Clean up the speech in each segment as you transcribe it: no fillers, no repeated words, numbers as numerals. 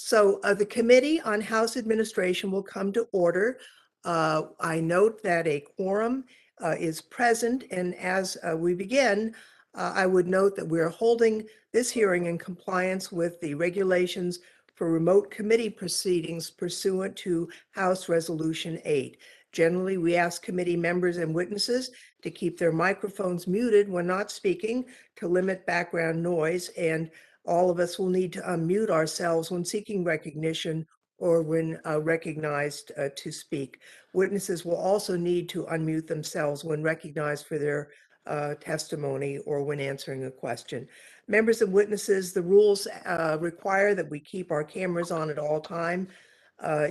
The Committee on House Administration will come to order. I note that a quorum is present, and as we begin, I would note that we're holding this hearing in compliance with the regulations for remote committee proceedings pursuant to House Resolution 8. Generally, we ask committee members and witnesses to keep their microphones muted when not speaking to limit background noise, and all of us will need to unmute ourselves when seeking recognition or when recognized to speak. Witnesses will also need to unmute themselves when recognized for their testimony or when answering a question. Members and witnesses, the rules require that we keep our cameras on at all time.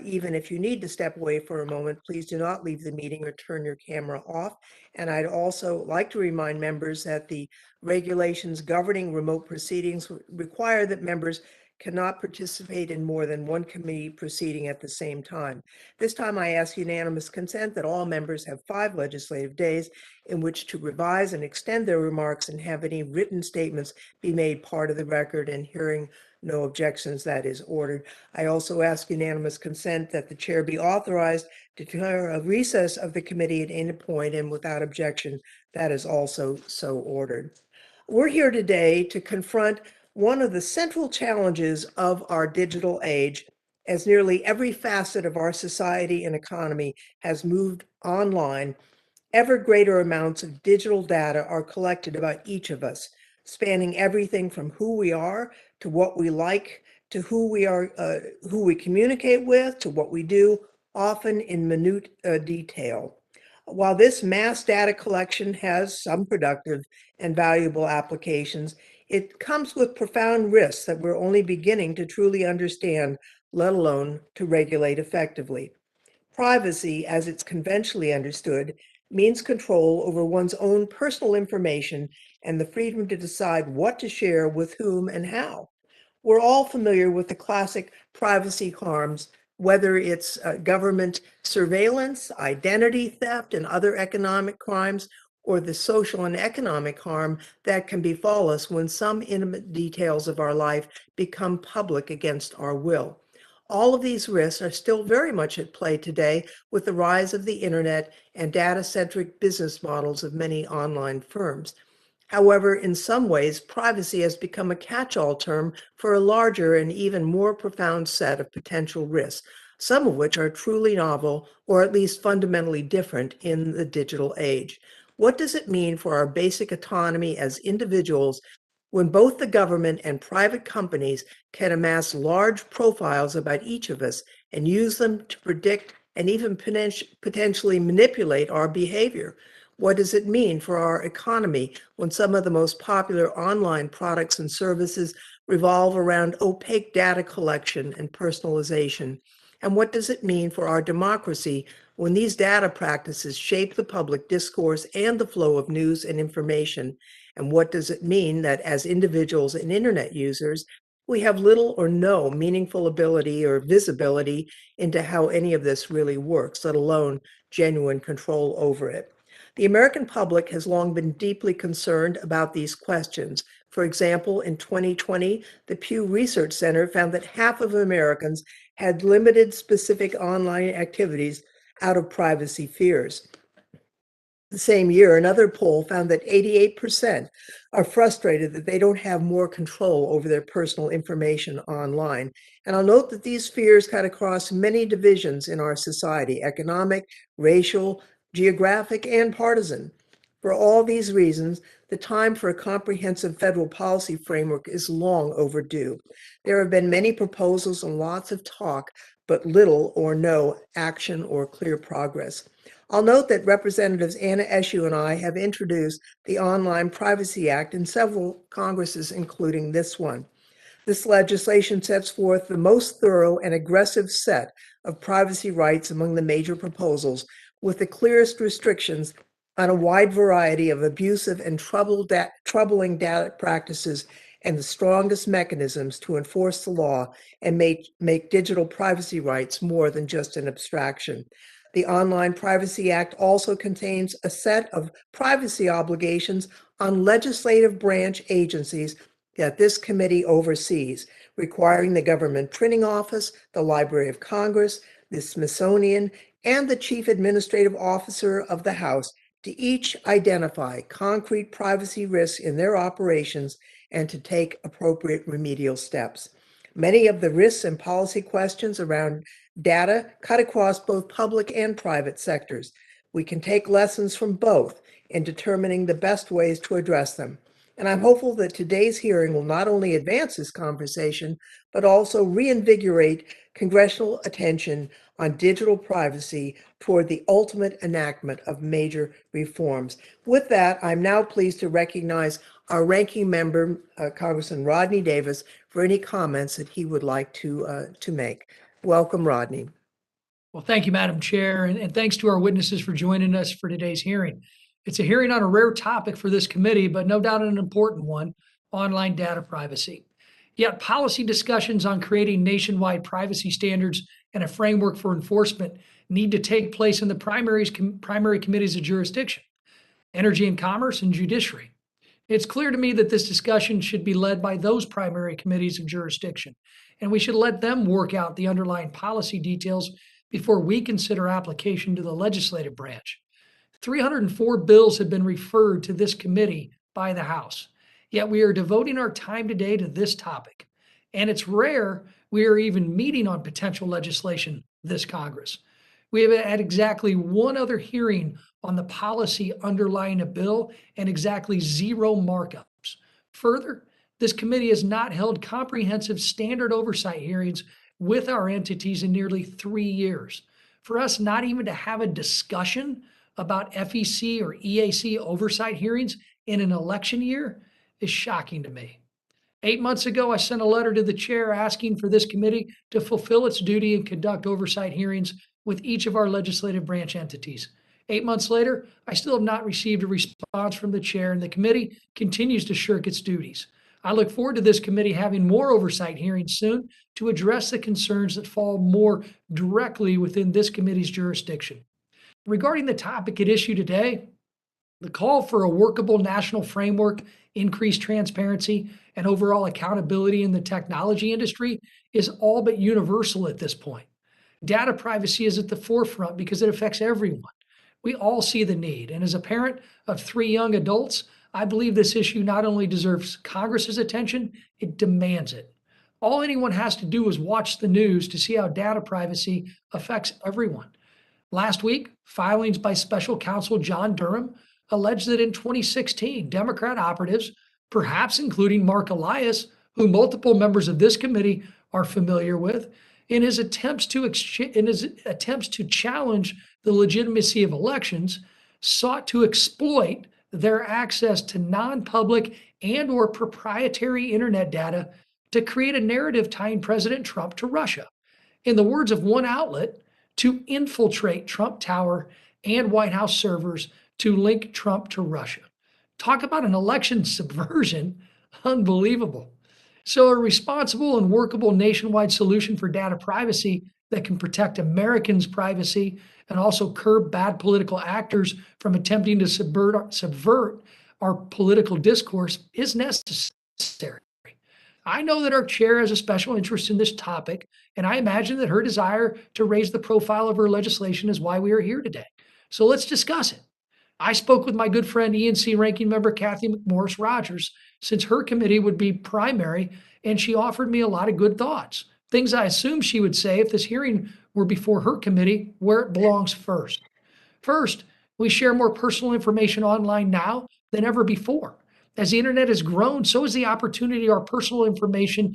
Even if you need to step away for a moment, please do not leave the meeting or turn your camera off. And I'd also like to remind members that the regulations governing remote proceedings require that members cannot participate in more than one committee proceeding at the same time. This time I ask unanimous consent that all members have 5 legislative days in which to revise and extend their remarks and have any written statements be made part of the record, and hearing no objections, that is ordered. I also ask unanimous consent that the chair be authorized to declare a recess of the committee at any point, and without objection, that is also so ordered. We're here today to confront one of the central challenges of our digital age, as nearly every facet of our society and economy has moved online. Ever greater amounts of digital data are collected about each of us, spanning everything from who we are to what we like, to who we communicate with, to what we do, often in minute detail. While this mass data collection has some productive and valuable applications, it comes with profound risks that we're only beginning to truly understand, let alone to regulate effectively. Privacy, as it's conventionally understood, means control over one's own personal information and the freedom to decide what to share with whom and how. We're all familiar with the classic privacy harms, whether it's government surveillance, identity theft, and other economic crimes, or the social and economic harm that can befall us when some intimate details of our life become public against our will. All of these risks are still very much at play today with the rise of the internet and data-centric business models of many online firms. However, in some ways, privacy has become a catch-all term for a larger and even more profound set of potential risks, some of which are truly novel or at least fundamentally different in the digital age. What does it mean for our basic autonomy as individuals when both the government and private companies can amass large profiles about each of us and use them to predict and even potentially manipulate our behavior? What does it mean for our economy when some of the most popular online products and services revolve around opaque data collection and personalization? And what does it mean for our democracy when these data practices shape the public discourse and the flow of news and information? And what does it mean that as individuals and internet users, we have little or no meaningful ability or visibility into how any of this really works, let alone genuine control over it? The American public has long been deeply concerned about these questions. For example, in 2020, the Pew Research Center found that half of Americans had limited specific online activities out of privacy fears. The same year, another poll found that 88% are frustrated that they don't have more control over their personal information online. And I'll note that these fears cut across many divisions in our society: economic, racial, geographic, and partisan. For all these reasons, the time for a comprehensive federal policy framework is long overdue. There have been many proposals and lots of talk, but little or no action or clear progress. I'll note that Representatives Anna Eshoo and I have introduced the Online Privacy Act in several Congresses, including this one. This legislation sets forth the most thorough and aggressive set of privacy rights among the major proposals, with the clearest restrictions on a wide variety of abusive and troubling data practices and the strongest mechanisms to enforce the law and make digital privacy rights more than just an abstraction. The Online Privacy Act also contains a set of privacy obligations on legislative branch agencies that this committee oversees, requiring the Government Printing Office, the Library of Congress, the Smithsonian, and the Chief Administrative Officer of the House to each identify concrete privacy risks in their operations and to take appropriate remedial steps. Many of the risks and policy questions around data cut across both public and private sectors. We can take lessons from both in determining the best ways to address them. And I'm hopeful that today's hearing will not only advance this conversation, but also reinvigorate congressional attention on digital privacy toward the ultimate enactment of major reforms. With that, I'm now pleased to recognize our ranking member, Congressman Rodney Davis, for any comments that he would like to make. Welcome, Rodney. Well, thank you, Madam Chair, and thanks to our witnesses for joining us for today's hearing. It's a hearing on a rare topic for this committee, but no doubt an important one, online data privacy. Yet policy discussions on creating nationwide privacy standards and a framework for enforcement need to take place in the primary committees of jurisdiction, Energy and Commerce and Judiciary. It's clear to me that this discussion should be led by those primary committees of jurisdiction, and we should let them work out the underlying policy details before we consider application to the legislative branch. 304 bills have been referred to this committee by the House, yet we are devoting our time today to this topic. And it's rare we are even meeting on potential legislation this Congress. We have had exactly one other hearing on the policy underlying a bill and exactly 0 markups. Further, this committee has not held comprehensive standard oversight hearings with our entities in nearly 3 years. For us not even to have a discussion about FEC or EAC oversight hearings in an election year is shocking to me. 8 months ago, I sent a letter to the chair asking for this committee to fulfill its duty and conduct oversight hearings with each of our legislative branch entities. 8 months later, I still have not received a response from the chair, and the committee continues to shirk its duties. I look forward to this committee having more oversight hearings soon to address the concerns that fall more directly within this committee's jurisdiction. Regarding the topic at issue today, the call for a workable national framework, increased transparency, and overall accountability in the technology industry is all but universal at this point. Data privacy is at the forefront because it affects everyone. We all see the need, and as a parent of 3 young adults, I believe this issue not only deserves Congress's attention, it demands it. All anyone has to do is watch the news to see how data privacy affects everyone. Last week, filings by Special Counsel John Durham alleged that in 2016, Democrat operatives, perhaps including Mark Elias, who multiple members of this committee are familiar with, in his attempts to challenge the legitimacy of elections, sought to exploit their access to non-public and or proprietary internet data to create a narrative tying President Trump to Russia. In the words of one outlet, to infiltrate Trump Tower and White House servers to link Trump to Russia. Talk about an election subversion. Unbelievable. So a responsible and workable nationwide solution for data privacy that can protect Americans' privacy and also curb bad political actors from attempting to subvert our political discourse is necessary. I know that our chair has a special interest in this topic, and I imagine that her desire to raise the profile of her legislation is why we are here today. So let's discuss it. I spoke with my good friend ENC Ranking Member Kathy McMorris Rogers, since her committee would be primary, and she offered me a lot of good thoughts, things I assumed she would say if this hearing were before her committee, where it belongs first. First, we share more personal information online now than ever before. As the internet has grown, so has the opportunity for our personal information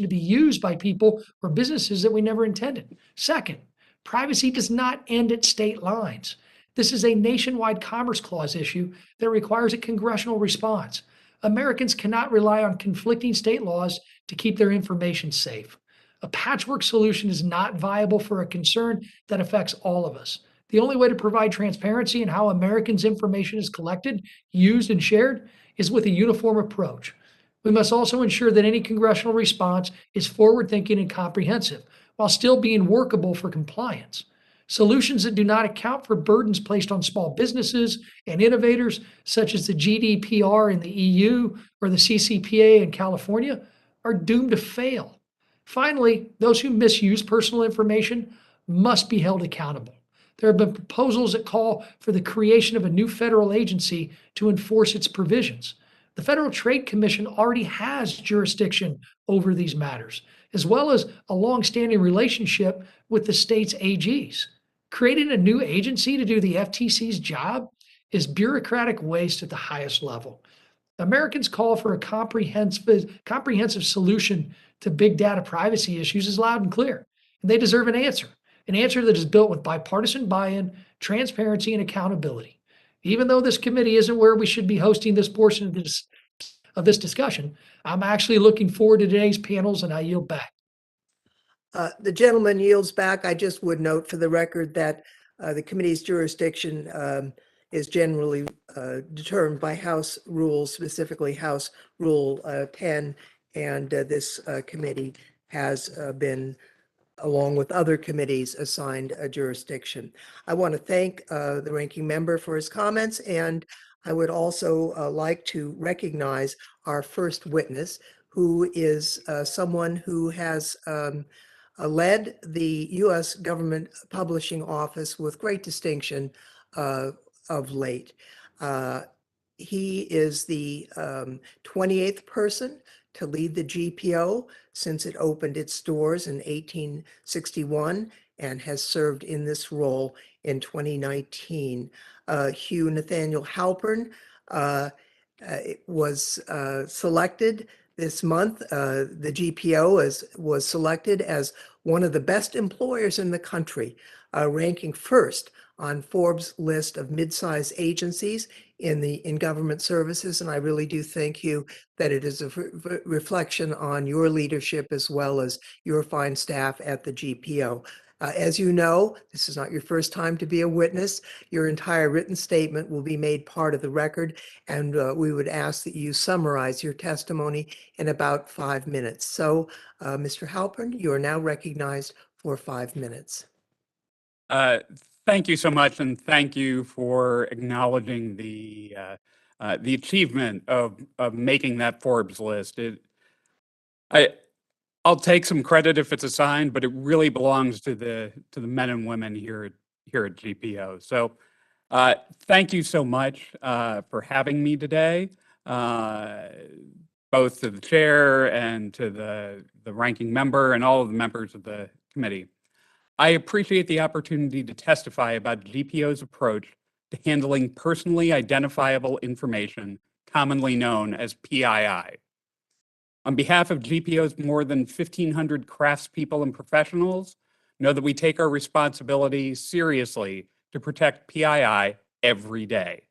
to be used by people or businesses that we never intended. Second, privacy does not end at state lines. This is a nationwide Commerce Clause issue that requires a congressional response. Americans cannot rely on conflicting state laws to keep their information safe. A patchwork solution is not viable for a concern that affects all of us. The only way to provide transparency in how Americans' information is collected, used, and shared is with a uniform approach. We must also ensure that any congressional response is forward-thinking and comprehensive, while still being workable for compliance. Solutions that do not account for burdens placed on small businesses and innovators, such as the GDPR in the EU or the CCPA in California, are doomed to fail. Finally, those who misuse personal information must be held accountable. There have been proposals that call for the creation of a new federal agency to enforce its provisions. The Federal Trade Commission already has jurisdiction over these matters, as well as a longstanding relationship with the state's AGs. Creating a new agency to do the FTC's job is bureaucratic waste at the highest level. Americans' call for a comprehensive solution to big data privacy issues is loud and clear, and they deserve an answer that is built with bipartisan buy-in, transparency, and accountability. Even though this committee isn't where we should be hosting this portion of this discussion, I'm actually looking forward to today's panels, and I yield back. The gentleman yields back. I just would note for the record that the committee's jurisdiction is generally determined by House rules, specifically House Rule 10, and this committee has been, along with other committees, assigned a jurisdiction. I want to thank the ranking member for his comments, and I would also like to recognize our first witness, who is someone who has led the U.S. Government Publishing Office with great distinction of late. He is the 28th person to lead the GPO since it opened its doors in 1861 and has served in this role in 2019. Hugh Nathaniel Halpern was selected this month. The GPO was selected as one of the best employers in the country, ranking first on Forbes' list of mid-sized agencies in government services. And I really do think, Hugh, that it is a reflection on your leadership as well as your fine staff at the GPO. As you know, this is not your first time to be a witness. Your entire written statement will be made part of the record, and we would ask that you summarize your testimony in about 5 minutes. So, Mr. Halpern, you are now recognized for 5 minutes. Thank you so much, and thank you for acknowledging the achievement of making that Forbes list. I'll take some credit if it's assigned, but it really belongs to the men and women here at GPO. So, thank you so much for having me today, both to the chair and to the ranking member and all of the members of the committee. I appreciate the opportunity to testify about GPO's approach to handling personally identifiable information, commonly known as PII. On behalf of GPO's more than 1,500 craftspeople and professionals, know that we take our responsibility seriously to protect PII every day.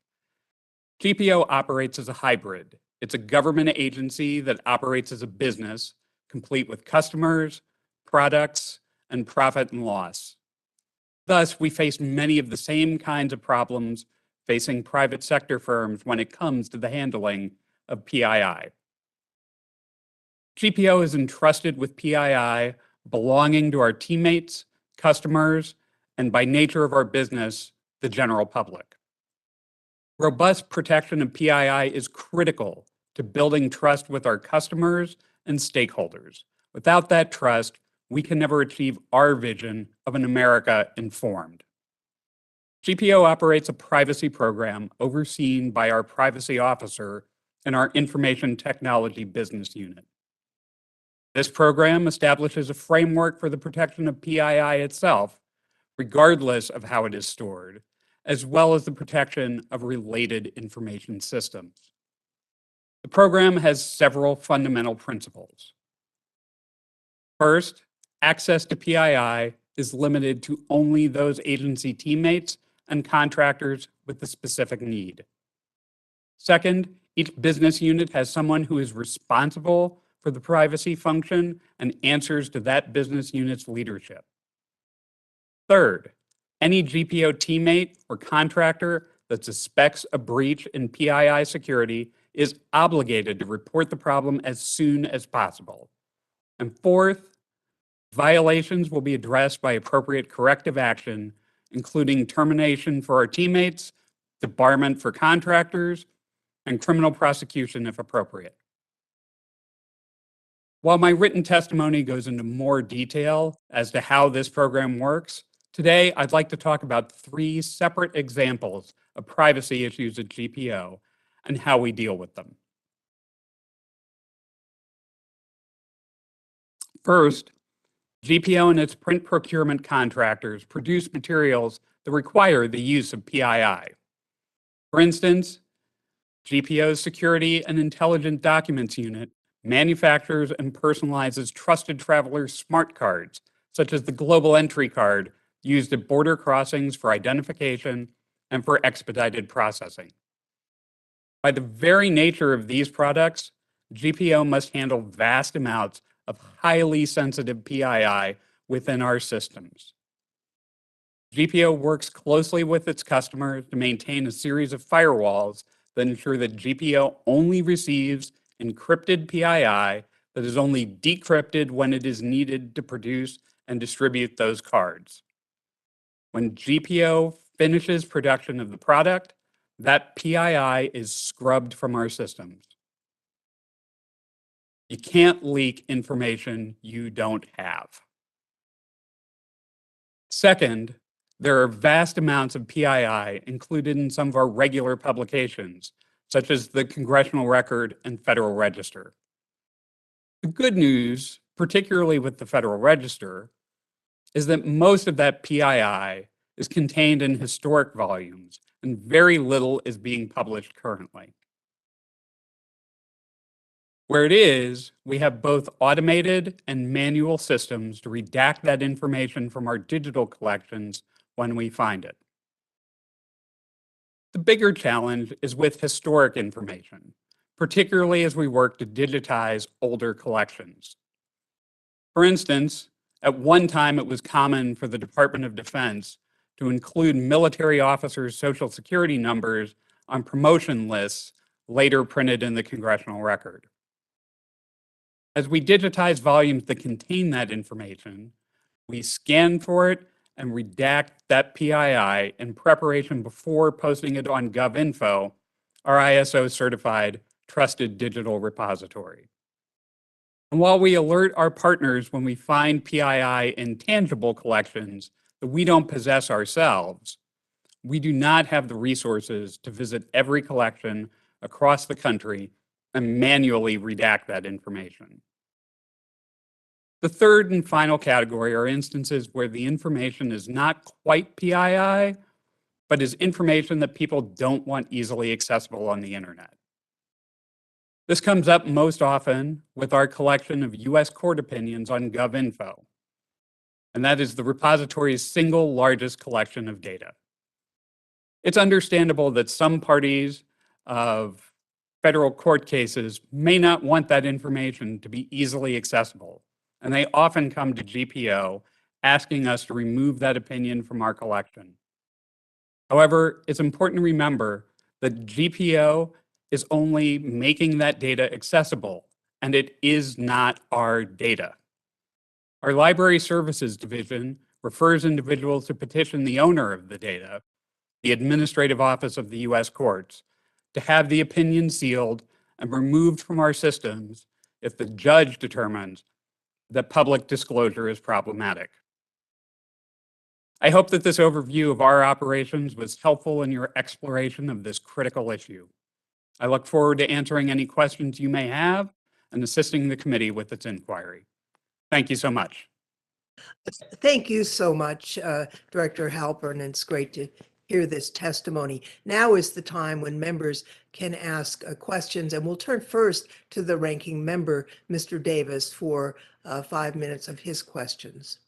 GPO operates as a hybrid. It's a government agency that operates as a business, complete with customers, products, and profit and loss. Thus, we face many of the same kinds of problems facing private sector firms when it comes to the handling of PII. GPO is entrusted with PII belonging to our teammates, customers, and by nature of our business, the general public. Robust protection of PII is critical to building trust with our customers and stakeholders. Without that trust, we can never achieve our vision of an America informed. GPO operates a privacy program overseen by our privacy officer and our information technology business unit. This program establishes a framework for the protection of PII itself, regardless of how it is stored, as well as the protection of related information systems. The program has several fundamental principles. First, access to PII is limited to only those agency teammates and contractors with a specific need. Second, each business unit has someone who is responsible for the privacy function and answers to that business unit's leadership. Third, any GPO teammate or contractor that suspects a breach in PII security is obligated to report the problem as soon as possible. And fourth, violations will be addressed by appropriate corrective action including termination for our teammates, debarment for contractors, and criminal prosecution if appropriate. While my written testimony goes into more detail as to how this program works, today I'd like to talk about 3 separate examples of privacy issues at GPO and how we deal with them. First, GPO and its print procurement contractors produce materials that require the use of PII. For instance, GPO's Security and Intelligent Documents Unit manufactures and personalizes trusted traveler smart cards, such as the Global Entry Card used at border crossings for identification and for expedited processing. By the very nature of these products, GPO must handle vast amounts of highly sensitive PII within our systems. GPO works closely with its customers to maintain a series of firewalls that ensure that GPO only receives encrypted PII that is only decrypted when it is needed to produce and distribute those cards. When GPO finishes production of the product, that PII is scrubbed from our systems. You can't leak information you don't have. Second, there are vast amounts of PII included in some of our regular publications, such as the Congressional Record and Federal Register. The good news, particularly with the Federal Register, is that most of that PII is contained in historic volumes, and very little is being published currently. Where it is, we have both automated and manual systems to redact that information from our digital collections when we find it. The bigger challenge is with historic information, particularly as we work to digitize older collections. For instance, at one time it was common for the Department of Defense to include military officers' Social Security numbers on promotion lists later printed in the Congressional Record. As we digitize volumes that contain that information, we scan for it and redact that PII in preparation before posting it on GovInfo, our ISO-certified trusted digital repository. And while we alert our partners when we find PII in tangible collections that we don't possess ourselves, we do not have the resources to visit every collection across the country and manually redact that information. The third and final category are instances where the information is not quite PII, but is information that people don't want easily accessible on the internet. This comes up most often with our collection of US court opinions on GovInfo, and that is the repository's single largest collection of data. It's understandable that some parties of federal court cases may not want that information to be easily accessible, and they often come to GPO asking us to remove that opinion from our collection. However, it's important to remember that GPO is only making that data accessible, and it is not our data. Our Library Services Division refers individuals to petition the owner of the data, the Administrative Office of the US Courts, to have the opinion sealed and removed from our systems if the judge determines that public disclosure is problematic. I hope that this overview of our operations was helpful in your exploration of this critical issue. I look forward to answering any questions you may have and assisting the committee with its inquiry. Thank you so much. Thank you so much, Director Halpern. It's great to hear this testimony. Now is the time when members can ask questions, and we'll turn first to the ranking member, Mr. Davis, for 5 minutes of his questions.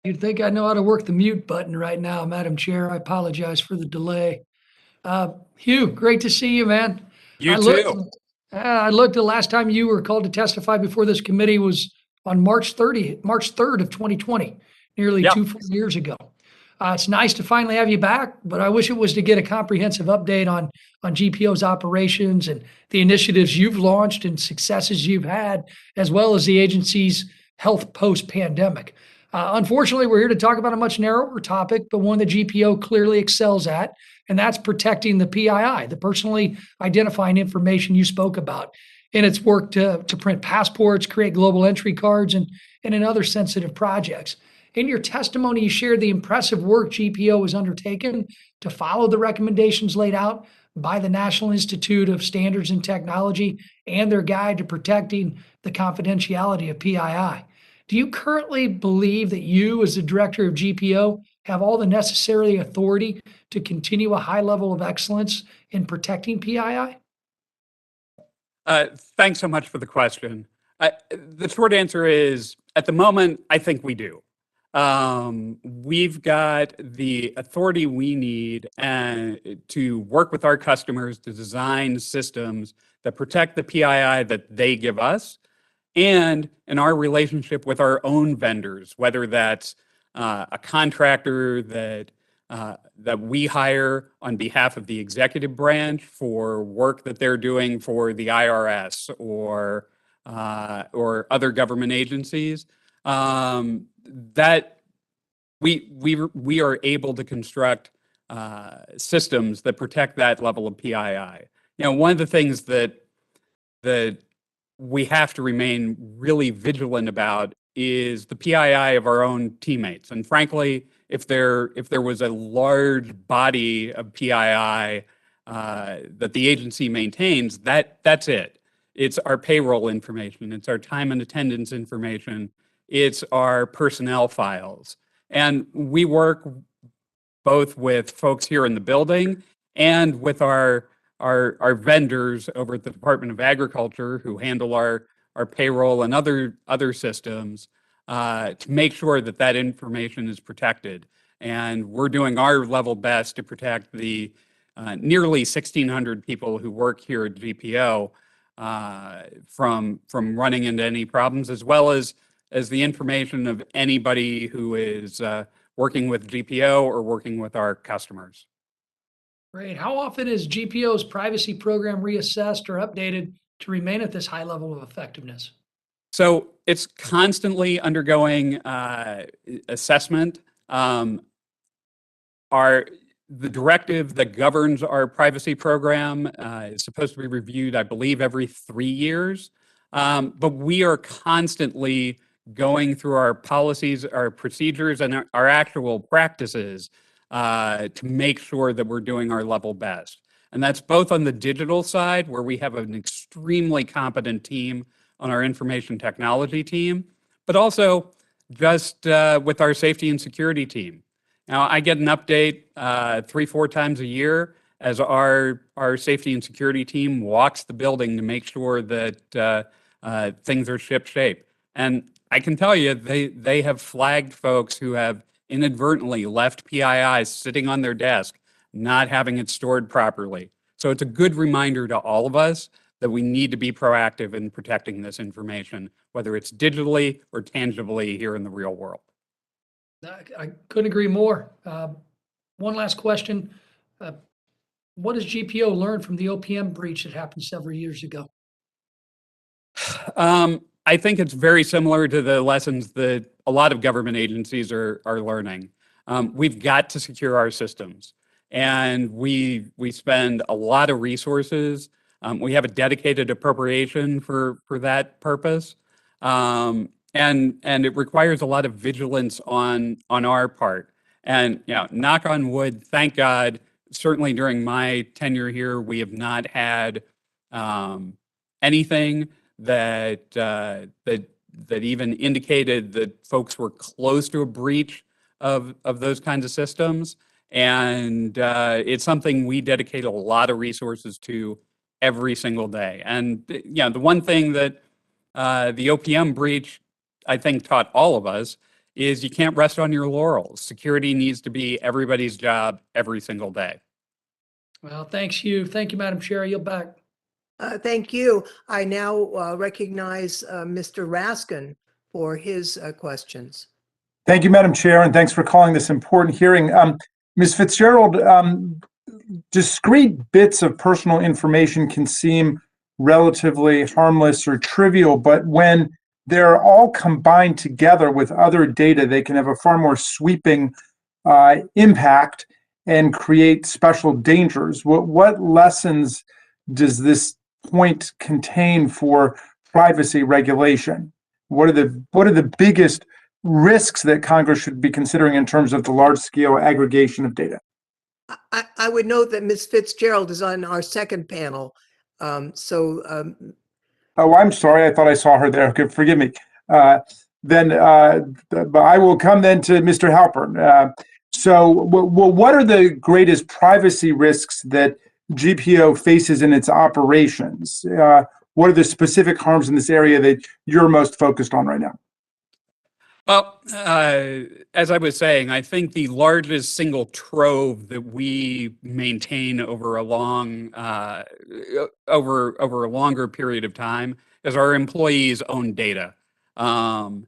You'd think I know how to work the mute button right now, Madam Chair. I apologize for the delay. Hugh, great to see you, man. You too. I looked the last time you were called to testify before this committee was on March 3rd of 2020, nearly Yep. 2 full years ago. It's nice to finally have you back, but I wish it was to get a comprehensive update on GPO's operations and the initiatives you've launched and successes you've had, as well as the agency's health post-pandemic. Unfortunately, we're here to talk about a much narrower topic, but one that GPO clearly excels at, and that's protecting the PII, the personally identifying information you spoke about, in its work to print passports, create global entry cards, and in other sensitive projects. In your testimony, you shared the impressive work GPO has undertaken to follow the recommendations laid out by the National Institute of Standards and Technology and their guide to protecting the confidentiality of PII. Do you currently believe that you, as the director of GPO, have all the necessary authority to continue a high level of excellence in protecting PII? Thanks so much for the question. The short answer is, at the moment, I think we do. We've got the authority we need to work with our customers to design systems that protect the PII that they give us, and in our relationship with our own vendors, whether that's a contractor that we hire on behalf of the executive branch for work that they're doing for the IRS or other government agencies, that we are able to construct systems that protect that level of PII. One of the things that we have to remain really vigilant about is the PII of our own teammates. And frankly, if there was a large body of PII that the agency maintains, that's it. It's our payroll information, it's our time and attendance information, it's our personnel files. And we work both with folks here in the building and with our vendors over at the Department of Agriculture who handle our payroll and other systems to make sure that that information is protected. And we're doing our level best to protect the nearly 1,600 people who work here at GPO from running into any problems, as well as the information of anybody who is working with GPO or working with our customers. Great. How often is GPO's privacy program reassessed or updated to remain at this high level of effectiveness? So it's constantly undergoing assessment. The directive that governs our privacy program is supposed to be reviewed, I believe, every 3 years. But we are constantly going through our policies, our procedures, and our actual practices to make sure that we're doing our level best. And that's both on the digital side, where we have an extremely competent team on our information technology team, but also just with our safety and security team. Now, I get an update 3-4 times a year as our safety and security team walks the building to make sure that things are ship-shape. And I can tell you, they have flagged folks who have inadvertently left PII sitting on their desk, not having it stored properly. So it's a good reminder to all of us that we need to be proactive in protecting this information, whether it's digitally or tangibly here in the real world. I couldn't agree more. One last question. What does GPO learn from the OPM breach that happened several years ago? I think it's very similar to the lessons that a lot of government agencies are learning. We've got to secure our systems, and we spend a lot of resources. We have a dedicated appropriation for that purpose, and it requires a lot of vigilance on our part. And knock on wood, thank God, certainly during my tenure here, we have not had anything that even indicated that folks were close to a breach of those kinds of systems. And it's something we dedicate a lot of resources to every single day. And the one thing that the OPM breach, I think, taught all of us is you can't rest on your laurels. Security needs to be everybody's job every single day. Well, thanks you. Thank you, Madam Chair. I yield back. Thank you. I now recognize Mr. Raskin for his questions. Thank you, Madam Chair, and thanks for calling this important hearing. Ms. Fitzgerald, discrete bits of personal information can seem relatively harmless or trivial, but when they're all combined together with other data, they can have a far more sweeping impact and create special dangers. What lessons does this point contain for privacy regulation? What are the biggest risks that Congress should be considering in terms of the large-scale aggregation of data? I would note that Ms. Fitzgerald is on our second panel. Oh, I'm sorry. I thought I saw her there. Okay, forgive me. But I will come then to Mr. Halpern. What are the greatest privacy risks that GPO faces in its operations? What are the specific harms in this area that you're most focused on right now? Well, as I was saying, I think the largest single trove that we maintain over a longer period of time is our employees' own data. And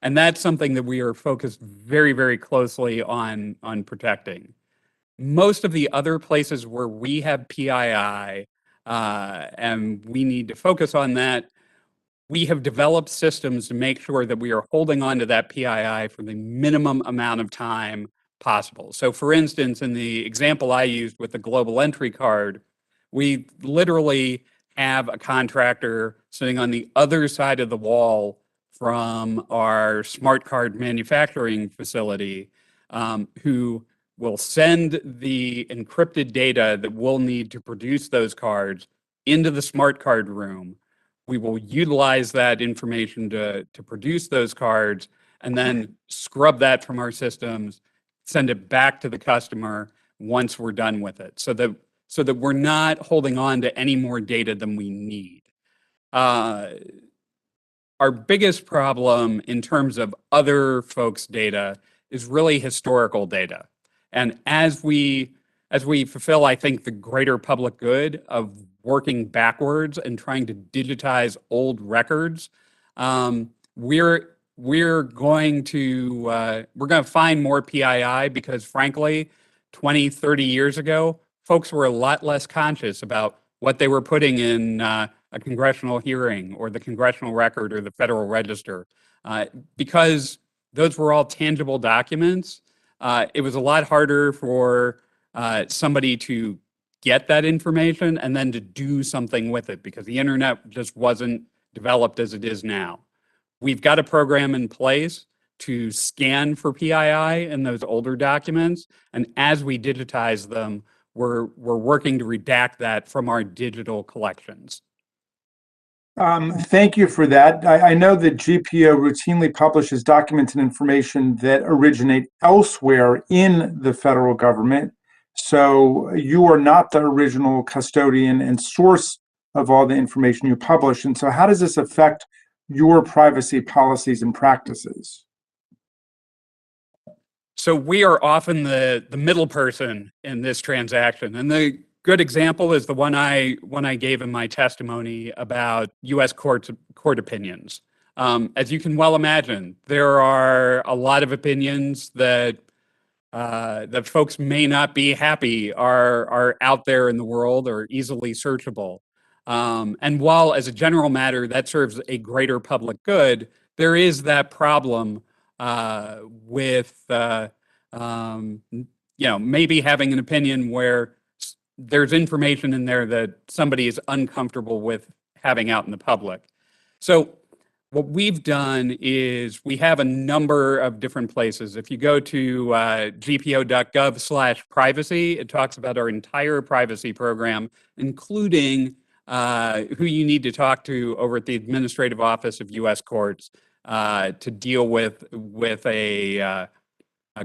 that's something that we are focused very, very closely on protecting. Most of the other places where we have PII, and we need to focus on that, we have developed systems to make sure that we are holding on to that PII for the minimum amount of time possible. So for instance, in the example I used with the global entry card, we literally have a contractor sitting on the other side of the wall from our smart card manufacturing facility, who will send the encrypted data that we'll need to produce those cards into the smart card room. We will utilize that information to produce those cards and then scrub that from our systems, send it back to the customer once we're done with it, so that we're not holding on to any more data than we need. Our biggest problem in terms of other folks' data is really historical data. And as we fulfill, I think, the greater public good of working backwards and trying to digitize old records, we're going to find more PII because, frankly, 20, 30 years ago, folks were a lot less conscious about what they were putting in a congressional hearing or the congressional record or the Federal Register. Because those were all tangible documents, it was a lot harder for somebody to get that information and then to do something with it because the internet just wasn't developed as it is now. We've got a program in place to scan for PII in those older documents, and as we digitize them, we're working to redact that from our digital collections. Thank you for that. I know that GPO routinely publishes documents and information that originate elsewhere in the federal government. So you are not the original custodian and source of all the information you publish. And so how does this affect your privacy policies and practices? So we are often the middle person in this transaction. And the good example is the one I gave in my testimony about U.S. court opinions. As you can well imagine, there are a lot of opinions that folks may not be happy are out there in the world or easily searchable. And while, as a general matter, that serves a greater public good, there is that problem with maybe having an opinion where there's information in there that somebody is uncomfortable with having out in the public. So what we've done is we have a number of different places. If you go to gpo.gov/privacy, it talks about our entire privacy program, including who you need to talk to over at the Administrative Office of U.S. Courts to deal with a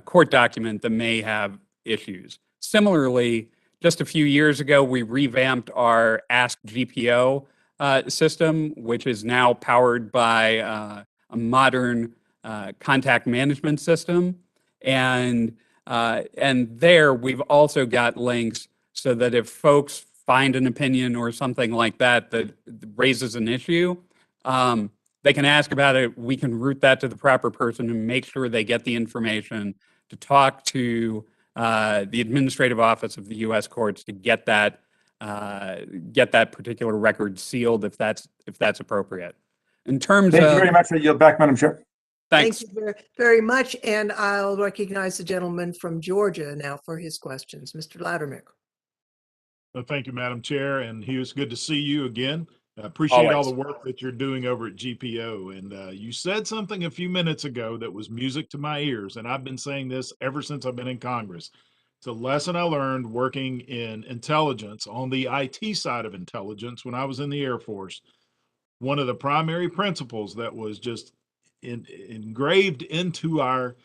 court document that may have issues. Similarly, just a few years ago, we revamped our Ask GPO system, which is now powered by a modern contact management system. And there we've also got links so that if folks find an opinion or something like that that raises an issue, they can ask about it. We can route that to the proper person and make sure they get the information to talk to the Administrative Office of the U.S. Courts to get that particular record sealed if that's appropriate. In terms Thank you of, very much. I yield back, Madam Chair. thanks. Thank you very much. And I'll recognize the gentleman from Georgia now for his questions. Mr. Loudermilk. Well, thank you, Madam Chair, and Hughes, good to see you again. I appreciate all the work that you're doing over at GPO. And you said something a few minutes ago that was music to my ears, and I've been saying this ever since I've been in Congress. It's a lesson I learned working in intelligence on the IT side of intelligence when I was in the Air Force. One of the primary principles that was just engraved into our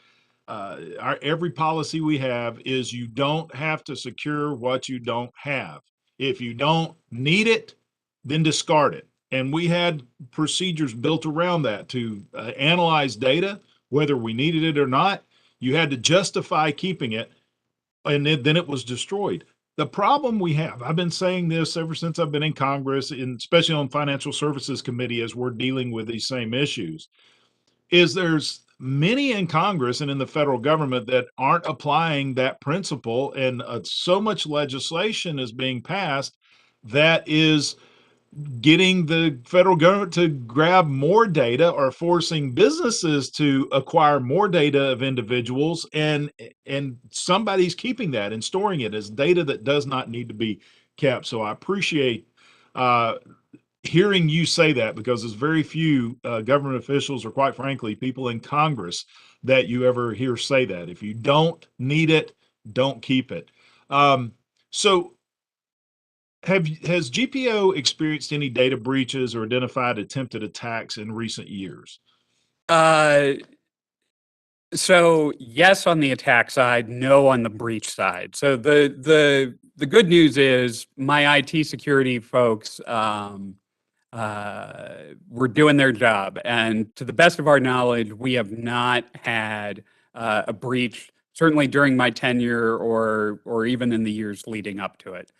every policy we have is you don't have to secure what you don't have. If you don't need it, then discard it. And we had procedures built around that to analyze data, whether we needed it or not. You had to justify keeping it, and then it was destroyed. The problem we have, I've been saying this ever since I've been in Congress, and especially on Financial Services Committee, as we're dealing with these same issues, is there's many in Congress and in the federal government that aren't applying that principle, and so much legislation is being passed that is getting the federal government to grab more data or forcing businesses to acquire more data of individuals, and somebody's keeping that and storing it as data that does not need to be kept. So I appreciate hearing you say that, because there's very few government officials, or quite frankly, people in Congress, that you ever hear say that. If you don't need it, don't keep it. So has GPO experienced any data breaches or identified attempted attacks in recent years? So yes, on the attack side, no on the breach side. So the good news is my IT security folks were doing their job, and to the best of our knowledge, we have not had a breach, certainly during my tenure or even in the years leading up to it.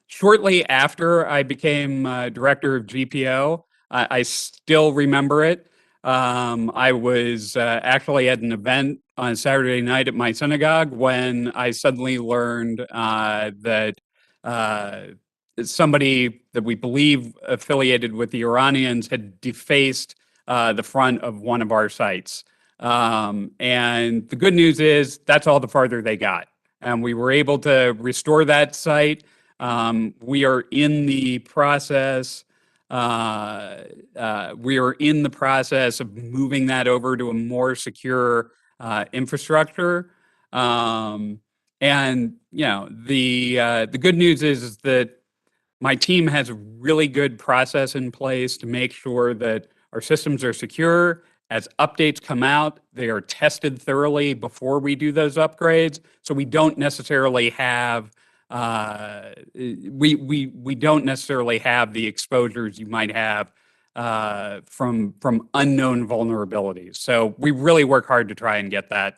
Shortly after I became director of GPO, I still remember it. I was actually at an event on Saturday night at my synagogue when I suddenly learned that somebody that we believe affiliated with the Iranians had defaced the front of one of our sites. And the good news is that's all the farther they got. And we were able to restore that site. We are in the process. We are in the process of moving that over to a more secure infrastructure. And you know, the good news is that my team has a really good process in place to make sure that our systems are secure. As updates come out, they are tested thoroughly before we do those upgrades. So we don't necessarily have we don't necessarily have the exposures you might have from unknown vulnerabilities. So we really work hard to try and get that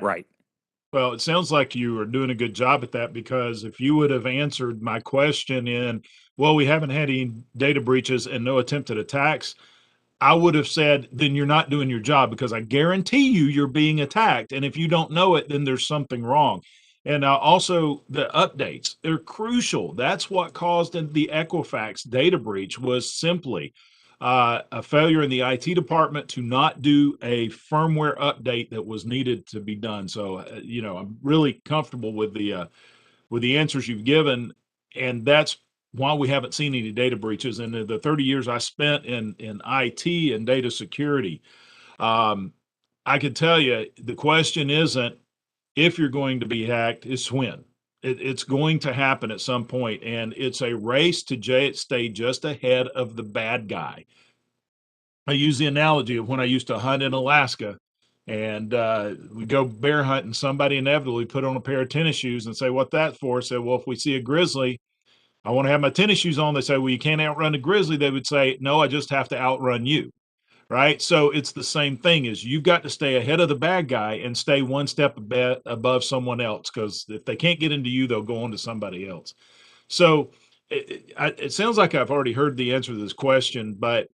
right. Well, it sounds like you are doing a good job at that, because if you would have answered my question in, well, we haven't had any data breaches and no attempted attacks, I would have said, then you're not doing your job, because I guarantee you you're being attacked. And if you don't know it, then there's something wrong. And also the updates, they're crucial. That's what caused the Equifax data breach, was simply a failure in the IT department to not do a firmware update that was needed to be done. So, you know, I'm really comfortable with the answers you've given, and that's why we haven't seen any data breaches. In the 30 years I spent in IT and data security, I can tell you the question isn't if you're going to be hacked, it's when. It's going to happen at some point, and it's a race to stay just ahead of the bad guy. I use the analogy of when I used to hunt in Alaska, and we go bear hunting. Somebody inevitably put on a pair of tennis shoes and say, "What that for?" I said, "Well, if we see a grizzly, I want to have my tennis shoes on." They say, "Well, you can't outrun a grizzly." They would say, "No, I just have to outrun you." Right? So it's the same thing, is you've got to stay ahead of the bad guy and stay one step above someone else, because if they can't get into you, they'll go on to somebody else. So it sounds like I've already heard the answer to this question, but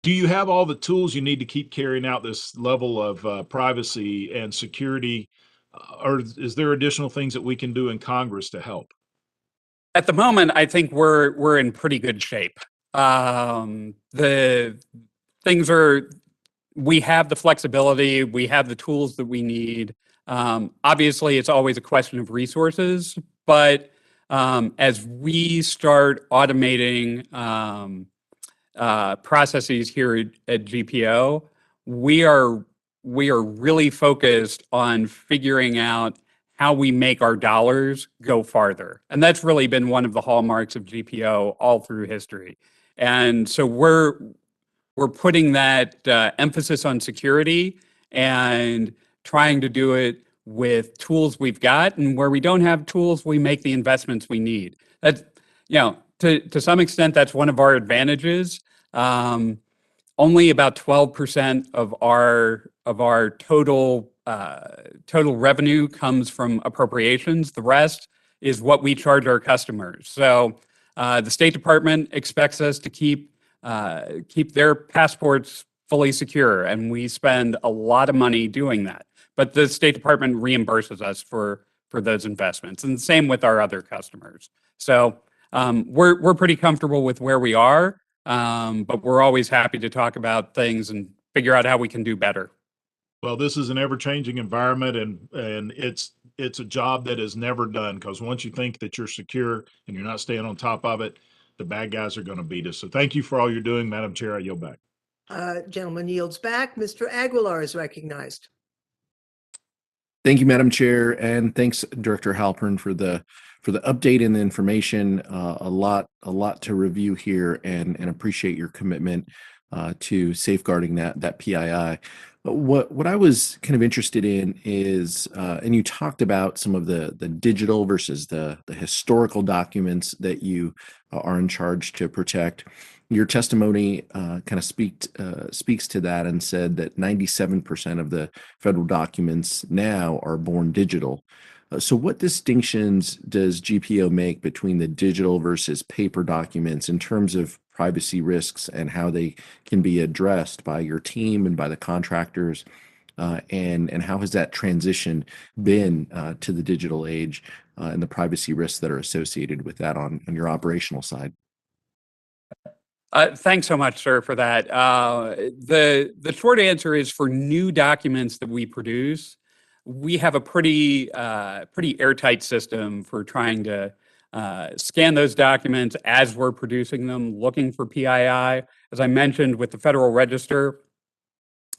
do you have all the tools you need to keep carrying out this level of privacy and security, or is there additional things that we can do in Congress to help? At the moment, I think we're in pretty good shape. The things are, we have the flexibility, we have the tools that we need. Obviously, it's always a question of resources, but as we start automating processes here at GPO, we are really focused on figuring out how we make our dollars go farther. And that's really been one of the hallmarks of GPO all through history. And so we're putting that emphasis on security and trying to do it with tools we've got. And where we don't have tools, we make the investments we need. That's, to some extent, that's one of our advantages. Only about 12% of our total revenue comes from appropriations. The rest is what we charge our customers. So the State Department expects us to keep their passports fully secure, and we spend a lot of money doing that. But the State Department reimburses us for those investments, and the same with our other customers. So we're pretty comfortable with where we are, but we're always happy to talk about things and figure out how we can do better. Well, this is an ever-changing environment, and it's a job that is never done, because once you think that you're secure and you're not staying on top of it, the bad guys are going to beat us. So thank you for all you're doing, Madam Chair. I yield back. Gentleman yields back. Mr. Aguilar is recognized. Thank you, Madam Chair, and thanks, Director Halpern, for the update and the information. A lot to review here, and appreciate your commitment to safeguarding that PII. What I was kind of interested in is, and you talked about some of the digital versus the historical documents that you are in charge to protect. Your testimony kind of speaks to that, and said that 97% of the federal documents now are born digital. So what distinctions does GPO make between the digital versus paper documents in terms of privacy risks, and how they can be addressed by your team and by the contractors? And how has that transition been to the digital age, and the privacy risks that are associated with that on your operational side? Thanks so much, sir, for that. The short answer is, for new documents that we produce, we have a pretty airtight system for trying to scan those documents as we're producing them, looking for PII. As I mentioned, with the Federal Register,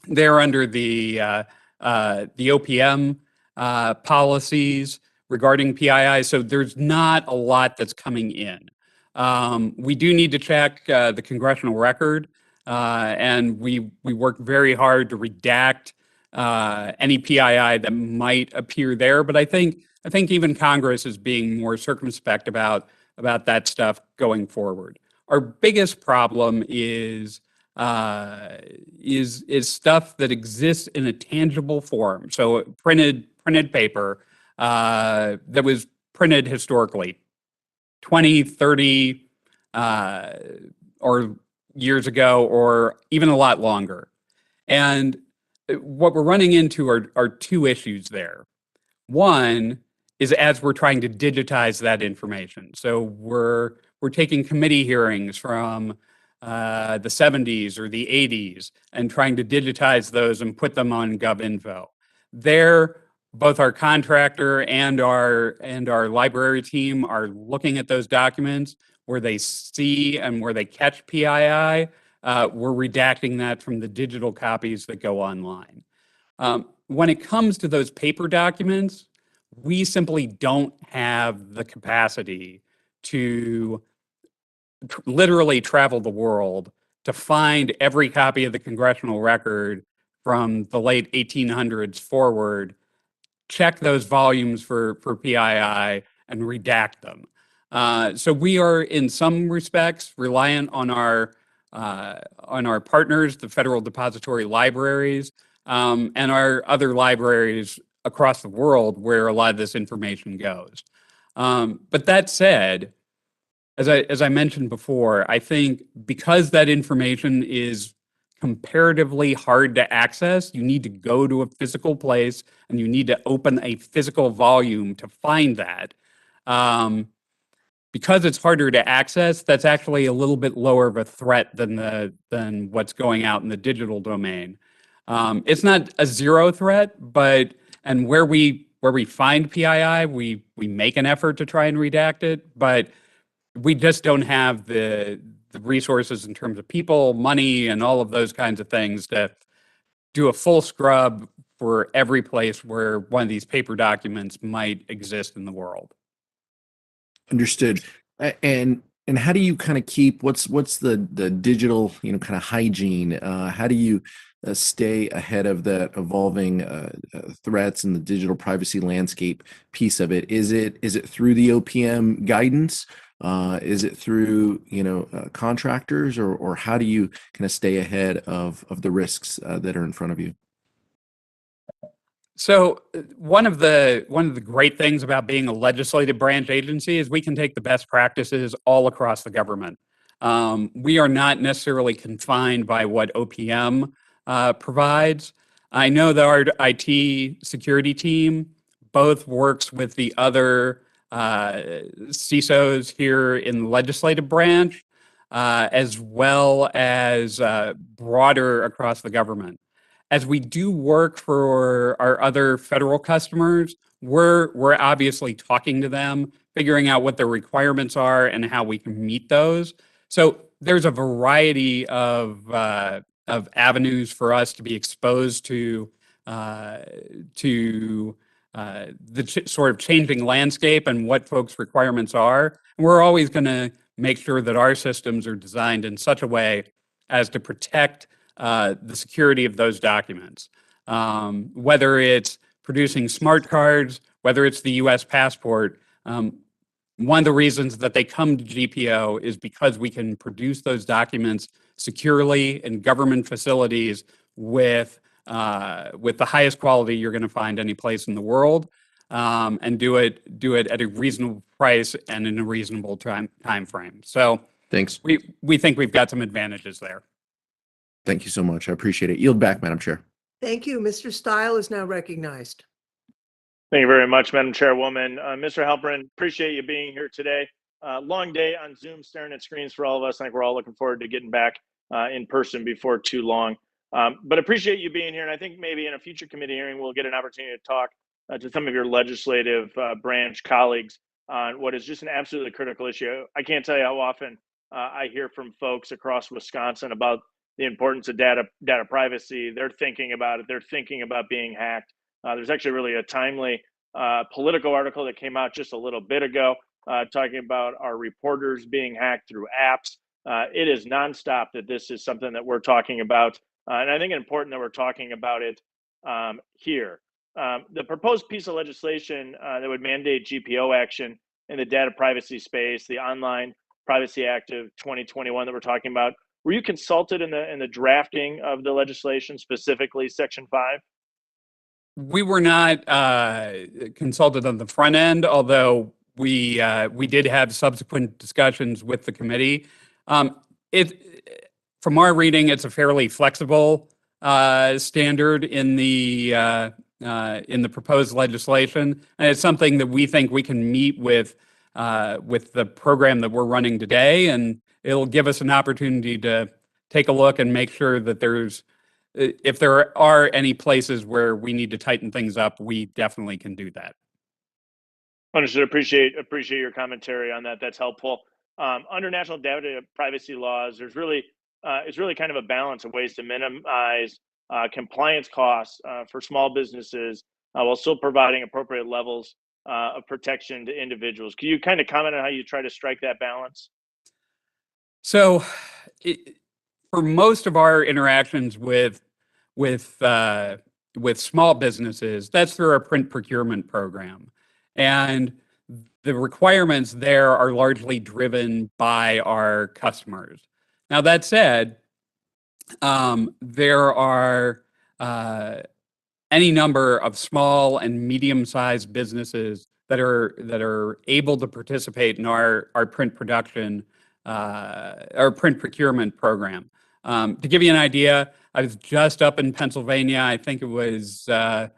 they're under the OPM policies regarding PII, so there's not a lot that's coming in. We do need to check the congressional record, and we work very hard to redact any PII that might appear there. But I think even Congress is being more circumspect about that stuff going forward. Our biggest problem is stuff that exists in a tangible form. So printed paper that was printed historically 20, 30 or years ago, or even a lot longer. And what we're running into are two issues there. One is, as we're trying to digitize that information. So we're taking committee hearings from the 70s or the 80s and trying to digitize those and put them on GovInfo. There, both our contractor and our library team are looking at those documents where they see and where they catch PII. We're redacting that from the digital copies that go online. When it comes to those paper documents, we simply don't have the capacity to literally travel the world to find every copy of the congressional record from the late 1800s forward, check those volumes for PII, and redact them. So we are, in some respects, reliant on our partners, the Federal Depository Libraries, and our other libraries across the world where a lot of this information goes. But that said, as I mentioned before, I think because that information is comparatively hard to access, you need to go to a physical place and you need to open a physical volume to find that. because it's harder to access, that's actually a little bit lower of a threat than what's going out in the digital domain. It's not a zero threat, but and where we find PII, we make an effort to try and redact it, but we just don't have the resources in terms of people, money, and all of those kinds of things to do a full scrub for every place where one of these paper documents might exist in the world. Understood. And how do you kind of keep what's the digital kind of hygiene? How do you stay ahead of that evolving threats and the digital privacy landscape piece of it? Is it through the OPM guidance? Is it through contractors, or how do you kind of stay ahead of the risks that are in front of you? So one of the great things about being a legislative branch agency is we can take the best practices all across the government. We are not necessarily confined by what OPM provides. I know that our IT security team both works with the other CISOs here in the legislative branch, as well as broader across the government. As we do work for our other federal customers, we're obviously talking to them, figuring out what their requirements are and how we can meet those. So there's a variety of avenues for us to be exposed to the sort of changing landscape and what folks' requirements are. And we're always going to make sure that our systems are designed in such a way as to protect the security of those documents. Whether it's producing smart cards, whether it's the US passport, one of the reasons that they come to GPO is because we can produce those documents securely in government facilities with the highest quality you're going to find any place in the world, and do it at a reasonable price and in a reasonable time frame. So Thanks. we think we've got some advantages there. Thank you so much. I appreciate it. Yield back, Madam Chair. Thank you. Mr. Stile is now recognized. Thank you very much, Madam Chairwoman. Mr. Halperin, appreciate you being here today. Long day on Zoom, staring at screens for all of us. I think we're all looking forward to getting back in person before too long. But appreciate you being here. And I think maybe in a future committee hearing, we'll get an opportunity to talk to some of your legislative branch colleagues on what is just an absolutely critical issue. I can't tell you how often I hear from folks across Wisconsin about the importance of data privacy. They're thinking about it. They're thinking about being hacked. There's actually really a timely political article that came out just a little bit ago talking about our reporters being hacked through apps. It is nonstop that this is something that we're talking about. And I think it's important that we're talking about it here. The proposed piece of legislation that would mandate GPO action in the data privacy space, the Online Privacy Act of 2021 that we're talking about, were you consulted in the drafting of the legislation, specifically Section 5? We were not consulted on the front end, although we did have subsequent discussions with the committee. From our reading, it's a fairly flexible standard in the proposed legislation, and it's something that we think we can meet with the program that we're running today, and it'll give us an opportunity to take a look and make sure that if there are any places where we need to tighten things up, we definitely can do that. Understood. Appreciate your commentary on that. That's helpful. Under national data privacy laws, it's really kind of a balance of ways to minimize compliance costs for small businesses while still providing appropriate levels of protection to individuals. Can you kind of comment on how you try to strike that balance? So, for most of our interactions with small businesses, that's through our print procurement program, and the requirements there are largely driven by our customers. Now, that said, there are any number of small and medium-sized businesses that are able to participate in our print production, our print procurement program. To give you an idea, I was just up in Pennsylvania. I think it was a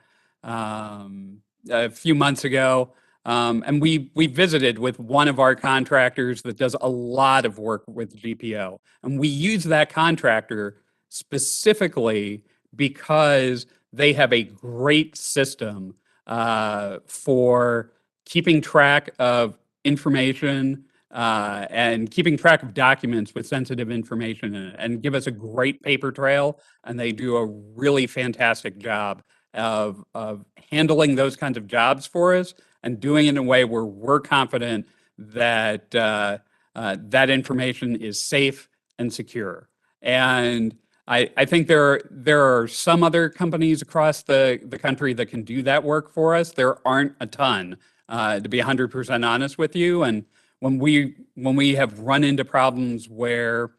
few months ago. And we visited with one of our contractors that does a lot of work with GPO. And we use that contractor specifically because they have a great system for keeping track of information and keeping track of documents with sensitive information in it, and give us a great paper trail. And they do a really fantastic job of handling those kinds of jobs for us and doing it in a way where we're confident that that information is safe and secure. And I think there are some other companies across the country that can do that work for us. There aren't a ton, to be 100% honest with you. And when we have run into problems where,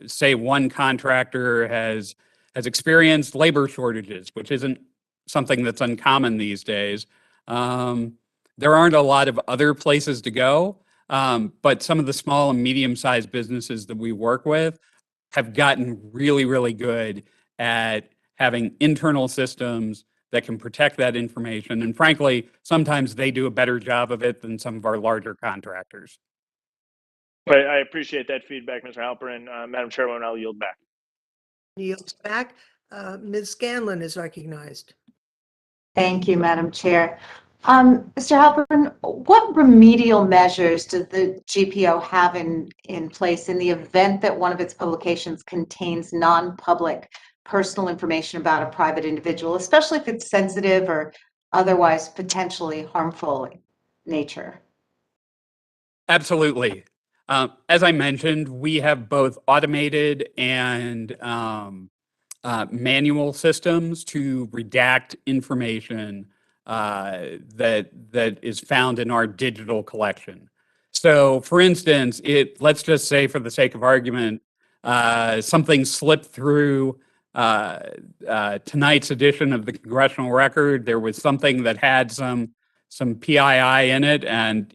say, one contractor has experienced labor shortages, which isn't something that's uncommon these days, there aren't a lot of other places to go. But some of the small and medium-sized businesses that we work with have gotten really, really good at having internal systems that can protect that information. And frankly, sometimes they do a better job of it than some of our larger contractors. I appreciate that feedback, Mr. Halperin. Madam Chairwoman, I'll yield back. Yields back. Ms. Scanlon is recognized. Thank you, Madam Chair. Mr. Halperin, what remedial measures does the GPO have in place in the event that one of its publications contains non-public personal information about a private individual, especially if it's sensitive or otherwise potentially harmful in nature? Absolutely. As I mentioned, we have both automated and manual systems to redact information that is found in our digital collection. So, for instance, let's just say, for the sake of argument, something slipped through tonight's edition of the Congressional Record. There was something that had some PII in it, and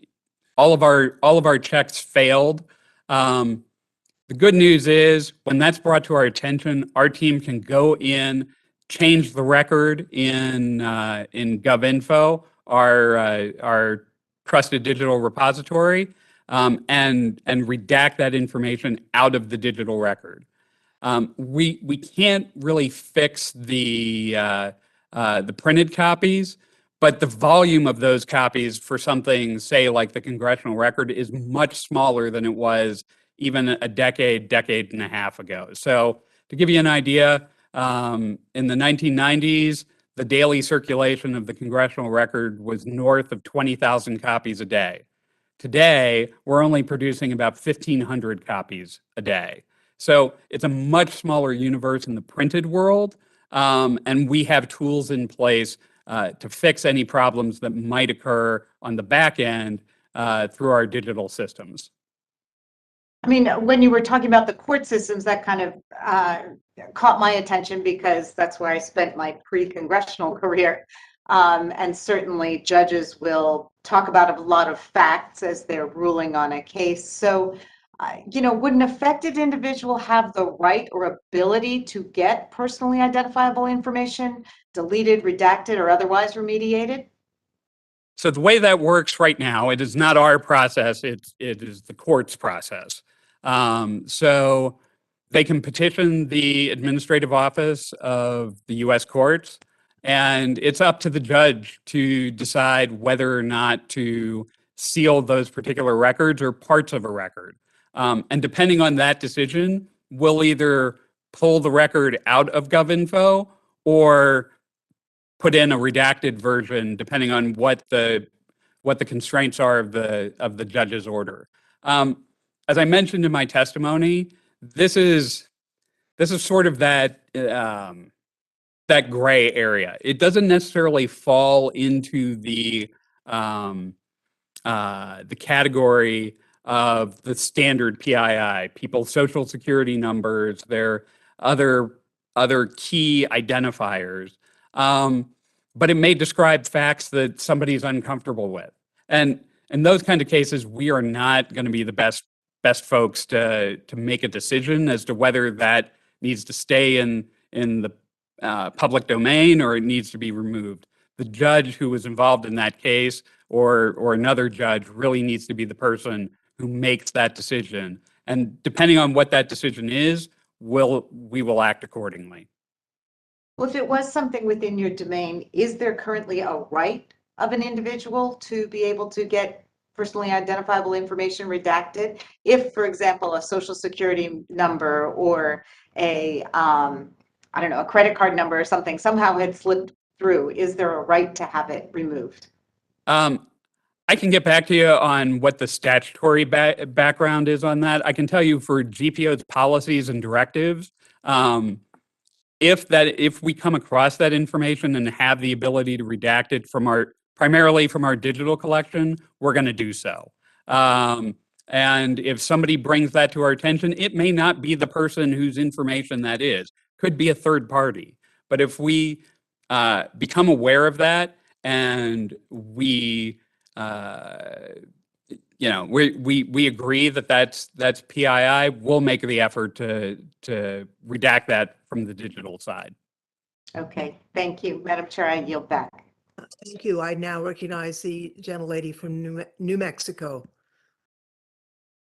all of our checks failed. The good news is, when that's brought to our attention, our team can go in, change the record in GovInfo, our trusted digital repository, and redact that information out of the digital record. We can't really fix the printed copies, but the volume of those copies for something, say, like the Congressional Record, is much smaller than it was even a decade and a half ago. So, to give you an idea, in the 1990s, the daily circulation of the Congressional Record was north of 20,000 copies a day. Today, we're only producing about 1,500 copies a day. So it's a much smaller universe in the printed world, and we have tools in place to fix any problems that might occur on the back end through our digital systems. I mean, when you were talking about the court systems, that kind of caught my attention because that's where I spent my pre-congressional career. And certainly judges will talk about a lot of facts as they're ruling on a case. So, would an affected individual have the right or ability to get personally identifiable information deleted, redacted, or otherwise remediated? So the way that works right now, it is not our process, it is the court's process. So they can petition the administrative office of the U.S. courts, and it's up to the judge to decide whether or not to seal those particular records or parts of a record. And depending on that decision, we'll either pull the record out of GovInfo or put in a redacted version, depending on what the constraints are of the judge's order. As I mentioned in my testimony, this is sort of that gray area. It doesn't necessarily fall into the category of the standard PII, people's social security numbers, their other key identifiers. But it may describe facts that somebody's uncomfortable with. And in those kind of cases, we are not going to be the best folks to make a decision as to whether that needs to stay in the public domain or it needs to be removed. the judge who was involved in that case or another judge really needs to be the person who makes that decision. And depending on what that decision is, we will act accordingly. Well, if it was something within your domain, is there currently a right of an individual to be able to get personally identifiable information redacted? If, for example, a social security number or a, I don't know, a credit card number or something somehow had slipped through, is there a right to have it removed? I can get back to you on what the statutory background is on that. I can tell you for GPO's policies and directives, if we come across that information and have the ability to redact it primarily from our digital collection, we're going to do so. And if somebody brings that to our attention, it may not be the person whose information that is, could be a third party. But if we become aware of that and we we agree that that's PII, we'll make the effort to redact that from the digital side. Okay, thank you. Madam Chair, I yield back. Thank you. I now recognize the gentlelady from New Mexico.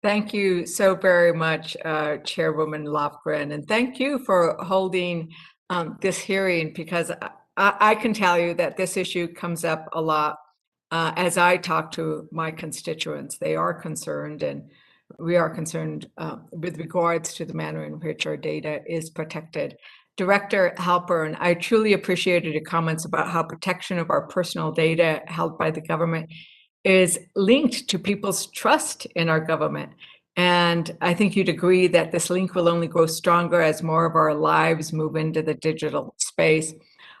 Thank you so very much, Chairwoman Lofgren, and thank you for holding this hearing, because I can tell you that this issue comes up a lot as I talk to my constituents. They are concerned, and we are concerned with regards to the manner in which our data is protected. Director Halpern, I truly appreciated your comments about how protection of our personal data held by the government is linked to people's trust in our government. And I think you'd agree that this link will only grow stronger as more of our lives move into the digital space.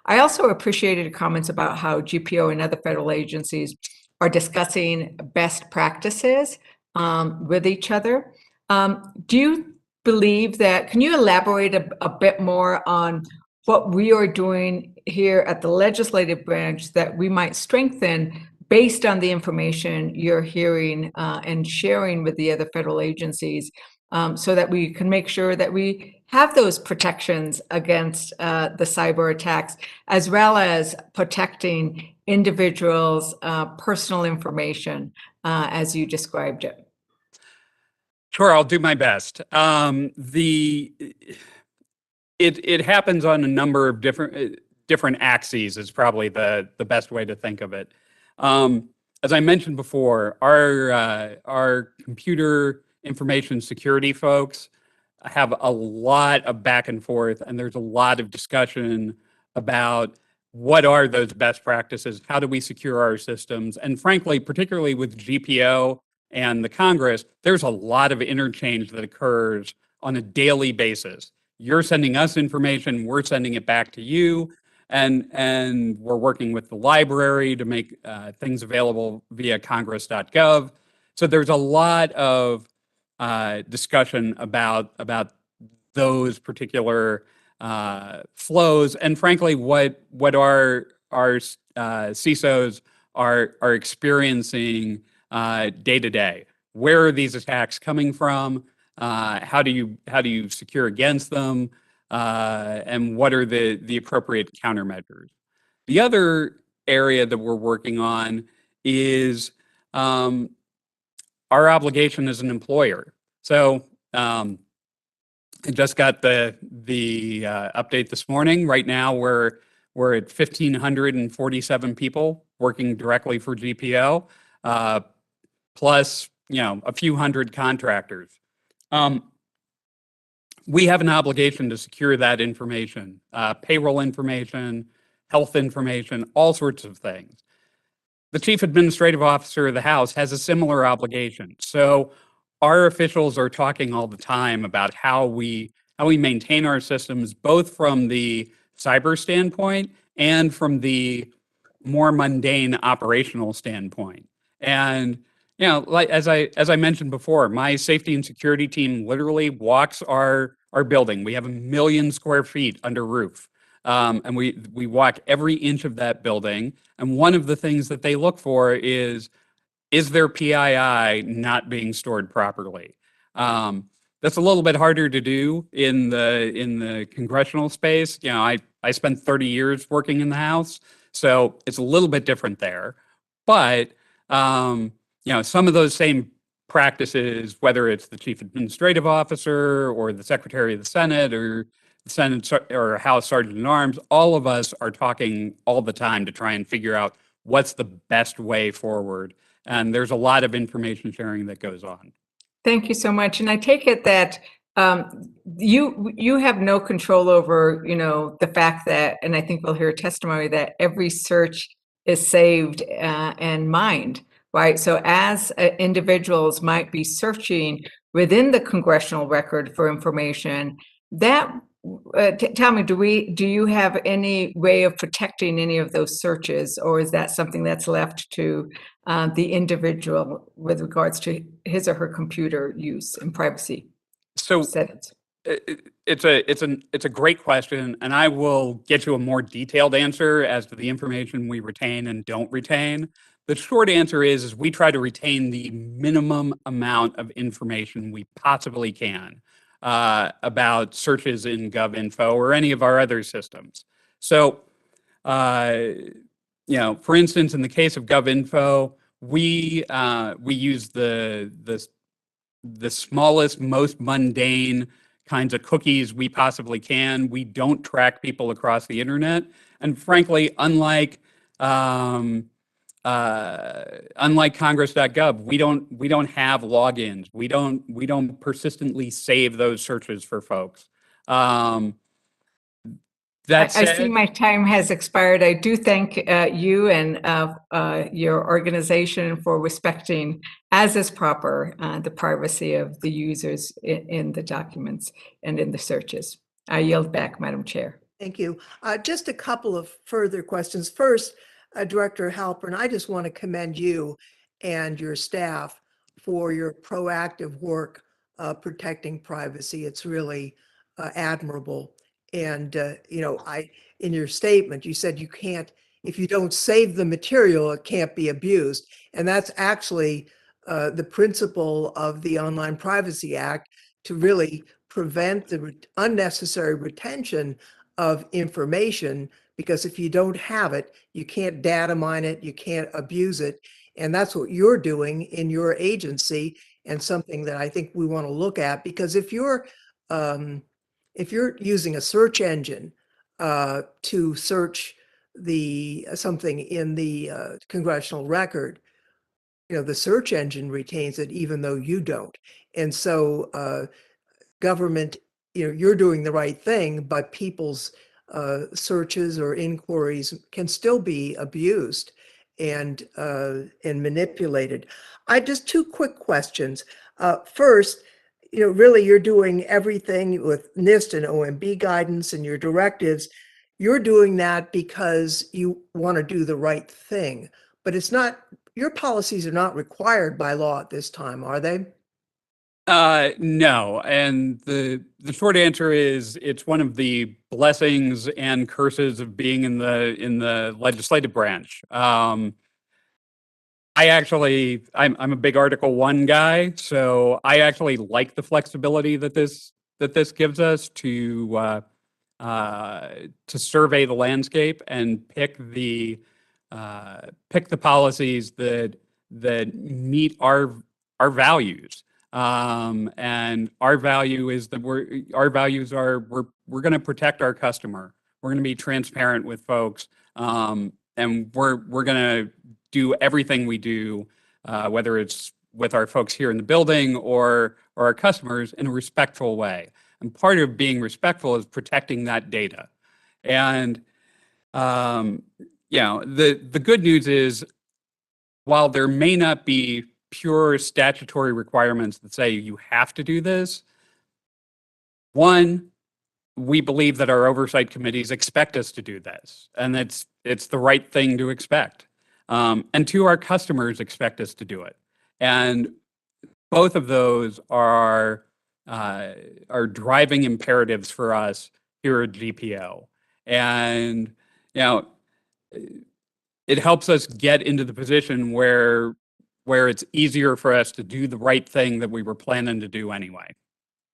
I also appreciated your comments about how GPO and other federal agencies are discussing best practices with each other. Do you believe that, can you elaborate a bit more on what we are doing here at the legislative branch that we might strengthen based on the information you're hearing and sharing with the other federal agencies, so that we can make sure that we have those protections against the cyber attacks, as well as protecting individuals' personal information as you described it? Sure, I'll do my best. It happens on a number of different axes is probably the best way to think of it. As I mentioned before, our computer information security folks have a lot of back and forth, and there's a lot of discussion about what are those best practices, how do we secure our systems, and frankly, particularly with GPO and the Congress, there's a lot of interchange that occurs on a daily basis. You're sending us information, we're sending it back to you, and we're working with the library to make things available via congress.gov. So there's a lot of discussion about those particular flows, and frankly, what our CISOs are experiencing day to day. Where are these attacks coming from? How do you secure against them? And what are the appropriate countermeasures? The other area that we're working on is our obligation as an employer. So I just got the update this morning. Right now, we're at 1,547 people working directly for GPO, plus a few hundred contractors. We have an obligation to secure that information, payroll information, health information, all sorts of things. The Chief Administrative Officer of the House has a similar obligation. So our officials are talking all the time about how we maintain our systems, both from the cyber standpoint and from the more mundane operational standpoint. And like as I mentioned before, my safety and security team literally walks our building. We have 1 million square feet under roof. And we walk every inch of that building. And one of the things that they look for is there PII not being stored properly? That's a little bit harder to do in the congressional space. I spent 30 years working in the House, So it's a little bit different there. But, some of those same practices, whether it's the chief administrative officer or the secretary of the Senate or the Senate or House Sergeant at Arms, all of us are talking all the time to try and figure out what's the best way forward. And there's a lot of information sharing that goes on. Thank you so much. And I take it that you have no control over, the fact that, and I think we'll hear testimony that every search is saved and mined, right? So as individuals might be searching within the congressional record for information, that tell me, do you have any way of protecting any of those searches, or is that something that's left to the individual with regards to his or her computer use and privacy settings? It's a great question, and I will get you a more detailed answer as to the information we retain and don't retain. The short answer is we try to retain the minimum amount of information we possibly can about searches in GovInfo or any of our other systems. So, for instance, in the case of GovInfo, we use the smallest, most mundane kinds of cookies we possibly can. We don't track people across the internet, and frankly, unlike Congress.gov, we don't have logins. We don't persistently save those searches for folks. That said, I see my time has expired. I do thank you and your organization for respecting, as is proper, the privacy of the users in the documents and in the searches. I yield back, Madam Chair. Thank you. Just a couple of further questions. First, Director Halpern, I just want to commend you and your staff for your proactive work protecting privacy. It's really admirable. And, in your statement, you said you can't, if you don't save the material, it can't be abused. And that's actually the principle of the Online Privacy Act, to really prevent the unnecessary retention of information, because if you don't have it, you can't data mine it, you can't abuse it. And that's what you're doing in your agency, and something that I think we want to look at, because if you're using a search engine to search something in the congressional record, the search engine retains it even though you don't. And so government, you're doing the right thing, but people's searches or inquiries can still be abused and manipulated. I just two quick questions. First, really you're doing everything with NIST and OMB guidance and your directives. You're doing that because you want to do the right thing, but it's not, your policies are not required by law at this time, are they? No, and the short answer is it's one of the blessings and curses of being in the legislative branch. I'm a big Article 1 guy, so I actually like the flexibility that this gives us to survey the landscape and pick the policies that meet our values. And our value is that we're going to protect our customer. We're going to be transparent with folks, and we're going to do everything we do, whether it's with our folks here in the building or our customers, in a respectful way. And part of being respectful is protecting that data. And the good news is, while there may not be pure statutory requirements that say you have to do this, one, we believe that our oversight committees expect us to do this, and it's the right thing to expect. And two, our customers expect us to do it. And both of those are driving imperatives for us here at GPO. And, it helps us get into the position where it's easier for us to do the right thing that we were planning to do anyway.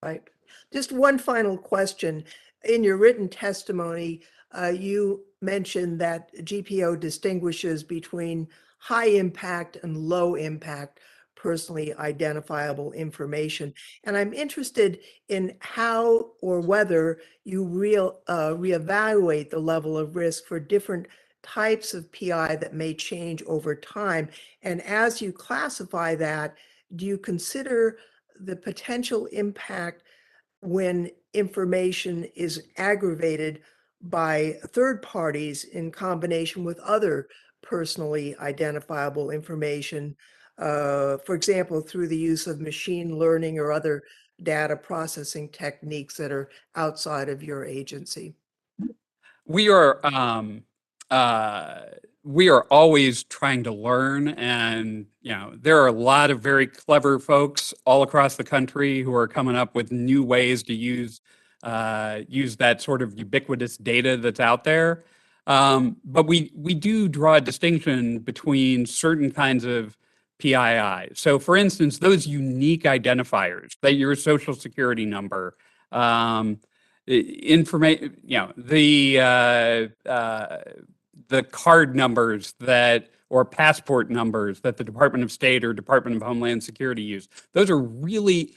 Right. Just one final question. In your written testimony, you mentioned that GPO distinguishes between high impact and low impact personally identifiable information. And I'm interested in how or whether you reevaluate the level of risk for different types of PI that may change over time. And as you classify that, do you consider the potential impact when information is aggravated by third parties in combination with other personally identifiable information, for example, through the use of machine learning or other data processing techniques that are outside of your agency? We are we are always trying to learn, and there are a lot of very clever folks all across the country who are coming up with new ways to use that sort of ubiquitous data that's out there. But we do draw a distinction between certain kinds of PII. So, for instance, those unique identifiers, that your social security number, information, the card numbers or passport numbers that the Department of State or Department of Homeland Security use. Those are really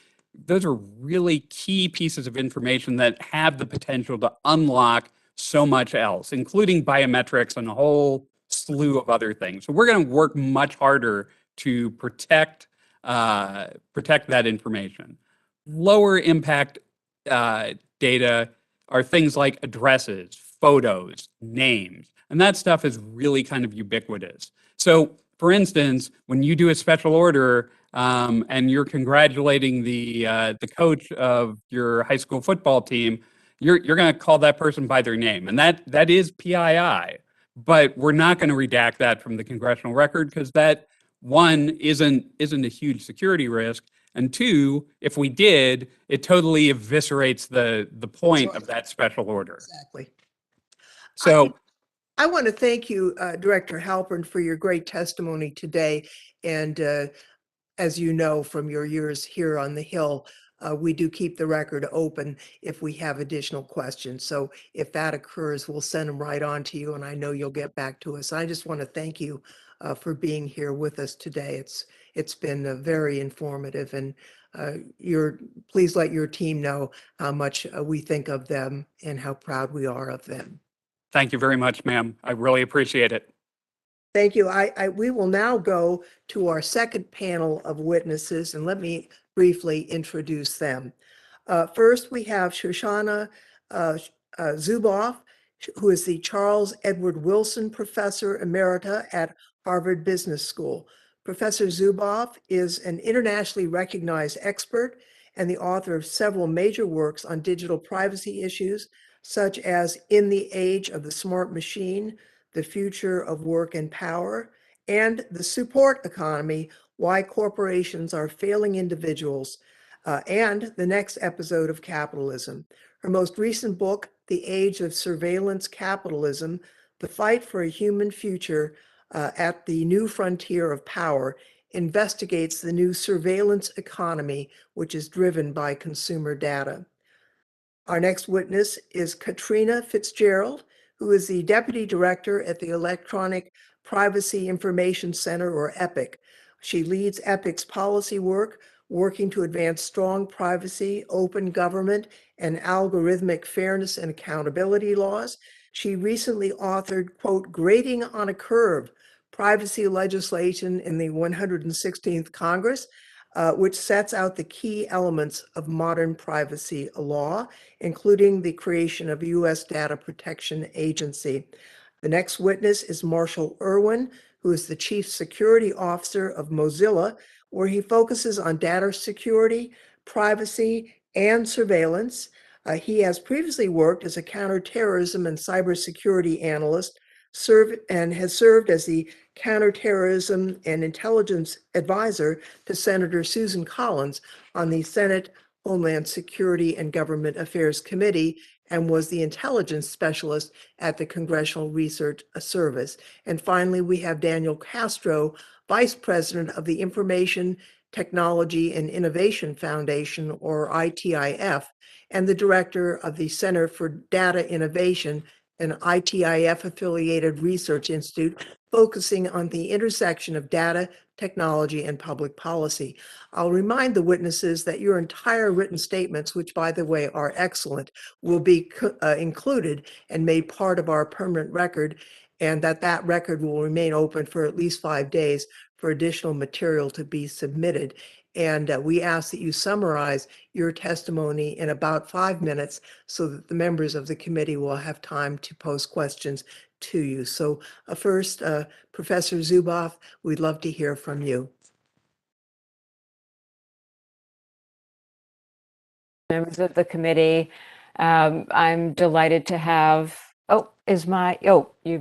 key pieces of information that have the potential to unlock so much else, including biometrics and a whole slew of other things. So we're going to work much harder to protect that information. Lower impact data are things like addresses, photos, names, and that stuff is really kind of ubiquitous. So, for instance, when you do a special order and you're congratulating the coach of your high school football team, you're going to call that person by their name, and that is PII. But we're not going to redact that from the congressional record because that, one, isn't a huge security risk, and two, if we did, it totally eviscerates the point right. of that special order. Exactly. So I want to thank you, Director Halpern, for your great testimony today. And as you know from your years here on the Hill, we do keep the record open if we have additional questions. So if that occurs, we'll send them right on to you, and I know you'll get back to us. I just want to thank you for being here with us today. It's been very informative, and please let your team know how much we think of them and how proud we are of them. thank you very much, ma'am. I really appreciate it. Thank you. We will now go to our second panel of witnesses, and let me briefly introduce them. First, we have Shoshana Zuboff, who is the Charles Edward Wilson Professor Emerita at Harvard Business School. Professor Zuboff is an internationally recognized expert and the author of several major works on digital privacy issues, such as In the Age of the Smart Machine, The Future of Work and Power, and The Support Economy, Why Corporations Are Failing Individuals, and the next episode of Capitalism. Her most recent book, The Age of Surveillance Capitalism, The Fight for a Human Future at the New Frontier of Power, investigates the new surveillance economy, which is driven by consumer data. Our next witness is Katrina Fitzgerald, who is the Deputy Director at the Electronic Privacy Information Center, or EPIC. She leads EPIC's policy work, working to advance strong privacy, open government, and algorithmic fairness and accountability laws. She recently authored, quote, Grading on a Curve, Privacy Legislation in the 116th Congress, which sets out the key elements of modern privacy law, including the creation of a U.S. Data Protection Agency. The next witness is Marshall Irwin, who is the Chief Security Officer of Mozilla, where he focuses on data security, privacy, and surveillance. He has previously worked as a counterterrorism and cybersecurity analyst, and has served as the counterterrorism and intelligence advisor to Senator Susan Collins on the Senate Homeland Security and Government Affairs Committee, and was the intelligence specialist at the Congressional Research Service. And finally, we have Daniel Castro, Vice President of the Information Technology and Innovation Foundation, or ITIF, and the Director of the Center for Data Innovation an ITIF-affiliated research institute focusing on the intersection of data, technology, and public policy. I'll remind the witnesses that your entire written statements, which by the way are excellent, will be included and made part of our permanent record, and that record will remain open for at least 5 days for additional material to be submitted. And we ask that you summarize your testimony in about 5 minutes so that the members of the committee will have time to pose questions to you. So first, Professor Zuboff, we'd love to hear from you. Members of the committee, I'm delighted to have, you've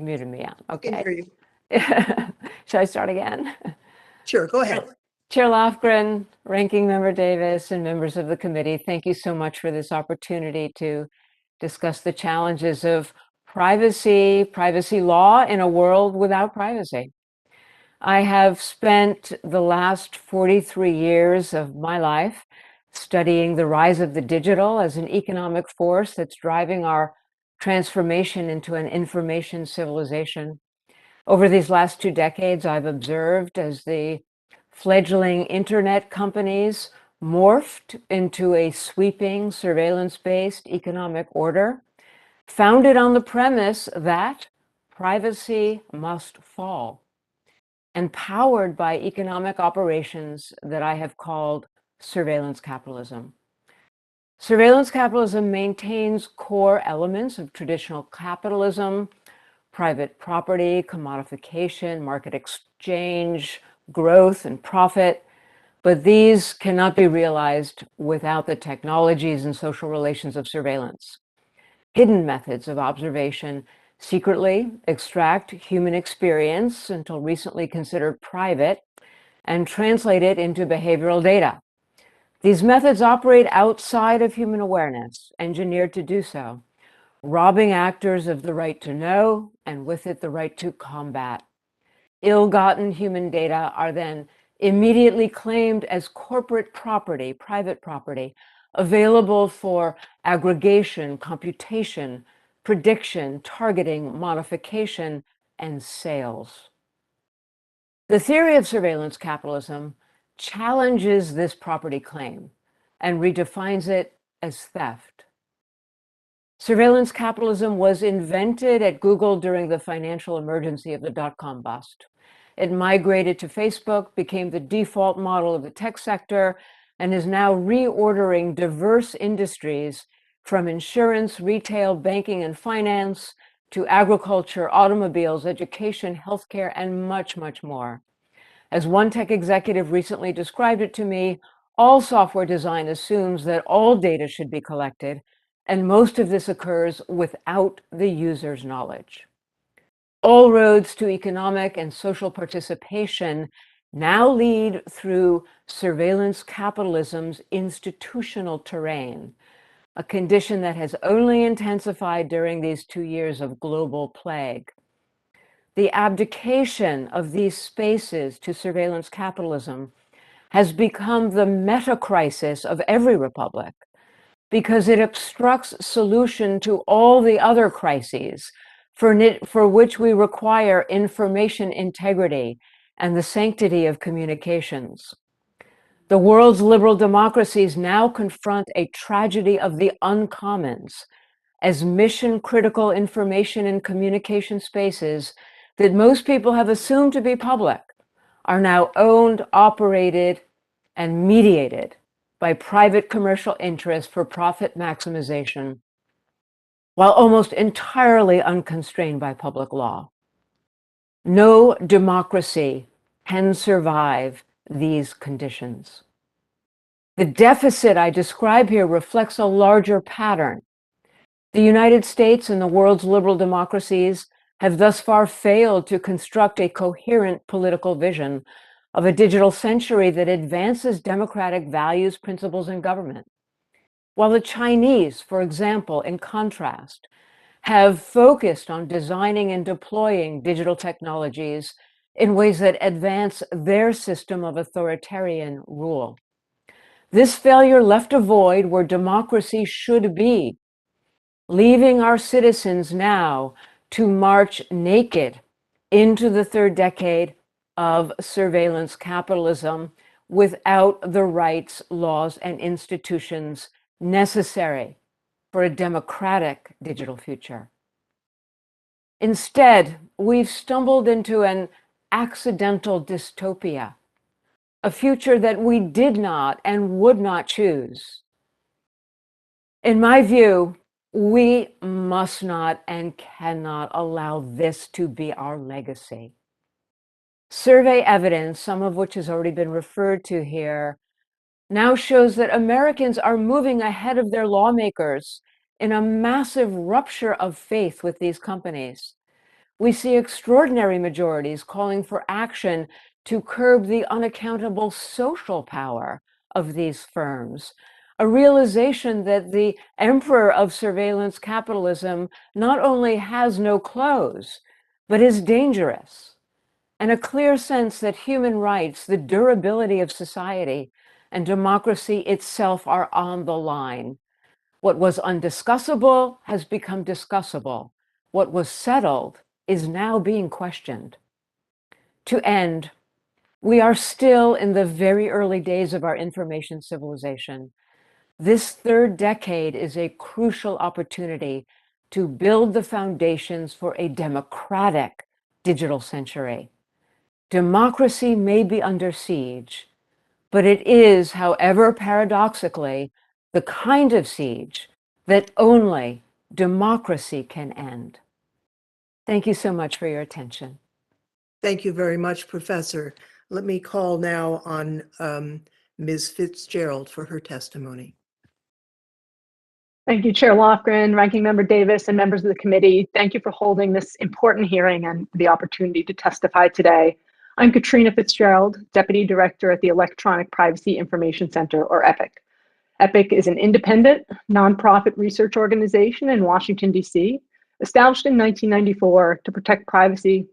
muted me out. I can Okay. hear you. Should I start again? Sure, go ahead. Chair Lofgren, Ranking Member Davis, and members of the committee, thank you so much for this opportunity to discuss the challenges of privacy law in a world without privacy. I have spent the last 43 years of my life studying the rise of the digital as an economic force that's driving our transformation into an information civilization. Over these last 2 decades, I've observed as the fledgling internet companies morphed into a sweeping surveillance-based economic order, founded on the premise that privacy must fall, and powered by economic operations that I have called surveillance capitalism. Surveillance capitalism maintains core elements of traditional capitalism: private property, commodification, market exchange, growth, and profit. But these cannot be realized without the technologies and social relations of surveillance. Hidden methods of observation secretly extract human experience, until recently considered private, and translate it into behavioral data. These methods operate outside of human awareness, engineered to do so, robbing actors of the right to know, and with it the right to combat. Ill-gotten human data are then immediately claimed as corporate property, private property, available for aggregation, computation, prediction, targeting, modification, and sales. The theory of surveillance capitalism challenges this property claim and redefines it as theft. Surveillance capitalism was invented at Google during the financial emergency of the dot-com bust. It migrated to Facebook, became the default model of the tech sector, and is now reordering diverse industries from insurance, retail, banking, and finance to agriculture, automobiles, education, healthcare, and much, much more. As one tech executive recently described it to me, all software design assumes that all data should be collected, and most of this occurs without the user's knowledge. All roads to economic and social participation now lead through surveillance capitalism's institutional terrain, a condition that has only intensified during these 2 years of global plague. The abdication of these spaces to surveillance capitalism has become the meta-crisis of every republic, because it obstructs solution to all the other crises for which we require information integrity and the sanctity of communications. The world's liberal democracies now confront a tragedy of the uncommons, as mission-critical information and communication spaces that most people have assumed to be public are now owned, operated, and mediated by private commercial interests for profit maximization, while almost entirely unconstrained by public law. No democracy can survive these conditions. The deficit I describe here reflects a larger pattern. The United States and the world's liberal democracies have thus far failed to construct a coherent political vision of a digital century that advances democratic values, principles, and government. While the Chinese, for example, in contrast, have focused on designing and deploying digital technologies in ways that advance their system of authoritarian rule. This failure left a void where democracy should be, leaving our citizens now to march naked into the third decade of surveillance capitalism without the rights, laws, and institutions necessary for a democratic digital future. Instead, we've stumbled into an accidental dystopia, a future that we did not and would not choose. In my view, we must not and cannot allow this to be our legacy. Survey evidence, some of which has already been referred to here, now shows that Americans are moving ahead of their lawmakers in a massive rupture of faith with these companies. We see extraordinary majorities calling for action to curb the unaccountable social power of these firms, a realization that the emperor of surveillance capitalism not only has no clothes, but is dangerous, and a clear sense that human rights, the durability of society, and democracy itself are on the line. What was undiscussable has become discussable. What was settled is now being questioned. To end, we are still in the very early days of our information civilization. This third decade is a crucial opportunity to build the foundations for a democratic digital century. Democracy may be under siege, but it is, however paradoxically, the kind of siege that only democracy can end. Thank you so much for your attention. Thank you very much, Professor. Let me call now on Ms. Fitzgerald for her testimony. Thank you, Chair Lofgren, Ranking Member Davis, and members of the committee. Thank you for holding this important hearing and the opportunity to testify today. I'm Katrina Fitzgerald, Deputy Director at the Electronic Privacy Information Center, or EPIC. EPIC is an independent, nonprofit research organization in Washington, D.C., established in 1994 to protect privacy,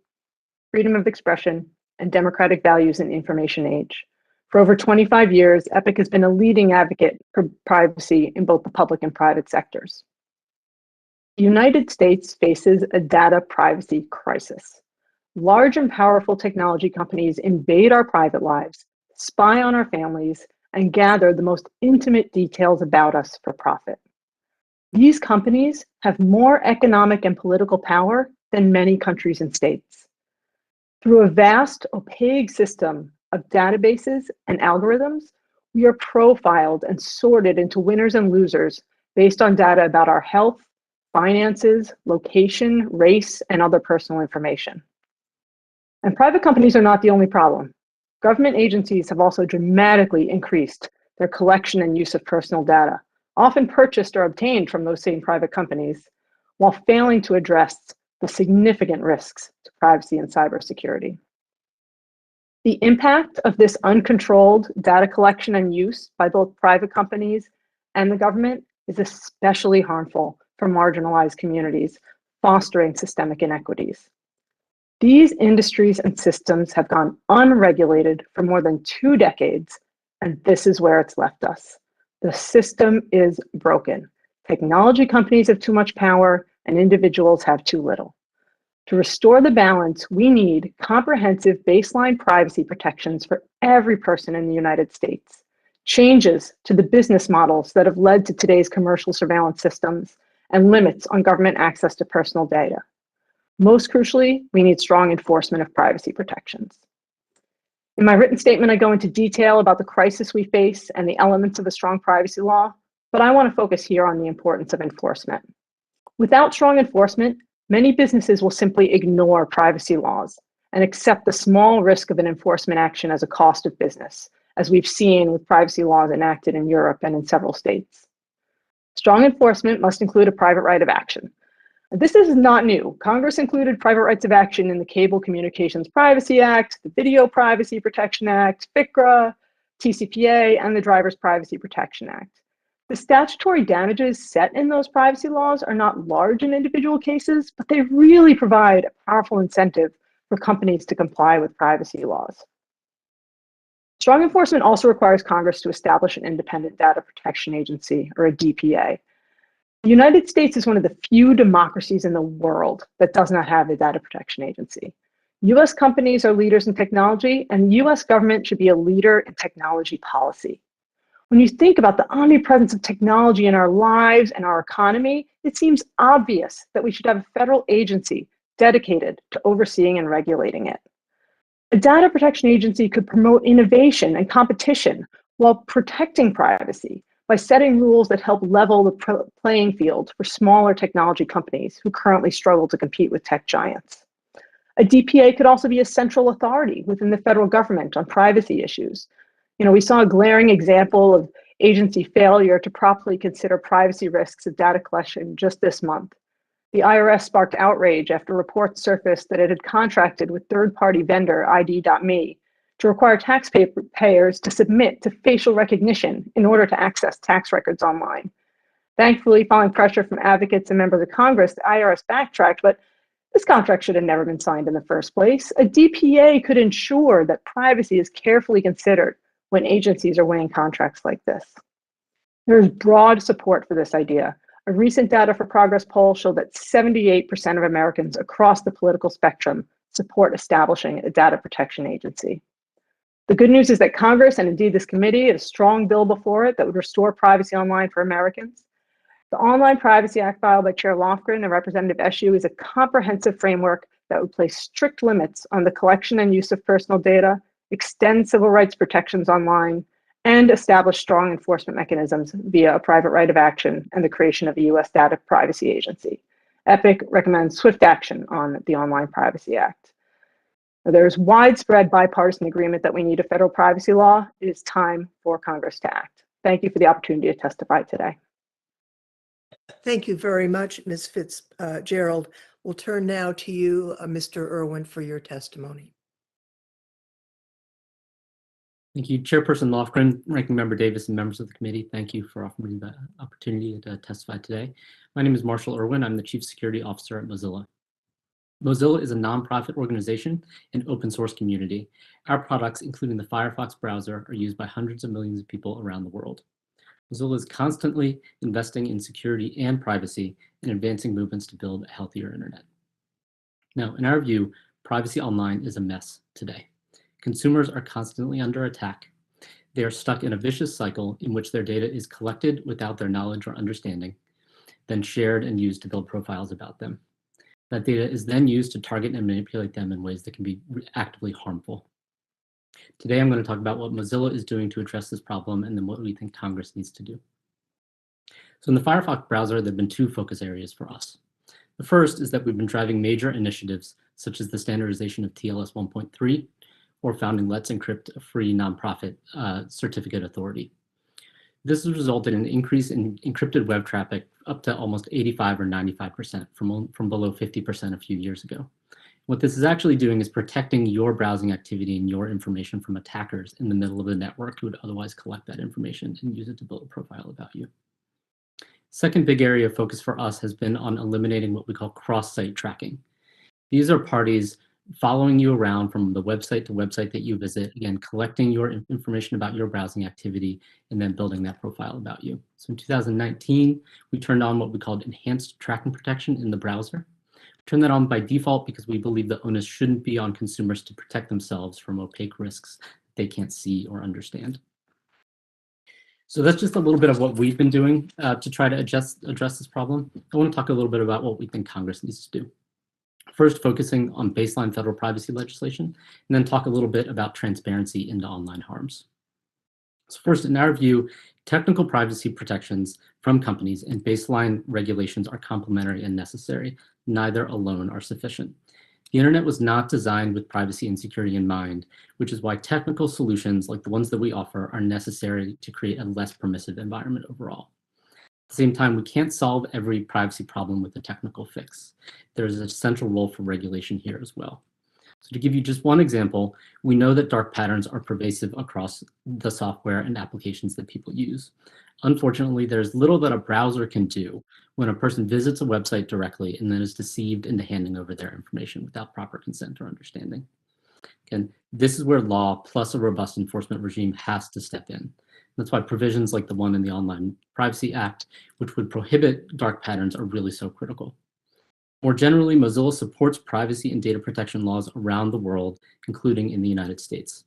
freedom of expression, and democratic values in the information age. For over 25 years, EPIC has been a leading advocate for privacy in both the public and private sectors. The United States faces a data privacy crisis. Large and powerful technology companies invade our private lives, spy on our families, and gather the most intimate details about us for profit. These companies have more economic and political power than many countries and states. Through a vast, opaque system of databases and algorithms, we are profiled and sorted into winners and losers based on data about our health, finances, location, race, and other personal information. And private companies are not the only problem. Government agencies have also dramatically increased their collection and use of personal data, often purchased or obtained from those same private companies, while failing to address the significant risks to privacy and cybersecurity. The impact of this uncontrolled data collection and use by both private companies and the government is especially harmful for marginalized communities, fostering systemic inequities. These industries and systems have gone unregulated for more than 2 decades, and this is where it's left us. The system is broken. Technology companies have too much power, and individuals have too little. To restore the balance, we need comprehensive baseline privacy protections for every person in the United States, changes to the business models that have led to today's commercial surveillance systems, and limits on government access to personal data. Most crucially, we need strong enforcement of privacy protections. In my written statement, I go into detail about the crisis we face and the elements of a strong privacy law, but I want to focus here on the importance of enforcement. Without strong enforcement, many businesses will simply ignore privacy laws and accept the small risk of an enforcement action as a cost of business, as we've seen with privacy laws enacted in Europe and in several states. Strong enforcement must include a private right of action. This is not new. Congress included private rights of action in the Cable Communications Privacy Act, the Video Privacy Protection Act, FCRA, TCPA, and the Driver's Privacy Protection Act. The statutory damages set in those privacy laws are not large in individual cases, but they really provide a powerful incentive for companies to comply with privacy laws. Strong enforcement also requires Congress to establish an independent data protection agency, or a DPA. The United States is one of the few democracies in the world that does not have a data protection agency. US companies are leaders in technology, and the US government should be a leader in technology policy. When you think about the omnipresence of technology in our lives and our economy, it seems obvious that we should have a federal agency dedicated to overseeing and regulating it. A data protection agency could promote innovation and competition while protecting privacy by setting rules that help level the playing field for smaller technology companies who currently struggle to compete with tech giants. A DPA could also be a central authority within the federal government on privacy issues. We saw a glaring example of agency failure to properly consider privacy risks of data collection just this month. The IRS sparked outrage after reports surfaced that it had contracted with third-party vendor ID.me to require taxpayers to submit to facial recognition in order to access tax records online. Thankfully, following pressure from advocates and members of Congress, the IRS backtracked, but this contract should have never been signed in the first place. A DPA could ensure that privacy is carefully considered when agencies are weighing contracts like this. There is broad support for this idea. A recent Data for Progress poll showed that 78% of Americans across the political spectrum support establishing a data protection agency. The good news is that Congress, and indeed this committee, had a strong bill before it that would restore privacy online for Americans. The Online Privacy Act filed by Chair Lofgren and Representative Eshoo is a comprehensive framework that would place strict limits on the collection and use of personal data, extend civil rights protections online, and establish strong enforcement mechanisms via a private right of action and the creation of a US data privacy agency. EPIC recommends swift action on the Online Privacy Act. Now, there is widespread bipartisan agreement that we need a federal privacy law. It is time for Congress to act. Thank you for the opportunity to testify today. Thank you very much, Ms. Fitzgerald. We'll turn now to you, Mr. Irwin, for your testimony. Thank you, Chairperson Lofgren, Ranking Member Davis, and members of the committee. Thank you for offering me the opportunity to testify today. My name is Marshall Irwin. I'm the Chief Security Officer at Mozilla. Mozilla is a nonprofit organization and open source community. Our products, including the Firefox browser, are used by hundreds of millions of people around the world. Mozilla is constantly investing in security and privacy and advancing movements to build a healthier internet. Now, in our view, privacy online is a mess today. Consumers are constantly under attack. They are stuck in a vicious cycle in which their data is collected without their knowledge or understanding, then shared and used to build profiles about them. That data is then used to target and manipulate them in ways that can be actively harmful. Today, I'm going to talk about what Mozilla is doing to address this problem and then what we think Congress needs to do. So in the Firefox browser, there have been two focus areas for us. The first is that we've been driving major initiatives such as the standardization of TLS 1.3 or founding Let's Encrypt, a free nonprofit certificate authority. This has resulted in an increase in encrypted web traffic up to almost 85 or 95% from below 50% a few years ago. What this is actually doing is protecting your browsing activity and your information from attackers in the middle of the network who would otherwise collect that information and use it to build a profile about you. Second big area of focus for us has been on eliminating what we call cross-site tracking. These are parties following you around from the website to website that you visit, again, collecting your information about your browsing activity and then building that profile about you. So in 2019, we turned on what we called enhanced tracking protection in the browser. We turned that on by default because we believe the onus shouldn't be on consumers to protect themselves from opaque risks they can't see or understand. So that's just a little bit of what we've been doing to try to address this problem. I want to talk a little bit about what we think Congress needs to do. First, focusing on baseline federal privacy legislation, and then talk a little bit about transparency into online harms. So first, in our view, technical privacy protections from companies and baseline regulations are complementary and necessary. Neither alone are sufficient. The internet was not designed with privacy and security in mind, which is why technical solutions like the ones that we offer are necessary to create a less permissive environment overall. At the same time, we can't solve every privacy problem with a technical fix. There's a central role for regulation here as well. So to give you just one example, we know that dark patterns are pervasive across the software and applications that people use. Unfortunately, there's little that a browser can do when a person visits a website directly and then is deceived into handing over their information without proper consent or understanding. Again, this is where law plus a robust enforcement regime has to step in. That's why provisions like the one in the Online Privacy Act, which would prohibit dark patterns, are really so critical. More generally, Mozilla supports privacy and data protection laws around the world, including in the United States.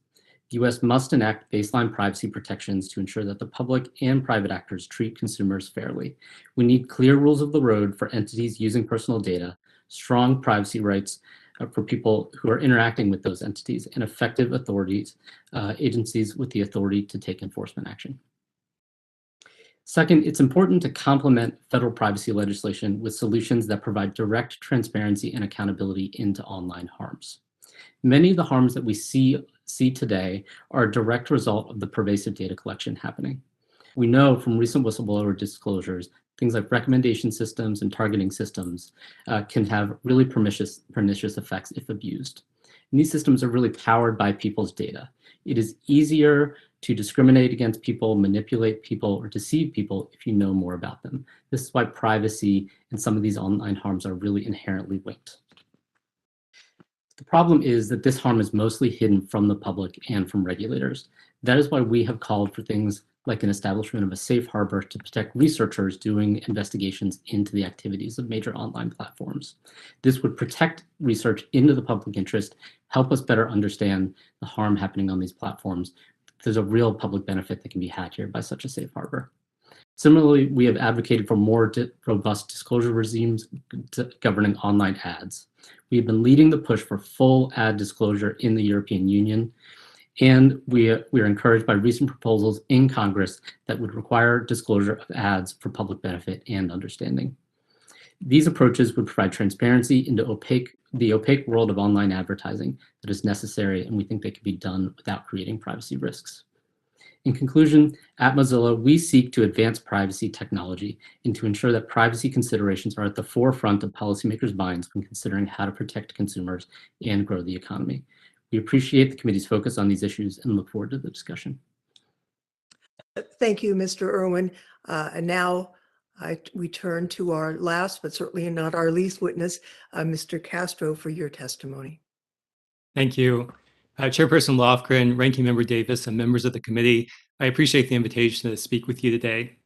The US must enact baseline privacy protections to ensure that the public and private actors treat consumers fairly. We need clear rules of the road for entities using personal data, strong privacy rights for people who are interacting with those entities, and effective agencies with the authority to take enforcement action. Second, it's important to complement federal privacy legislation with solutions that provide direct transparency and accountability into online harms. Many of the harms that we see today are a direct result of the pervasive data collection happening. We know from recent whistleblower disclosures, things like recommendation systems and targeting systems can have really pernicious effects if abused. And these systems are really powered by people's data. It is easier to discriminate against people, manipulate people, or deceive people if you know more about them. This is why privacy and some of these online harms are really inherently linked. The problem is that this harm is mostly hidden from the public and from regulators. That is why we have called for things like an establishment of a safe harbor to protect researchers doing investigations into the activities of major online platforms. This would protect research into the public interest, help us better understand the harm happening on these platforms. There's a real public benefit that can be had here by such a safe harbor. Similarly, we have advocated for more robust disclosure regimes governing online ads. We have been leading the push for full ad disclosure in the European Union, and we are encouraged by recent proposals in Congress that would require disclosure of ads for public benefit and understanding. These approaches would provide transparency into the opaque world of online advertising that is necessary, and we think they can be done without creating privacy risks. In conclusion, at Mozilla, we seek to advance privacy technology and to ensure that privacy considerations are at the forefront of policymakers' minds when considering how to protect consumers and grow the economy. We appreciate the committee's focus on these issues and look forward to the discussion. Thank you, Mr. Irwin. And now we turn to our last, but certainly not our least witness, Mr. Castro, for your testimony. Thank you. Chairperson Lofgren, Ranking Member Davis, and members of the committee, I appreciate the invitation to speak with you today.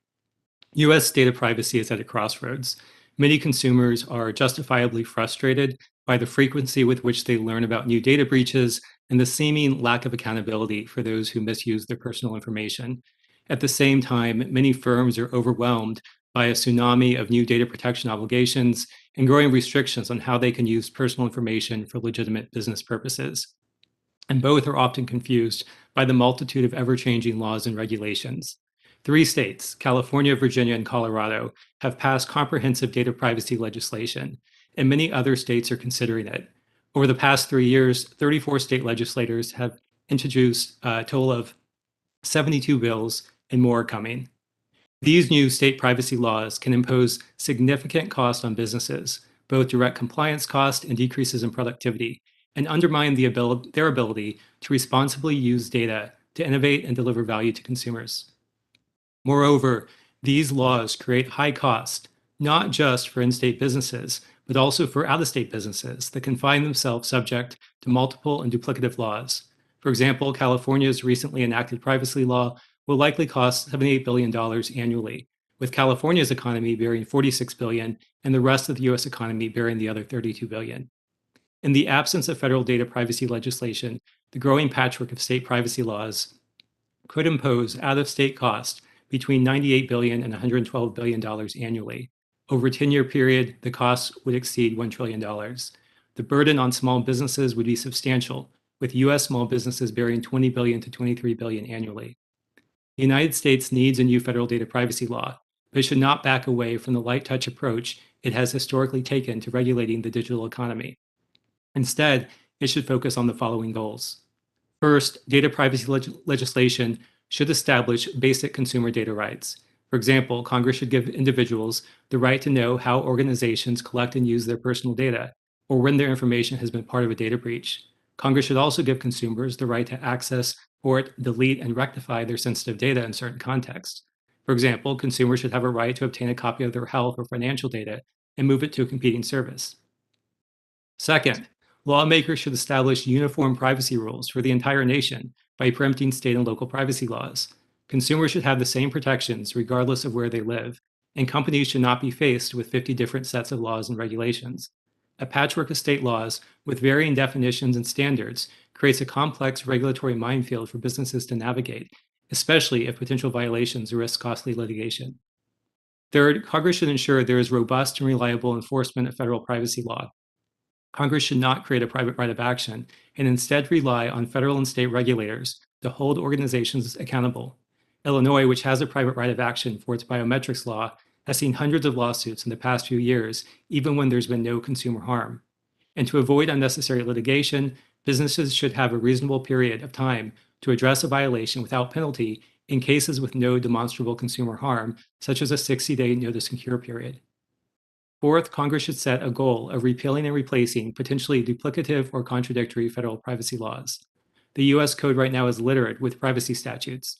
U.S. data privacy is at a crossroads. Many consumers are justifiably frustrated by the frequency with which they learn about new data breaches and the seeming lack of accountability for those who misuse their personal information. At the same time, many firms are overwhelmed by a tsunami of new data protection obligations and growing restrictions on how they can use personal information for legitimate business purposes. And both are often confused by the multitude of ever-changing laws and regulations. 3 states, California, Virginia, and Colorado, have passed comprehensive data privacy legislation, and many other states are considering it. Over the past 3 years, 34 state legislators have introduced a total of 72 bills, and more are coming. These new state privacy laws can impose significant cost on businesses, both direct compliance costs and decreases in productivity, and undermine their ability to responsibly use data to innovate and deliver value to consumers. Moreover, these laws create high cost, not just for in-state businesses, but also for out-of-state businesses that can find themselves subject to multiple and duplicative laws. For example, California's recently enacted privacy law will likely cost $78 billion annually, with California's economy bearing $46 billion and the rest of the US economy bearing the other $32 billion. In the absence of federal data privacy legislation, the growing patchwork of state privacy laws could impose out-of-state costs between $98 billion and $112 billion annually. Over a 10-year period, the costs would exceed $1 trillion. The burden on small businesses would be substantial, with US small businesses bearing $20 billion to $23 billion annually. The United States needs a new federal data privacy law, but it should not back away from the light touch approach it has historically taken to regulating the digital economy. Instead, it should focus on the following goals. First, data privacy legislation should establish basic consumer data rights. For example, Congress should give individuals the right to know how organizations collect and use their personal data, or when their information has been part of a data breach. Congress should also give consumers the right to access, port, delete, and rectify their sensitive data in certain contexts. For example, consumers should have a right to obtain a copy of their health or financial data and move it to a competing service. Second, lawmakers should establish uniform privacy rules for the entire nation by preempting state and local privacy laws. Consumers should have the same protections regardless of where they live, and companies should not be faced with 50 different sets of laws and regulations. A patchwork of state laws with varying definitions and standards creates a complex regulatory minefield for businesses to navigate, especially if potential violations risk costly litigation. Third, Congress should ensure there is robust and reliable enforcement of federal privacy law. Congress should not create a private right of action and instead rely on federal and state regulators to hold organizations accountable. Illinois, which has a private right of action for its biometrics law, has seen hundreds of lawsuits in the past few years, even when there's been no consumer harm. And to avoid unnecessary litigation, businesses should have a reasonable period of time to address a violation without penalty in cases with no demonstrable consumer harm, such as a 60-day notice and cure period. Fourth, Congress should set a goal of repealing and replacing potentially duplicative or contradictory federal privacy laws. The US Code right now is littered with privacy statutes,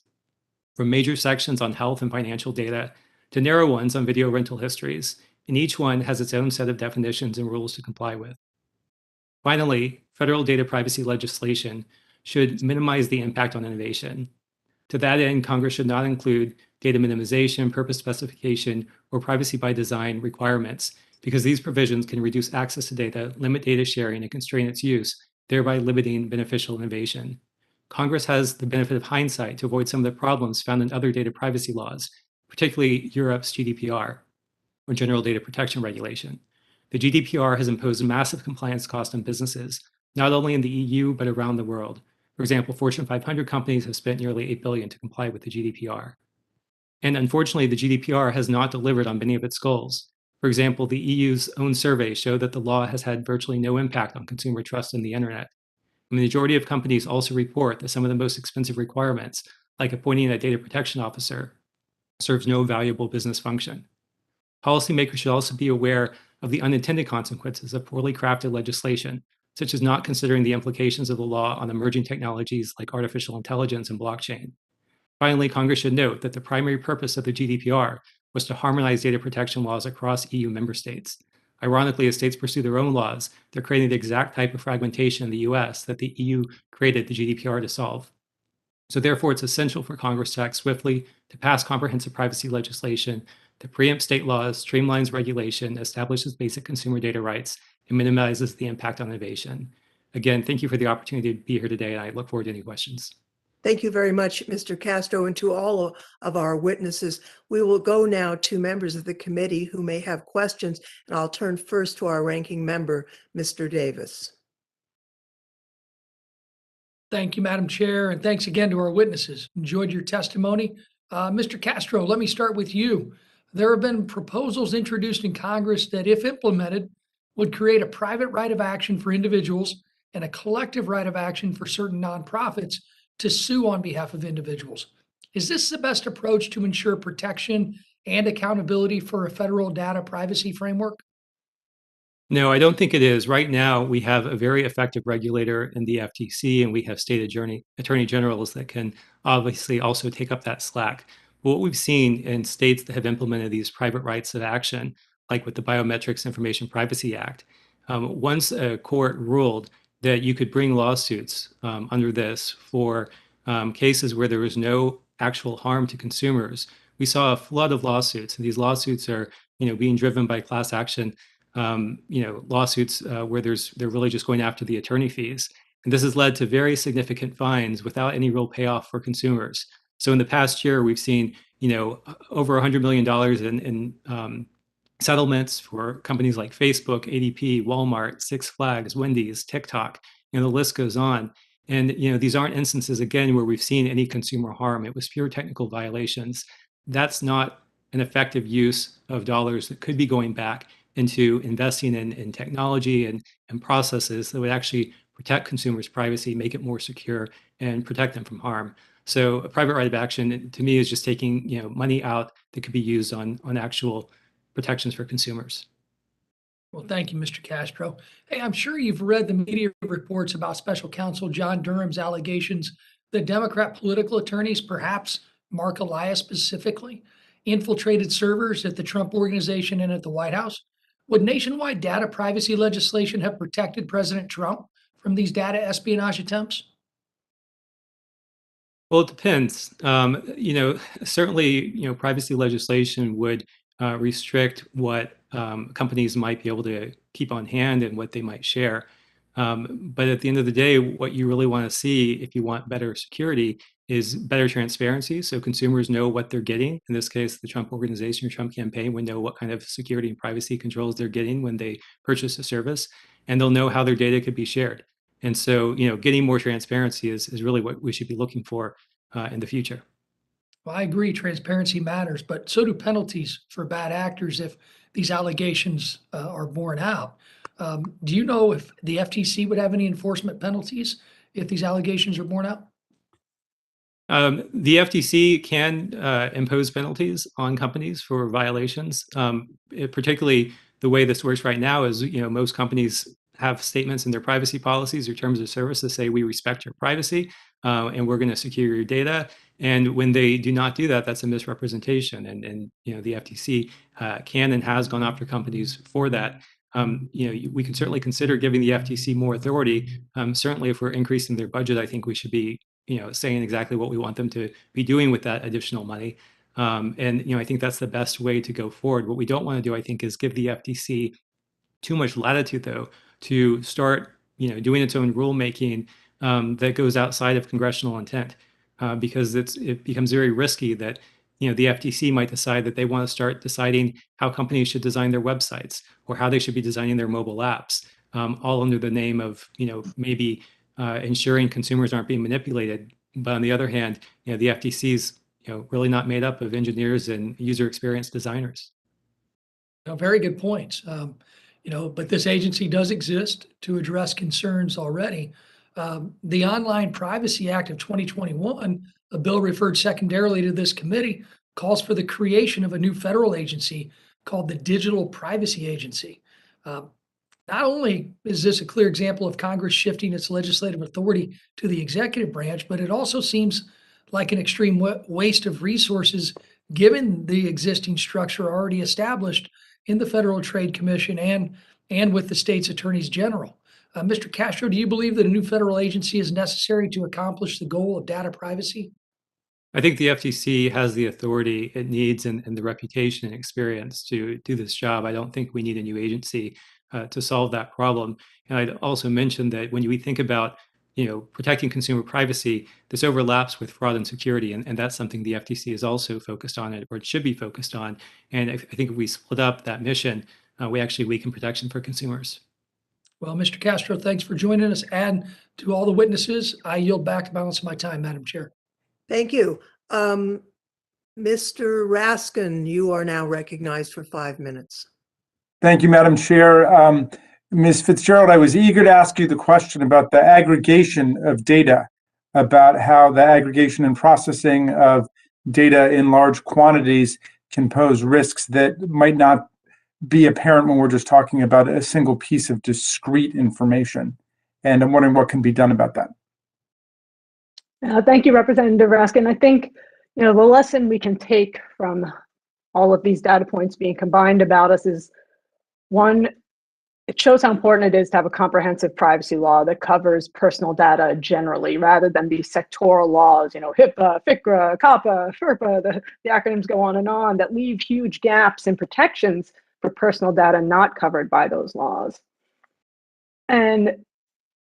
from major sections on health and financial data to narrow ones on video rental histories, and each one has its own set of definitions and rules to comply with. Finally, federal data privacy legislation should minimize the impact on innovation. To that end, Congress should not include data minimization, purpose specification, or privacy by design requirements, because these provisions can reduce access to data, limit data sharing, and constrain its use, thereby limiting beneficial innovation. Congress has the benefit of hindsight to avoid some of the problems found in other data privacy laws, particularly Europe's GDPR, or General Data Protection Regulation. The GDPR has imposed massive compliance costs on businesses, not only in the EU, but around the world. For example, Fortune 500 companies have spent nearly $8 billion to comply with the GDPR. And unfortunately, the GDPR has not delivered on many of its goals. For example, the EU's own survey showed that the law has had virtually no impact on consumer trust in the internet. The majority of companies also report that some of the most expensive requirements, like appointing a data protection officer, serves no valuable business function. Policymakers should also be aware of the unintended consequences of poorly crafted legislation, such as not considering the implications of the law on emerging technologies like artificial intelligence and blockchain. Finally, Congress should note that the primary purpose of the GDPR was to harmonize data protection laws across EU member states. Ironically, as states pursue their own laws, they're creating the exact type of fragmentation in the US that the EU created the GDPR to solve. So therefore, it's essential for Congress to act swiftly to pass comprehensive privacy legislation that preempts state laws, streamlines regulation, establishes basic consumer data rights, and minimizes the impact on innovation. Again, thank you for the opportunity to be here today, and I look forward to any questions. Thank you very much, Mr. Castro, and to all of our witnesses. We will go now to members of the committee who may have questions, and I'll turn first to our ranking member, Mr. Davis. Thank you, Madam Chair, and thanks again to our witnesses. Enjoyed your testimony. Mr. Castro, let me start with you. There have been proposals introduced in Congress that, if implemented, would create a private right of action for individuals and a collective right of action for certain nonprofits to sue on behalf of individuals. Is this the best approach to ensure protection and accountability for a federal data privacy framework? No, I don't think it is. Right now, we have a very effective regulator in the FTC, and we have state attorney generals that can obviously also take up that slack. But what we've seen in states that have implemented these private rights of action, like with the Biometrics Information Privacy Act, once a court ruled that you could bring lawsuits under this for cases where there was no actual harm to consumers, we saw a flood of lawsuits, and these lawsuits are, being driven by class action lawsuits where they're really just going after the attorney fees. And this has led to very significant fines without any real payoff for consumers. So in the past year, we've seen, over $100 million in settlements for companies like Facebook, ADP, Walmart, Six Flags, Wendy's, TikTok, the list goes on. And, these aren't instances, again, where we've seen any consumer harm. It was pure technical violations. That's not an effective use of dollars that could be going back into investing in technology and processes that would actually protect consumers' privacy, make it more secure, and protect them from harm. So a private right of action, to me, is just taking money out that could be used on actual protections for consumers. Well, thank you, Mr. Castro. Hey, I'm sure you've read the media reports about Special Counsel John Durham's allegations that Democrat political attorneys, perhaps Mark Elias specifically, infiltrated servers at the Trump Organization and at the White House. Would nationwide data privacy legislation have protected President Trump from these data espionage attempts? Well, it depends. Certainly, privacy legislation would restrict what companies might be able to keep on hand and what they might share. But at the end of the day, what you really want to see if you want better security is better transparency, so consumers know what they're getting. In this case, the Trump organization or Trump campaign would know what kind of security and privacy controls they're getting when they purchase a service, and they'll know how their data could be shared. And so, getting more transparency is really what we should be looking for in the future. Well, I agree, transparency matters, but so do penalties for bad actors if these allegations are borne out. Do you know if the FTC would have any enforcement penalties if these allegations are borne out? The FTC can impose penalties on companies for violations. Particularly, the way this works right now is, most companies have statements in their privacy policies or terms of service that say we respect your privacy and we're going to secure your data. And when they do not do that, that's a misrepresentation. And the FTC can and has gone after companies for that. We can certainly consider giving the FTC more authority. Certainly, if we're increasing their budget, I think we should be saying exactly what we want them to be doing with that additional money. And I think that's the best way to go forward. What we don't want to do, I think, is give the FTC too much latitude, though, to start doing its own rulemaking that goes outside of congressional intent, because it becomes very risky that the FTC might decide that they want to start deciding how companies should design their websites or how they should be designing their mobile apps, all under the name of maybe ensuring consumers aren't being manipulated. But on the other hand, the FTC is really not made up of engineers and user experience designers. Very good points. But this agency does exist to address concerns already. The Online Privacy Act of 2021, a bill referred secondarily to this committee, calls for the creation of a new federal agency called the Digital Privacy Agency. Not only is this a clear example of Congress shifting its legislative authority to the executive branch, but it also seems like an extreme waste of resources given the existing structure already established in the Federal Trade Commission and with the state's attorneys general. Mr. Castro, do you believe that a new federal agency is necessary to accomplish the goal of data privacy? I think the FTC has the authority it needs and the reputation and experience to do this job. I don't think we need a new agency to solve that problem. And I'd also mention that when we think about protecting consumer privacy, this overlaps with fraud and security, and that's something the FTC is also focused on, or it should be focused on. And I think if we split up that mission, we actually weaken protection for consumers. Well, Mr. Castro, thanks for joining us. And to all the witnesses, I yield back the balance of my time, Madam Chair. Thank you. Mr. Raskin, you are now recognized for 5 minutes. Thank you, Madam Chair. Ms. Fitzgerald, I was eager to ask you the question about the aggregation of data, about how the aggregation and processing of data in large quantities can pose risks that might not be apparent when we're just talking about a single piece of discrete information. And I'm wondering what can be done about that. Thank you, Representative Raskin. I think the lesson we can take from all of these data points being combined about us is, one, it shows how important it is to have a comprehensive privacy law that covers personal data generally, rather than these sectoral laws, HIPAA, FCRA, COPPA, FERPA, the acronyms go on, that leave huge gaps in protections for personal data not covered by those laws. And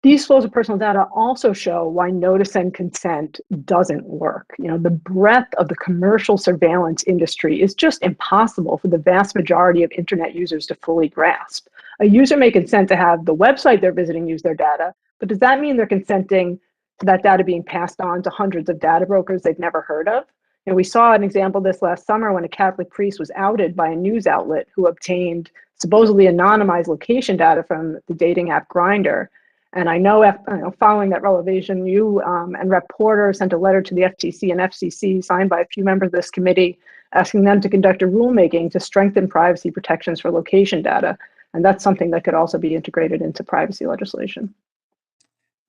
these flows of personal data also show why notice and consent doesn't work. The breadth of the commercial surveillance industry is just impossible for the vast majority of internet users to fully grasp. A user may consent to have the website they're visiting use their data, but does that mean they're consenting to that data being passed on to hundreds of data brokers they've never heard of? We saw an example of this last summer when a Catholic priest was outed by a news outlet who obtained supposedly anonymized location data from the dating app Grindr. And I know, following that revelation, you and Rep. Porter sent a letter to the FTC and FCC signed by a few members of this committee asking them to conduct a rulemaking to strengthen privacy protections for location data. And that's something that could also be integrated into privacy legislation.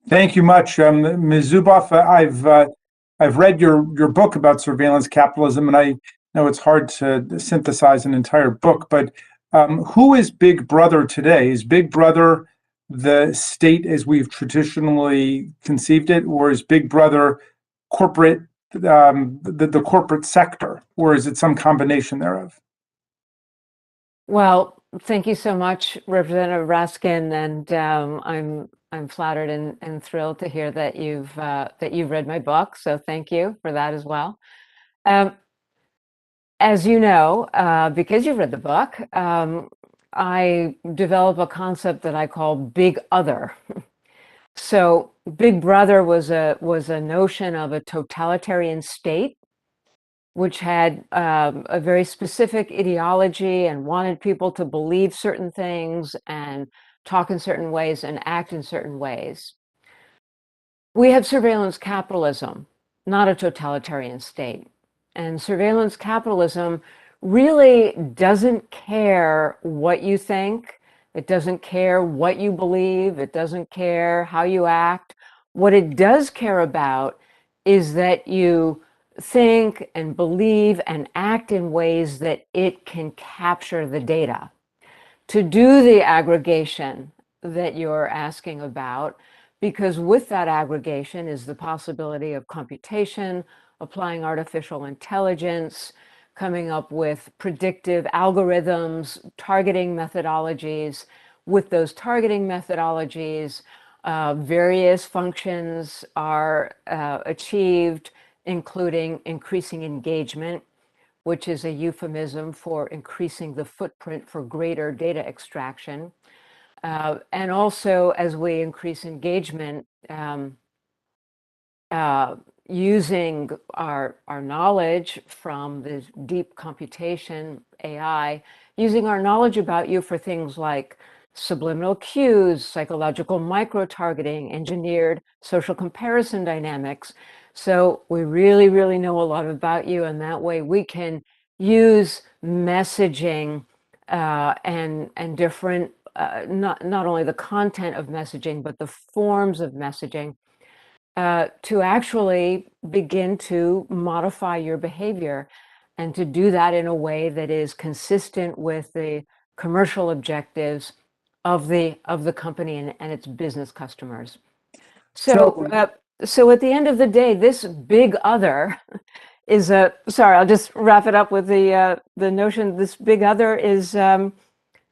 Thank you much. Ms. Zuboff, I've read your book about surveillance capitalism, and I know it's hard to synthesize an entire book, but who is Big Brother today? Is Big Brother the state as we've traditionally conceived it, or is Big Brother corporate, the corporate sector, or is it some combination thereof? Well, thank you so much, Representative Raskin, and I'm flattered and thrilled to hear that you've read my book. So thank you for that as well. As you know, because you've read the book, I develop a concept that I call Big Other. So Big Brother was a notion of a totalitarian state, which had a very specific ideology and wanted people to believe certain things and talk in certain ways and act in certain ways. We have surveillance capitalism, not a totalitarian state. And surveillance capitalism really doesn't care what you think. It doesn't care what you believe. It doesn't care how you act. What it does care about is that you think and believe and act in ways that it can capture the data. To do the aggregation that you're asking about, because with that aggregation is the possibility of computation, applying artificial intelligence, coming up with predictive algorithms, targeting methodologies. With those targeting methodologies, various functions are achieved, including increasing engagement, which is a euphemism for increasing the footprint for greater data extraction. And also, as we increase engagement, using our knowledge from this deep computation, AI, using our knowledge about you for things like subliminal cues, psychological micro-targeting, engineered social comparison dynamics. So we really, really know a lot about you, and that way we can use messaging and different, not only the content of messaging, but the forms of messaging to actually begin to modify your behavior, and to do that in a way that is consistent with the commercial objectives of the company and its business customers. So at the end of the day, this big other is sorry, I'll just wrap it up with the notion this big other is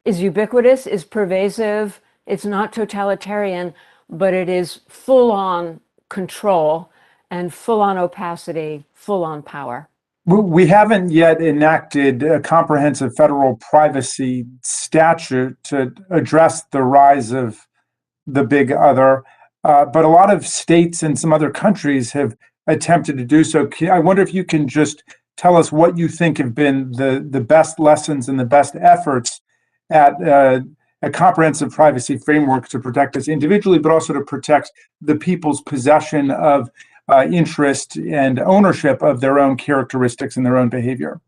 ubiquitous, is pervasive. It's not totalitarian, but it is full on control and full on opacity, full on power. We haven't yet enacted a comprehensive federal privacy statute to address the rise of the big other, but a lot of states and some other countries have attempted to do so. I wonder if you can just tell us what you think have been the best lessons and the best efforts at a comprehensive privacy framework to protect us individually, but also to protect the people's possession of interest and ownership of their own characteristics and their own behavior.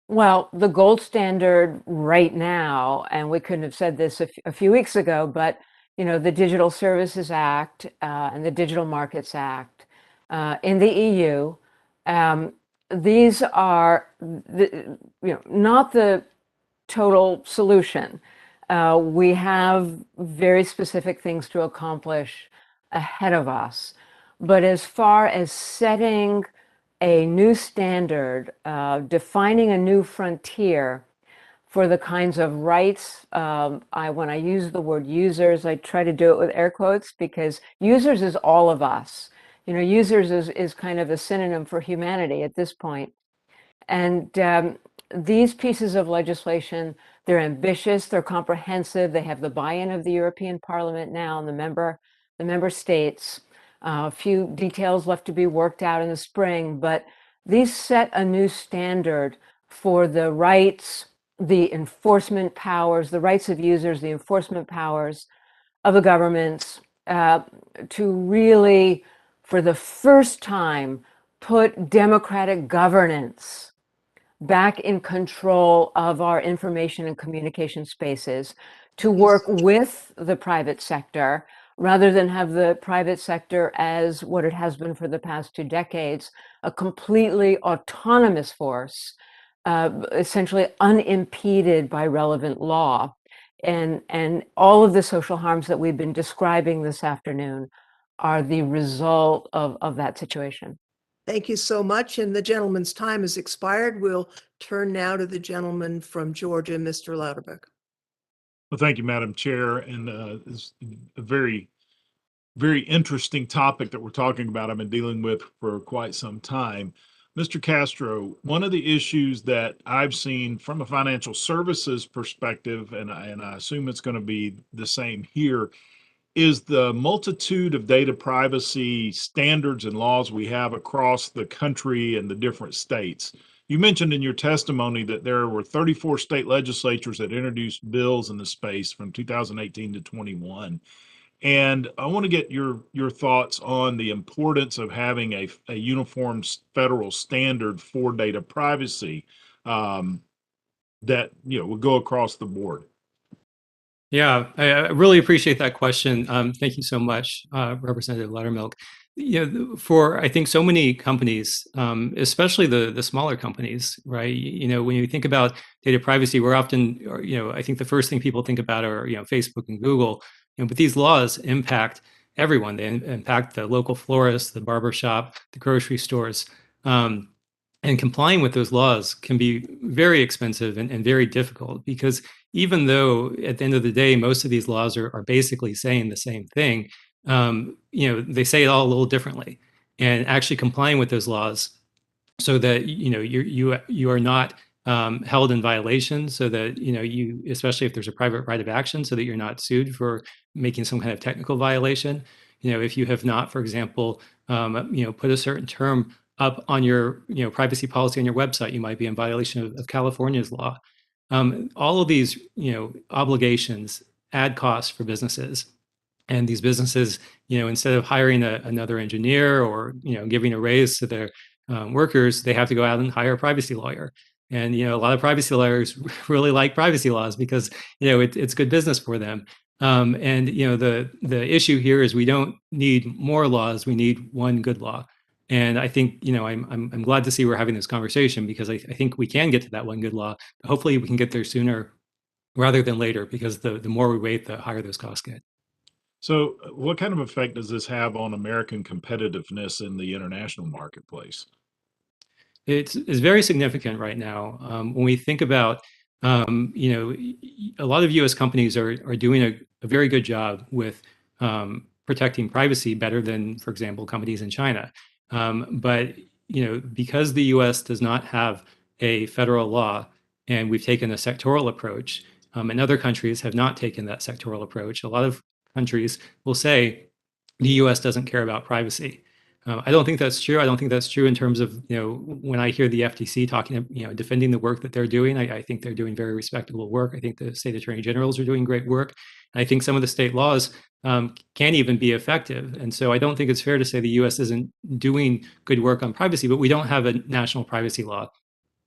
Well, the gold standard right now, and we couldn't have said this a few weeks ago, but the Digital Services Act and the Digital Markets Act in the EU, these are not the total solution. We have very specific things to accomplish ahead of us. But as far as setting a new standard, defining a new frontier for the kinds of rights, when I use the word users, I try to do it with air quotes, because users is all of us. Users is kind of a synonym for humanity at this point. And these pieces of legislation, they're ambitious, they're comprehensive, they have the buy-in of the European Parliament now and the member states. A few details left to be worked out in the spring, but these set a new standard for the rights, the enforcement powers, the rights of users, the enforcement powers of the governments to really, for the first time, put democratic governance back in control of our information and communication spaces, to work with the private sector rather than have the private sector, as what it has been for the past 2 decades, a completely autonomous force, essentially unimpeded by relevant law. And all of the social harms that we've been describing this afternoon are the result of that situation. Thank you so much. And the gentleman's time has expired. We'll turn now to the gentleman from Georgia, Mr. Lauterbach. Well, thank you, Madam Chair. And it's a very, very interesting topic that we're talking about. I've been dealing with for quite some time. Mr. Castro, one of the issues that I've seen from a financial services perspective, and I assume it's going to be the same here, is the multitude of data privacy standards and laws we have across the country and the different states. You mentioned in your testimony that there were 34 state legislatures that introduced bills in the space from 2018 to 21. And I want to get your thoughts on the importance of having a uniform federal standard for data privacy that would go across the board. Yeah, I really appreciate that question. Thank you so much, Representative Loudermilk. For I think so many companies, especially the smaller companies, right? When you think about data privacy, we're often, I think the first thing people think about are, Facebook and Google. But these laws impact everyone. They impact the local florist, the barber shop, the grocery stores. And complying with those laws can be very expensive and very difficult, because even though at the end of the day, most of these laws are basically saying the same thing, they say it all a little differently. And actually complying with those laws so that you are not held in violation, so that you, especially if there's a private right of action, so that you're not sued for making some kind of technical violation. If you have not, for example, put a certain term up on your privacy policy on your website, you might be in violation of California's law. All of these obligations add costs for businesses, and these businesses, instead of hiring another engineer or giving a raise to their workers, they have to go out and hire a privacy lawyer. And a lot of privacy lawyers really like privacy laws because it's good business for them. And the issue here is we don't need more laws; we need one good law. And I think I'm glad to see we're having this conversation, because I think we can get to that one good law. Hopefully, we can get there sooner rather than later, because the more we wait, the higher those costs get. So, what kind of effect does this have on American competitiveness in the international marketplace? It's very significant right now. When we think about, a lot of U.S. companies are doing a very good job with protecting privacy, better than, for example, companies in China. But because the U.S. does not have a federal law, and we've taken a sectoral approach, and other countries have not taken that sectoral approach, a lot of countries will say the U.S. doesn't care about privacy. I don't think that's true. I don't think that's true in terms of, when I hear the FTC talking, defending the work that they're doing, I think they're doing very respectable work. I think the state attorney generals are doing great work. And I think some of the state laws can even be effective. And so I don't think it's fair to say the U.S. isn't doing good work on privacy, but we don't have a national privacy law.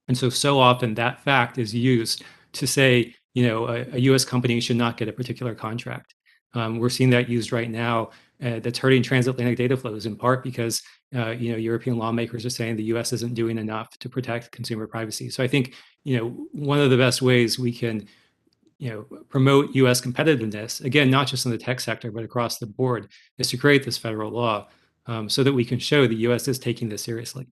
And so often that fact is used to say, a U.S. company should not get a particular contract. We're seeing that used right now. That's hurting transatlantic data flows, in part because European lawmakers are saying the U.S. isn't doing enough to protect consumer privacy. So I think one of the best ways we can promote U.S. competitiveness, again, not just in the tech sector but across the board, is to create this federal law so that we can show the U.S. is taking this seriously.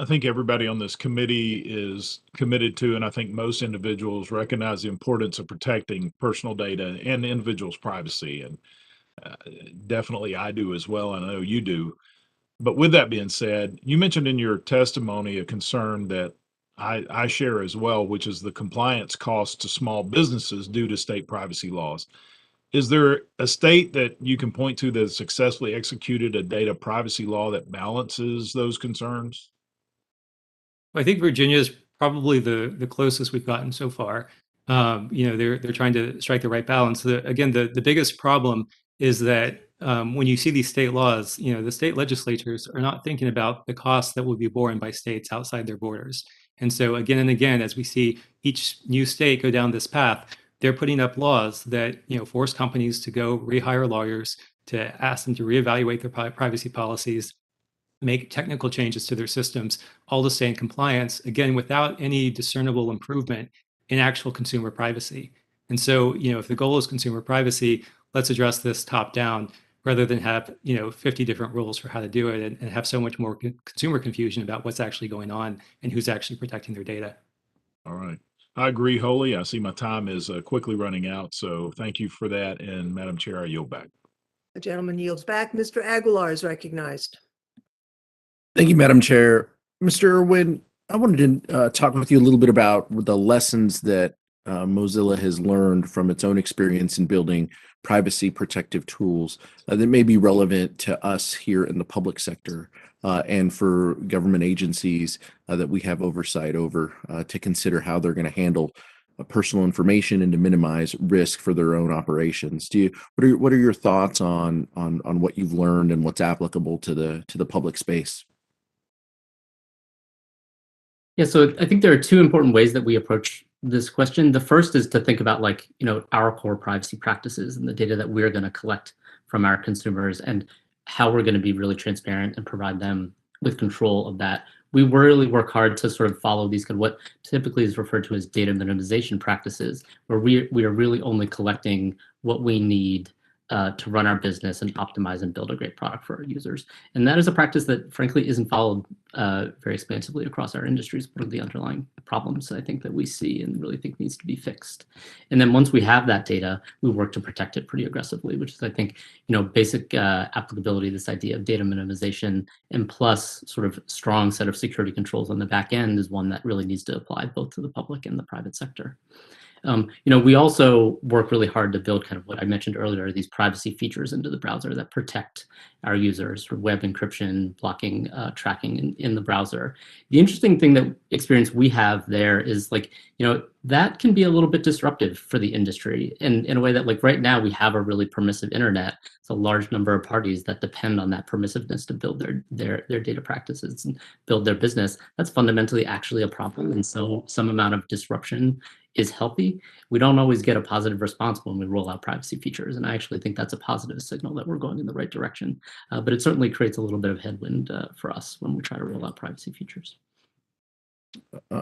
I think everybody on this committee is committed to, and I think most individuals recognize the importance of protecting personal data and individuals' privacy. And definitely I do as well, and I know you do. But with that being said, you mentioned in your testimony a concern that I share as well, which is the compliance costs to small businesses due to state privacy laws. Is there a state that you can point to that successfully executed a data privacy law that balances those concerns? I think Virginia is probably the closest we've gotten so far. They're trying to strike the right balance. The biggest problem is that when you see these state laws, the state legislatures are not thinking about the costs that will be borne by states outside their borders. And so again and again, as we see each new state go down this path, they're putting up laws that force companies to go rehire lawyers, to ask them to reevaluate their privacy policies, make technical changes to their systems, all to stay in compliance, again, without any discernible improvement in actual consumer privacy. And so, if the goal is consumer privacy, let's address this top down rather than have 50 different rules for how to do it and have so much more consumer confusion about what's actually going on and who's actually protecting their data. All right. I agree wholly. I see my time is quickly running out. So thank you for that. And Madam Chair, I yield back. The gentleman yields back. Mr. Aguilar is recognized. Thank you, Madam Chair. Mr. Irwin, I wanted to talk with you a little bit about the lessons that Mozilla has learned from its own experience in building privacy protective tools that may be relevant to us here in the public sector and for government agencies that we have oversight over to consider how they're going to handle personal information and to minimize risk for their own operations. What are your thoughts on what you've learned and what's applicable to the public space? Yeah, so I think there are two important ways that we approach this question. The first is to think about our core privacy practices and the data that we're going to collect from our consumers and how we're going to be really transparent and provide them with control of that. We really work hard to sort of follow these what typically is referred to as data minimization practices, where we are really only collecting what we need to run our business and optimize and build a great product for our users. And that is a practice that frankly isn't followed very expansively across our industries. One of the underlying problems I think that we see and really think needs to be fixed. And then once we have that data, we work to protect it pretty aggressively, which is I think basic applicability, this idea of data minimization and plus sort of strong set of security controls on the back end is one that really needs to apply both to the public and the private sector. We also work really hard to build kind of what I mentioned earlier, these privacy features into the browser that protect our users for web encryption, blocking tracking in the browser. The interesting thing that experience we have there is that can be a little bit disruptive for the industry in a way that right now we have a really permissive internet. It's a large number of parties that depend on that permissiveness to build their data practices and build their business. That's fundamentally actually a problem. And so some amount of disruption is healthy. We don't always get a positive response when we roll out privacy features. And I actually think that's a positive signal that we're going in the right direction. But it certainly creates a little bit of headwind for us when we try to roll out privacy features.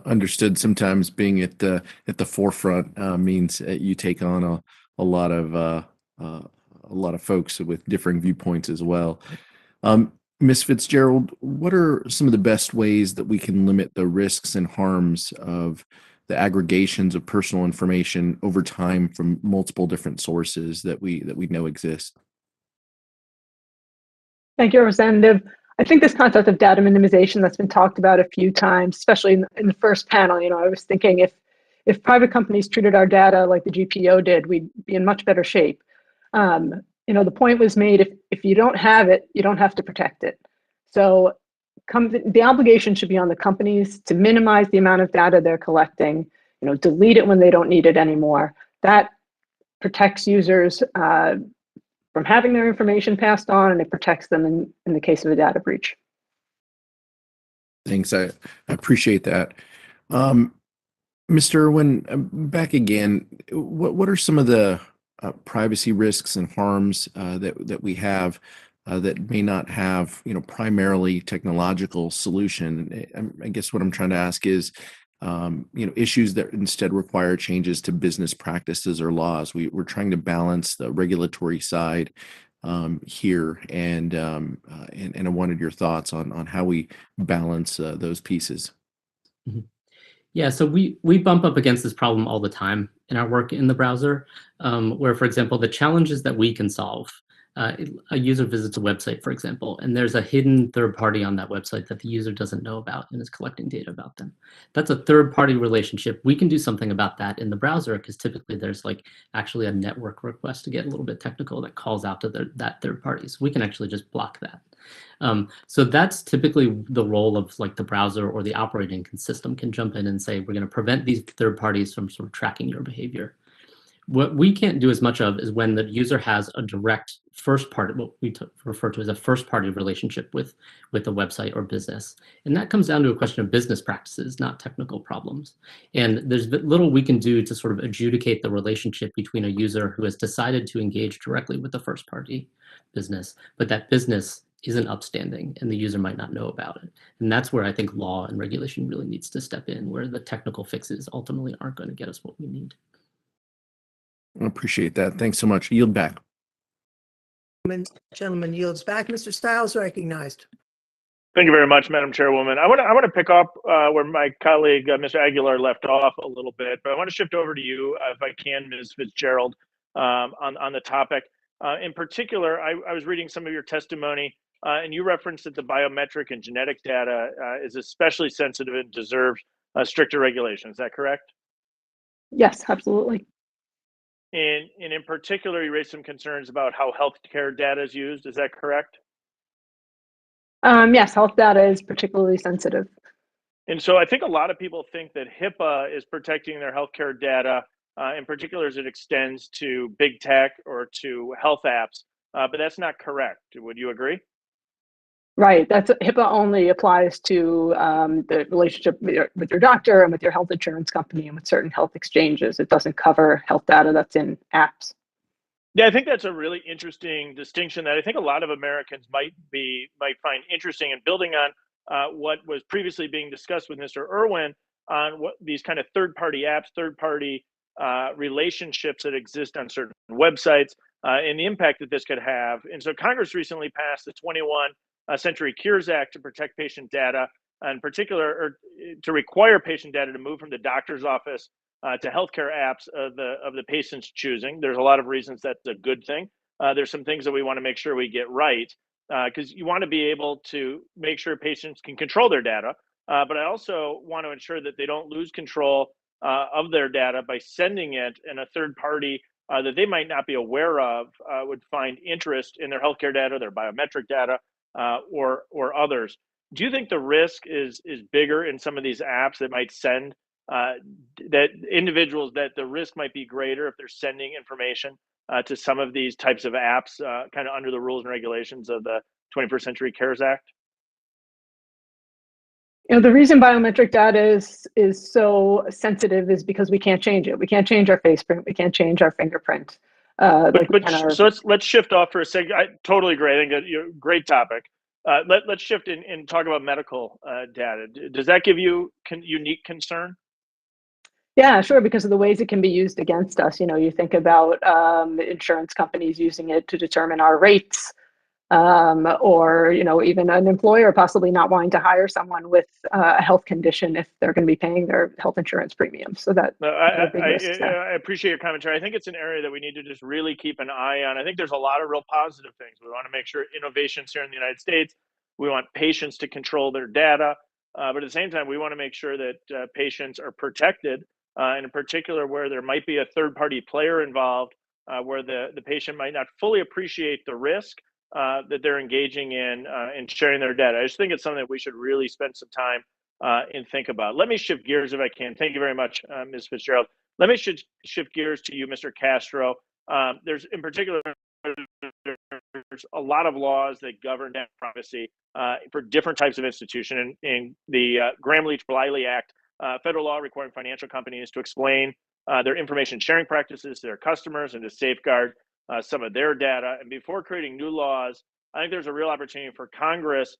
Understood. Sometimes being at the forefront means you take on a lot of folks with differing viewpoints as well. Ms. Fitzgerald, what are some of the best ways that we can limit the risks and harms of the aggregations of personal information over time from multiple different sources that we know exist? Thank you, Representative. I think this concept of data minimization that's been talked about a few times, especially in the first panel, I was thinking if private companies treated our data like the GPO did, we'd be in much better shape. The point was made, if you don't have it, you don't have to protect it. So the obligation should be on the companies to minimize the amount of data they're collecting, delete it when they don't need it anymore. That protects users from having their information passed on, and it protects them in the case of a data breach. Thanks. I appreciate that. Mr. Irwin, back again, what are some of the privacy risks and harms that we have that may not have, primarily technological solution? I guess what I'm trying to ask is, issues that instead require changes to business practices or laws. We're trying to balance the regulatory side here, and I wanted your thoughts on how we balance those pieces. Mm-hmm. Yeah, so we bump up against this problem all the time in our work in the browser, where, for example, the challenges that we can solve. A user visits a website, for example, and there's a hidden third party on that website that the user doesn't know about and is collecting data about them. That's a third party relationship. We can do something about that in the browser because typically there's actually a network request, to get a little bit technical, that calls out to that third party. So we can actually just block that. So that's typically the role of the browser or the operating system can jump in and say, we're going to prevent these third parties from sort of tracking your behavior. What we can't do as much of is when the user has a direct first party, what we refer to as a first party relationship with the website or business. And that comes down to a question of business practices, not technical problems. And there's little we can do to sort of adjudicate the relationship between a user who has decided to engage directly with the first party business, but that business isn't upstanding and the user might not know about it. And that's where I think law and regulation really needs to step in, where the technical fixes ultimately aren't going to get us what we need. I appreciate that. Thanks so much. Yield back. Gentleman yields back. Mr. Stiles recognized. Thank you very much, Madam Chairwoman. I want to pick up where my colleague, Mr. Aguilar, left off a little bit, but I want to shift over to you, if I can, Ms. Fitzgerald, on the topic. In particular, I was reading some of your testimony, and you referenced that the biometric and genetic data is especially sensitive and deserves stricter regulation. Is that correct? Yes, absolutely. And in particular, you raised some concerns about how healthcare data is used. Is that correct? Yes, health data is particularly sensitive. And so I think a lot of people think that HIPAA is protecting their healthcare data, in particular as it extends to big tech or to health apps, but that's not correct. Would you agree? Right. That's HIPAA only applies to the relationship with your doctor and with your health insurance company and with certain health exchanges. It doesn't cover health data that's in apps. Yeah, I think that's a really interesting distinction that I think a lot of Americans might find interesting, and building on what was previously being discussed with Mr. Irwin on what these kind of third-party apps, third-party relationships that exist on certain websites, and the impact that this could have. And so Congress recently passed the 21 Century Cures Act to protect patient data, in particular, or to require patient data to move from the doctor's office to healthcare apps of the patient's choosing. There's a lot of reasons that's a good thing. There's some things that we want to make sure we get right, because you want to be able to make sure patients can control their data. But I also want to ensure that they don't lose control of their data by sending it, and a third party that they might not be aware of would find interest in their healthcare data, their biometric data, or others. Do you think the risk is bigger in some of these apps that might send that individuals, that the risk might be greater if they're sending information to some of these types of apps, kind of under the rules and regulations of the 21st Century Cures Act? The reason biometric data is so sensitive is because we can't change it. We can't change our face print. We can't change our fingerprint. So let's shift off for a second. I totally agree. I think great topic. Let's shift and talk about medical data. Does that give you unique concern? Yeah, sure, because of the ways it can be used against us. You think about insurance companies using it to determine our rates, or even an employer possibly not wanting to hire someone with a health condition if they're going to be paying their health insurance premiums. So I appreciate your commentary. I think it's an area that we need to just really keep an eye on. I think there's a lot of real positive things. We want to make sure innovations here in the United States. We want patients to control their data, but at the same time, we want to make sure that patients are protected, and in particular, where there might be a third-party player involved, where the patient might not fully appreciate the risk that they're engaging in sharing their data. I just think it's something that we should really spend some time and think about. Let me shift gears if I can. Thank you very much, Ms. Fitzgerald. Let me shift gears to you, Mr. Castro. There's in particular, there's a lot of laws that govern data privacy for different types of institutions. In the Gramm-Leach-Bliley Act, federal law requiring financial companies to explain their information sharing practices to their customers and to safeguard some of their data. And before creating new laws, I think there's a real opportunity for Congress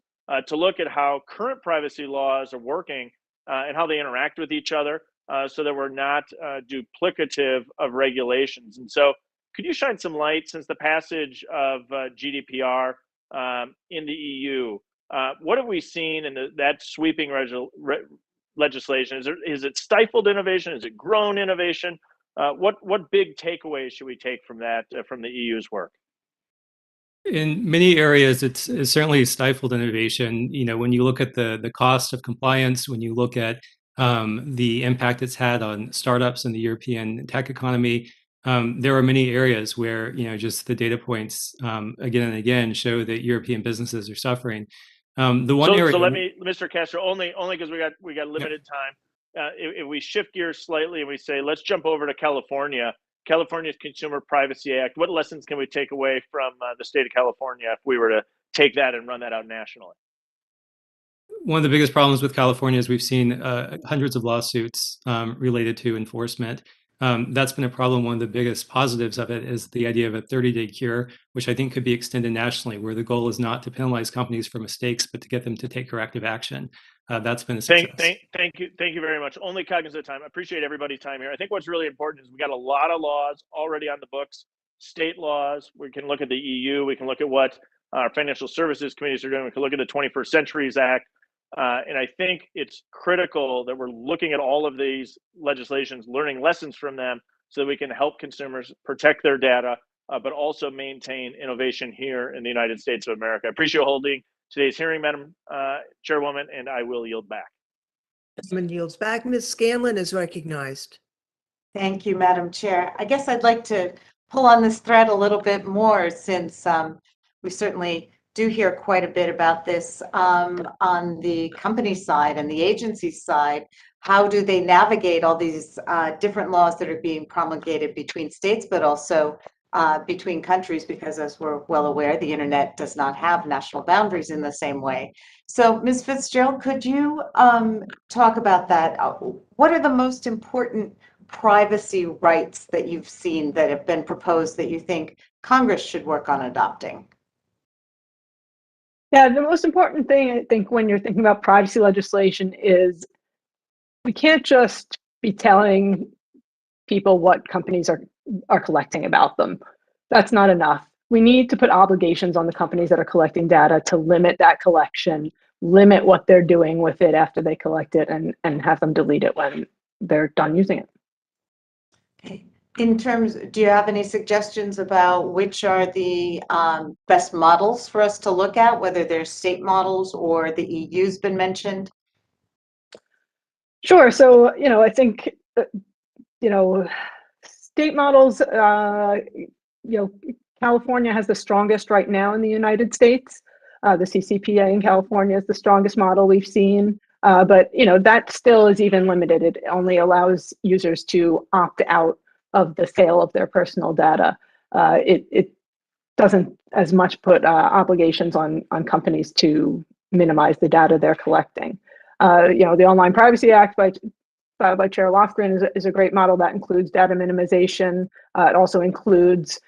to look at how current privacy laws are working and how they interact with each other, so that we're not duplicative of regulations. And so could you shine some light, since the passage of GDPR in the EU, what have we seen in that sweeping legislation? Is it stifled innovation? Is it grown innovation? What big takeaways should we take from that, from the EU's work? In many areas, it's certainly stifled innovation. When you look at the cost of compliance, when you look at the impact it's had on startups in the European tech economy, there are many areas where just the data points again and again show that European businesses are suffering. The one area. So let me, Mr. Castro, only because we got limited time. If we shift gears slightly and we say, let's jump over to California's Consumer Privacy Act. What lessons can we take away from the state of California if we were to take that and run that out nationally? One of the biggest problems with California is we've seen hundreds of lawsuits related to enforcement. That's been a problem. One of the biggest positives of it is the idea of a 30-day cure, which I think could be extended nationally, where the goal is not to penalize companies for mistakes, but to get them to take corrective action. That's been a success. Thank you very much. Only cognizant of time. I appreciate everybody's time here. I think what's really important is we got a lot of laws already on the books state laws, we can look at the EU, we can look at what our financial services committees are doing, we can look at the 21st Centuries Act. And I think it's critical that we're looking at all of these legislations, learning lessons from them so that we can help consumers protect their data, but also maintain innovation here in the United States of America. I appreciate holding today's hearing, Madam Chairwoman, and I will yield back. Chairman yields back. Ms. Scanlon is recognized. Thank you, Madam Chair. I guess I'd like to pull on this thread a little bit more since we certainly do hear quite a bit about this on the company side and the agency side. How do they navigate all these different laws that are being promulgated between states, but also between countries? Because as we're well aware, the internet does not have national boundaries in the same way. So, Ms. Fitzgerald, could you talk about that? What are the most important privacy rights that you've seen that have been proposed that you think Congress should work on adopting? Yeah, the most important thing, I think, when you're thinking about privacy legislation is we can't just be telling people what companies are collecting about them. That's not enough. We need to put obligations on the companies that are collecting data to limit that collection, limit what they're doing with it after they collect it, and have them delete it when they're done using it. Okay. In terms, do you have any suggestions about which are the best models for us to look at, whether they're state models or the EU's been mentioned? Sure. So, I think, state models, California has the strongest right now in the United States. The CCPA in California is the strongest model we've seen. But, that still is even limited. It only allows users to opt out of the sale of their personal data. It doesn't as much put obligations on companies to minimize the data they're collecting. The Online Privacy Act filed by Chair Lofgren is a great model that includes data minimization. It also includes,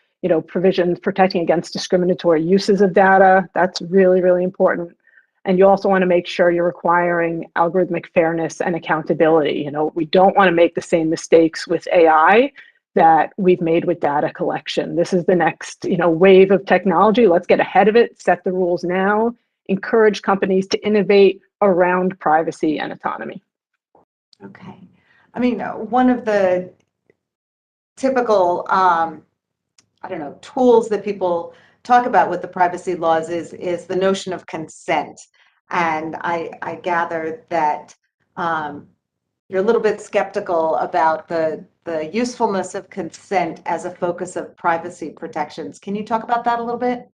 provisions protecting against discriminatory uses of data. That's really, really important. And you also want to make sure you're requiring algorithmic fairness and accountability. We don't want to make the same mistakes with AI that we've made with data collection. This is the next, wave of technology. Let's get ahead of it, set the rules now, encourage companies to innovate around privacy and autonomy. Okay. I mean, one of the typical, tools that people talk about with the privacy laws is the notion of consent. And I gather that you're a little bit skeptical about the usefulness of consent as a focus of privacy protections. Can you talk about that a little bit?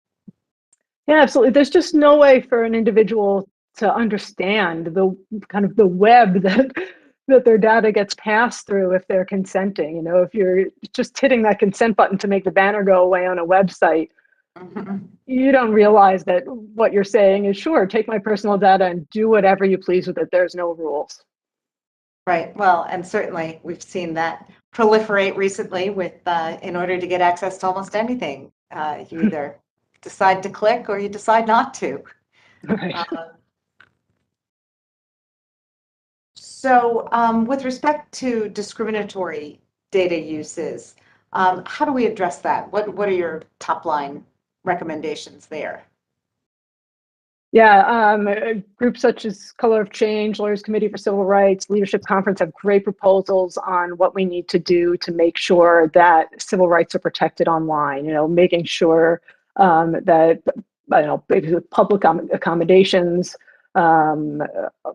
Yeah, absolutely. There's just no way for an individual to understand the kind of the web that their data gets passed through if they're consenting. If you're just hitting that consent button to make the banner go away on a website, you don't realize that what you're saying is, sure, take my personal data and do whatever you please with it. There's no rules. Right. Well, and certainly we've seen that proliferate recently with in order to get access to almost anything, you either decide to click or you decide not to. Right. So with respect to discriminatory data uses, how do we address that? What are your top line recommendations there? Yeah, groups such as Color of Change, Lawyers Committee for Civil Rights, Leadership Conference have great proposals on what we need to do to make sure that civil rights are protected online. Making sure that public accommodations are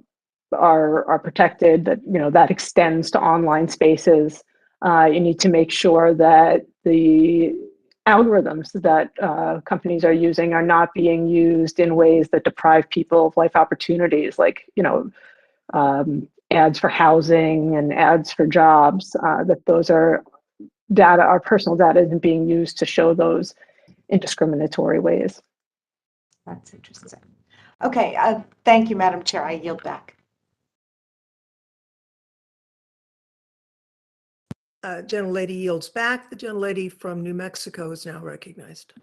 protected. That extends to online spaces. You need to make sure that the algorithms that companies are using are not being used in ways that deprive people of life opportunities, like ads for housing and ads for jobs. That those are data, our personal data isn't being used to show those in discriminatory ways. That's interesting. Okay, thank you, Madam Chair. I yield back. Gentlelady yields back. The gentlelady from New Mexico is now recognized.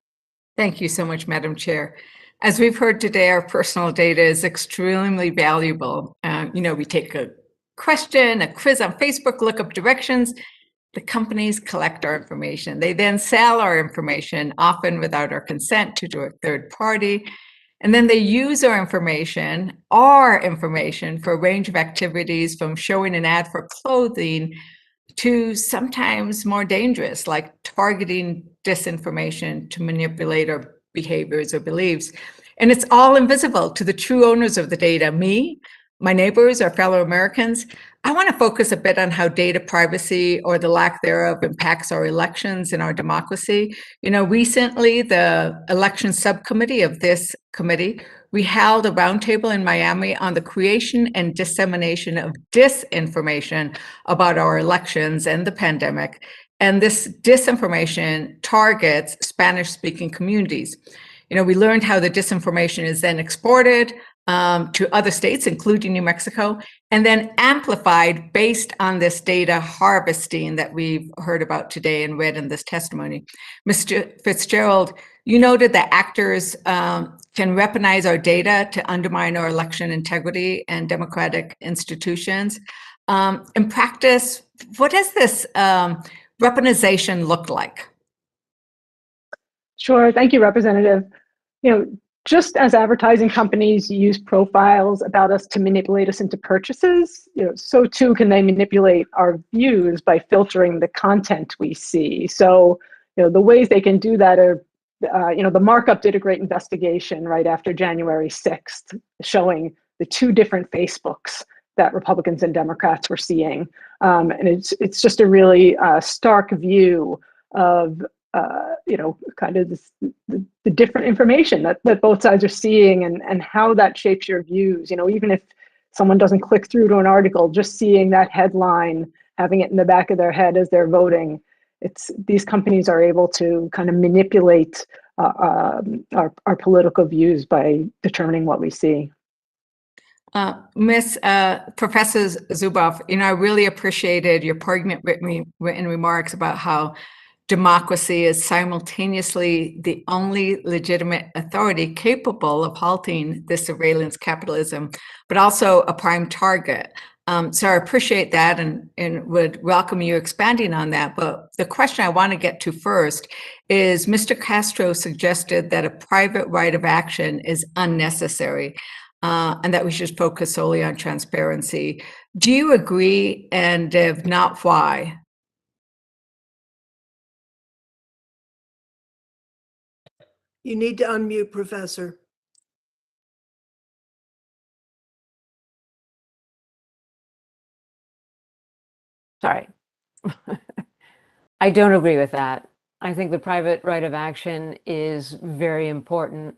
Thank you so much, Madam Chair. As we've heard today, our personal data is extremely valuable. We take a question, a quiz on Facebook, look up directions, the companies collect our information. They then sell our information, often without our consent, to a third party. And then they use our information for a range of activities, from showing an ad for clothing to sometimes more dangerous, like targeting disinformation to manipulate our behaviors or beliefs. And it's all invisible to the true owners of the data, me, my neighbors, our fellow Americans. I want to focus a bit on how data privacy, or the lack thereof, impacts our elections and our democracy. Recently, the election subcommittee of this committee, we held a roundtable in Miami on the creation and dissemination of disinformation about our elections and the pandemic. And this disinformation targets Spanish-speaking communities. We learned how the disinformation is then exported to other states, including New Mexico, and then amplified based on this data harvesting that we've heard about today and read in this testimony. Mr. Fitzgerald, you noted that actors can weaponize our data to undermine our election integrity and democratic institutions. In practice, what does this weaponization look like? Sure. Thank you, Representative. Just as advertising companies use profiles about us to manipulate us into purchases, so too can they manipulate our views by filtering the content we see. So, the ways they can do that are, the markup did a great investigation right after January 6th, showing the two different Facebooks that Republicans and Democrats were seeing. And it's just a really stark view of kind of the different information that both sides are seeing, and how that shapes your views. Even if someone doesn't click through to an article, just seeing that headline, having it in the back of their head as they're voting, these companies are able to kind of manipulate our political views by determining what we see. Professor Zuboff, I really appreciated your poignant written remarks about how democracy is simultaneously the only legitimate authority capable of halting this surveillance capitalism, but also a prime target. So I appreciate that, and would welcome you expanding on that. But the question I want to get to first is, Mr. Castro suggested that a private right of action is unnecessary, and that we should focus solely on transparency. Do you agree? And if not, why? You need to unmute, Professor. Sorry. I don't agree with that. I think the private right of action is very important.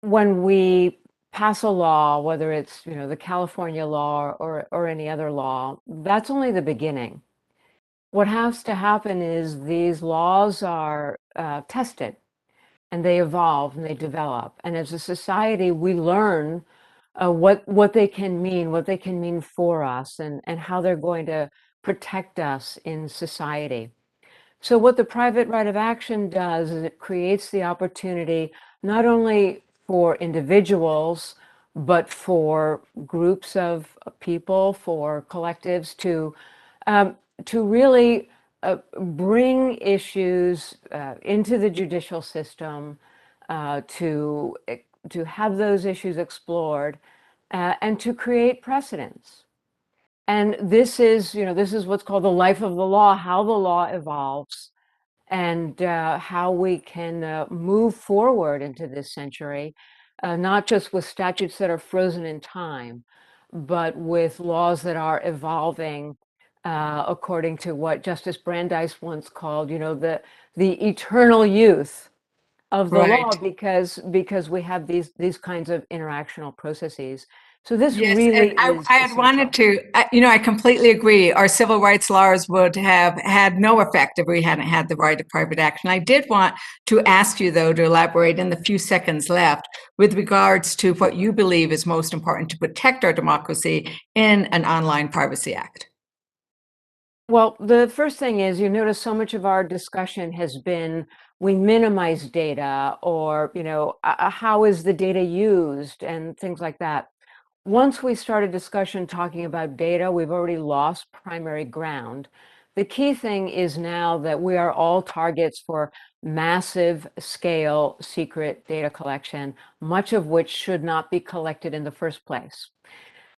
When we pass a law, whether it's the California law or any other law, that's only the beginning. What has to happen is these laws are tested, and they evolve and they develop. And as a society, we learn what they can mean for us, and how they're going to protect us in society. So what the private right of action does is it creates the opportunity not only for individuals, but for groups of people, for collectives to really bring issues into the judicial system, to have those issues explored, and to create precedents. And this is what's called the life of the law, how the law evolves, and how we can move forward into this century, not just with statutes that are frozen in time, but with laws that are evolving according to what Justice Brandeis once called, the eternal youth of the law, because we have these kinds of interactional processes. So this really is I had wanted to, I completely agree. Our civil rights laws would have had no effect if we hadn't had the right of private action. I did want to ask you, though, to elaborate in the few seconds left with regards to what you believe is most important to protect our democracy in an online privacy act. Well, the first thing is, you notice so much of our discussion has been, we minimize data, or, how is the data used, and things like that. once we start a discussion talking about data, we've already lost primary ground. The key thing is now that we are all targets for massive scale secret data collection, much of which should not be collected in the first place.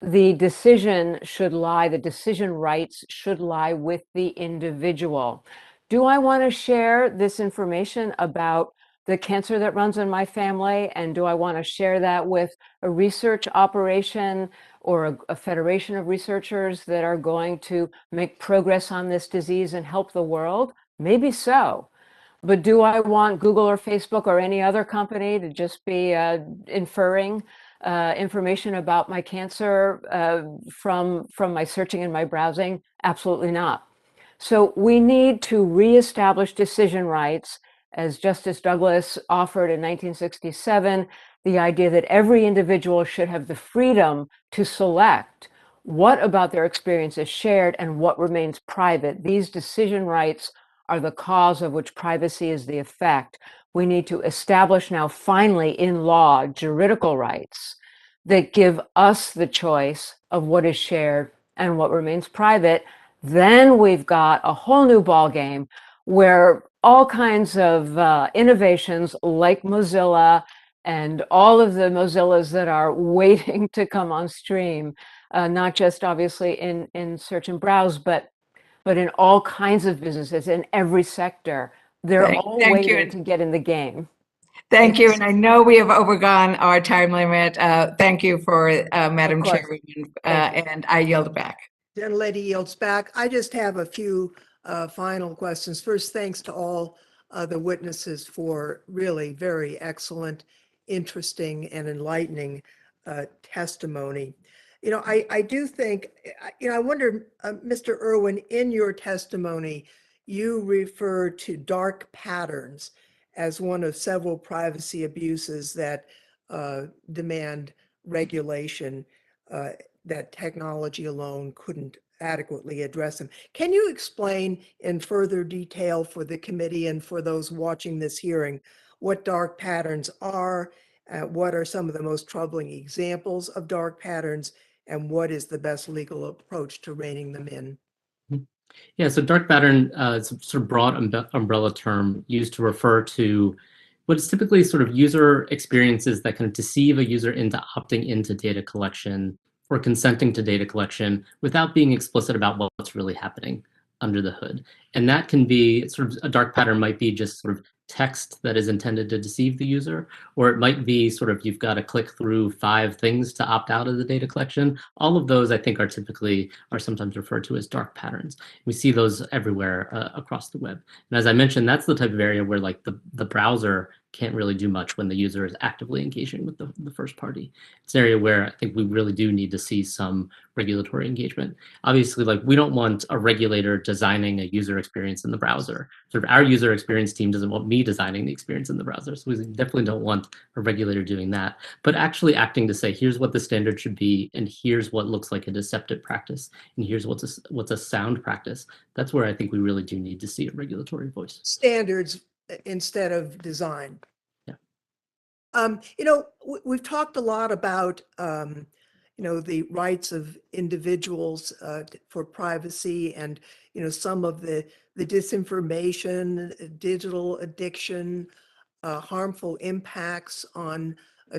The decision the decision rights should lie with the individual. Do I want to share this information about the cancer that runs in my family? And do I want to share that with a research operation or a federation of researchers that are going to make progress on this disease and help the world? Maybe so. But do I want Google or Facebook or any other company to just be inferring information about my cancer from my searching and my browsing? Absolutely not. So we need to reestablish decision rights, as Justice Douglas offered in 1967, the idea that every individual should have the freedom to select what about their experience is shared and what remains private. These decision rights are the cause of which privacy is the effect. We need to establish now, finally, in law, juridical rights that give us the choice of what is shared and what remains private. Then we've got a whole new ballgame where all kinds of innovations like Mozilla and all of the Mozillas that are waiting to come on stream, not just obviously in search and browse, but in all kinds of businesses in every sector. They're all Thank you. waiting to get in the game. Thank you. And I know we have overgone our time limit. Thank you for Madam course. Chairwoman, and I yield back. Gentlelady yields back. I just have a few final questions. First, thanks to all the witnesses for really very excellent, interesting, and enlightening testimony. You know, I do think, I wonder, Mr. Irwin, in your testimony, you refer to dark patterns as one of several privacy abuses that demand regulation. That technology alone couldn't adequately address them. Can you explain in further detail for the committee and for those watching this hearing what dark patterns are, what are some of the most troubling examples of dark patterns, and what is the best legal approach to reining them in? Yeah, so dark pattern is a sort of broad umbrella term used to refer to what is typically sort of user experiences that kind of deceive a user into opting into data collection or consenting to data collection without being explicit about what's really happening under the hood. And that can be sort of a dark pattern might be just sort of text that is intended to deceive the user, or it might be sort of you've got to click through 5 things to opt out of the data collection. All of those I think are sometimes referred to as dark patterns. We see those everywhere across the web. And as I mentioned, that's the type of area where like the browser can't really do much when the user is actively engaging with the first party. It's an area where I think we really do need to see some regulatory engagement. Obviously, like we don't want a regulator designing a user experience in the browser. Sort of our user experience team doesn't want me designing the experience in the browser. So we definitely don't want a regulator doing that, but actually acting to say, here's what the standard should be, and here's what looks like a deceptive practice, and here's what's a sound practice. That's where I think we really do need to see a regulatory voice. Standards instead of design. Yeah. You know, we've talked a lot about, you know, the rights of individuals for privacy and, you know, some of the disinformation, digital addiction, harmful impacts on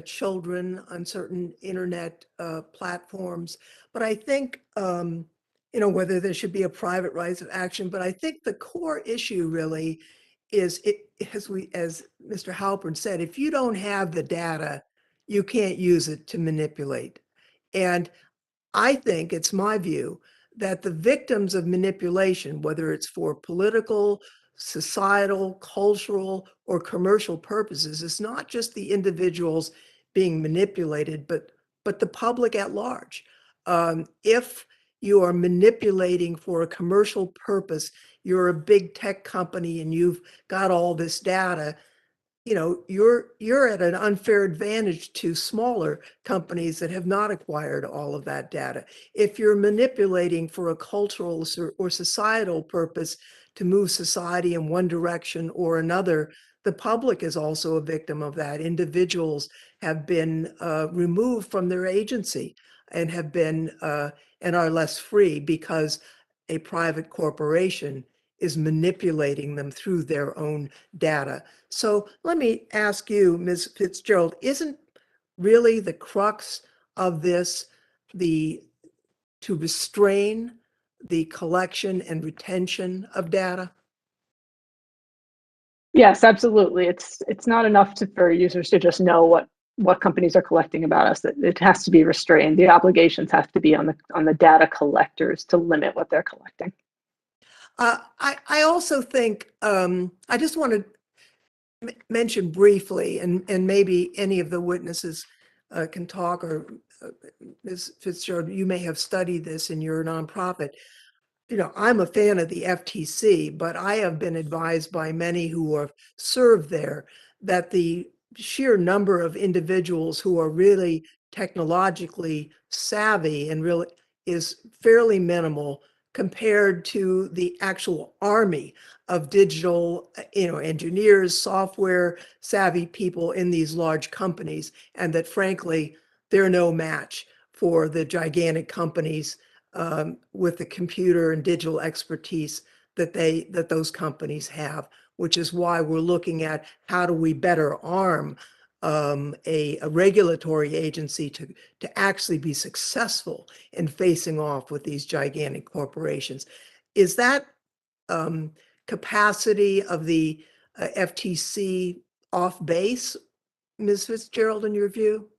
children on certain internet platforms. But I think, you know, whether there should be a private rights of action, but I think the core issue really is as Mr. Halpern said, if you don't have the data, you can't use it to manipulate. And I think it's my view that the victims of manipulation, whether it's for political, societal, cultural, or commercial purposes, is not just the individuals being manipulated, but the public at large. If you are manipulating for a commercial purpose, you're a big tech company and you've got all this data, you know, you're at an unfair advantage to smaller companies that have not acquired all of that data. If you're manipulating for a cultural or societal purpose to move society in one direction or another, the public is also a victim of that. Individuals have been removed from their agency and have been and are less free because a private corporation is manipulating them through their own data. So let me ask you, Ms. Fitzgerald, isn't really the crux of this to restrain the collection and retention of data? Yes, absolutely. It's not enough for users to just know what companies are collecting about us. It has to be restrained. The obligations have to be on the data collectors to limit what they're collecting. I also think I just want to mention briefly, and maybe any of the witnesses can talk, or Ms. Fitzgerald, you may have studied this in your nonprofit. You know, I'm a fan of the FTC, but I have been advised by many who have served there that the sheer number of individuals who are really technologically savvy and really is fairly minimal compared to the actual army of digital, engineers, software savvy people in these large companies, and that frankly, they're no match for the gigantic companies with the computer and digital expertise that those companies have, which is why we're looking at how do we better arm a regulatory agency to actually be successful in facing off with these gigantic corporations. Is that capacity of the FTC off base, Ms. Fitzgerald, in your view?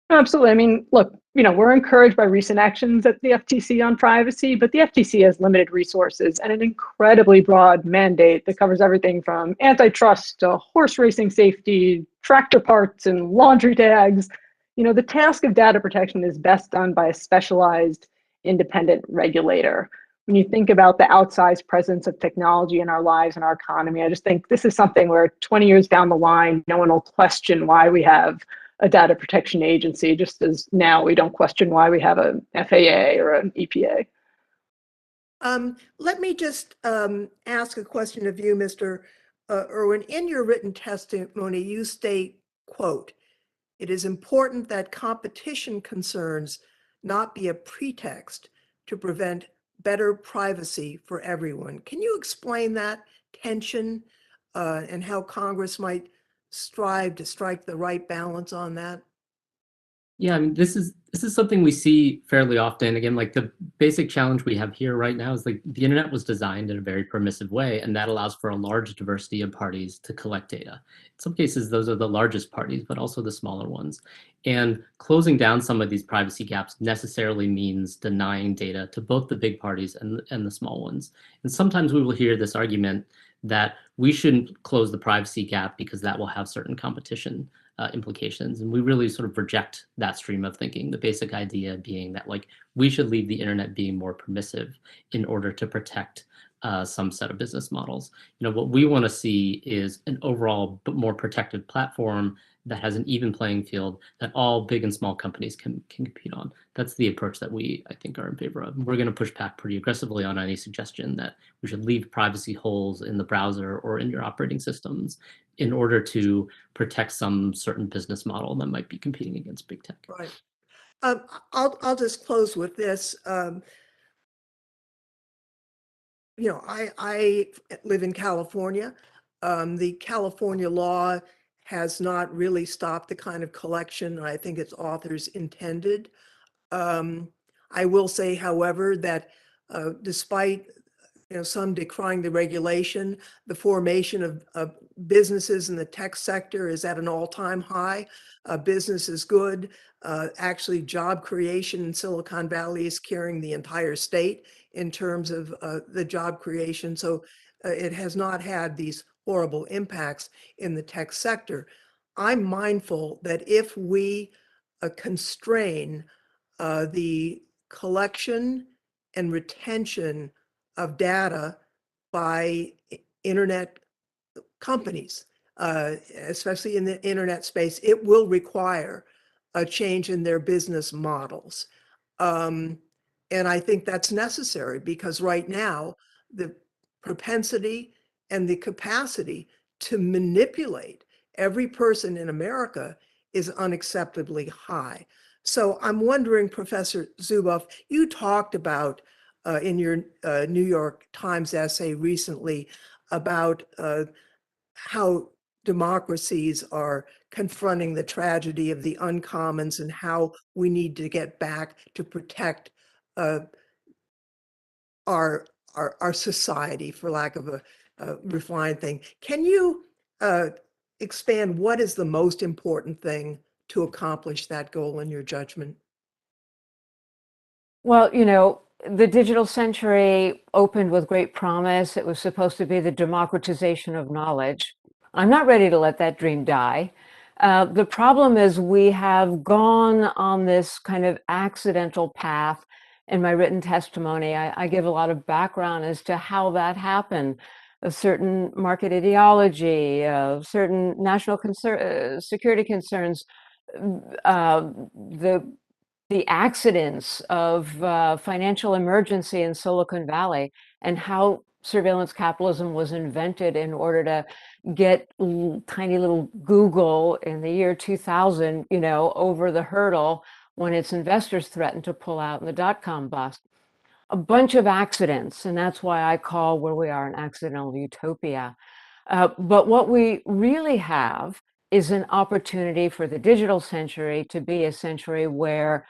Absolutely. I mean, look, we're encouraged by recent actions at the FTC on privacy, but the FTC has limited resources and an incredibly broad mandate that covers everything from antitrust to horse racing safety, tractor parts, and laundry tags. The task of data protection is best done by a specialized independent regulator. When you think about the outsized presence of technology in our lives and our economy, I just think this is something where 20 years down the line, no one will question why we have a data protection agency, just as now we don't question why we have an FAA or an EPA. Let me just ask a question of you, Mr. Irwin. In your written testimony, you state, quote, "It is important that competition concerns not be a pretext to prevent better privacy for everyone." Can you explain that tension and how Congress might strive to strike the right balance on that? Yeah, I mean, this is something we see fairly often. Again, like the basic challenge we have here right now is like the internet was designed in a very permissive way, and that allows for a large diversity of parties to collect data. In some cases, those are the largest parties, but also the smaller ones. And closing down some of these privacy gaps necessarily means denying data to both the big parties and the small ones. And sometimes we will hear this argument that we shouldn't close the privacy gap because that will have certain competition implications. And we really sort of reject that stream of thinking, the basic idea being that like we should leave the internet being more permissive in order to protect some set of business models. What we want to see is an overall but more protected platform that has an even playing field that all big and small companies can compete on. That's the approach that we, I think, are in favor of. We're going to push back pretty aggressively on any suggestion that we should leave privacy holes in the browser or in your operating systems in order to protect some certain business model that might be competing against big tech. Right. I'll just close with this. I live in California. The California law has not really stopped the kind of collection I think its authors intended. I will say, however, that despite some decrying the regulation, the formation of businesses in the tech sector is at an all-time high. Business is good. Actually, job creation in Silicon Valley is carrying the entire state in terms of the job creation. So it has not had these horrible impacts in the tech sector. I'm mindful that if we constrain the collection and retention of data by internet companies, especially in the internet space, it will require a change in their business models. And I think that's necessary because right now, the propensity and the capacity to manipulate every person in America is unacceptably high. So I'm wondering, Professor Zuboff, you talked about in your New York Times essay recently about how democracies are confronting the tragedy of the uncommons and how we need to get back to protect our society, for lack of a refined thing. Can you expand what is the most important thing to accomplish that goal in your judgment? Well, the digital century opened with great promise. It was supposed to be the democratization of knowledge. I'm not ready to let that dream die. The problem is we have gone on this kind of accidental path. In my written testimony, I give a lot of background as to how that happened. A certain market ideology, certain national security concerns, the accidents of financial emergency in Silicon Valley, and how surveillance capitalism was invented in order to get tiny little Google in the year 2000, over the hurdle when its investors threatened to pull out in the dot-com bust. A bunch of accidents, and that's why I call where we are an accidental utopia. But what we really have is an opportunity for the digital century to be a century where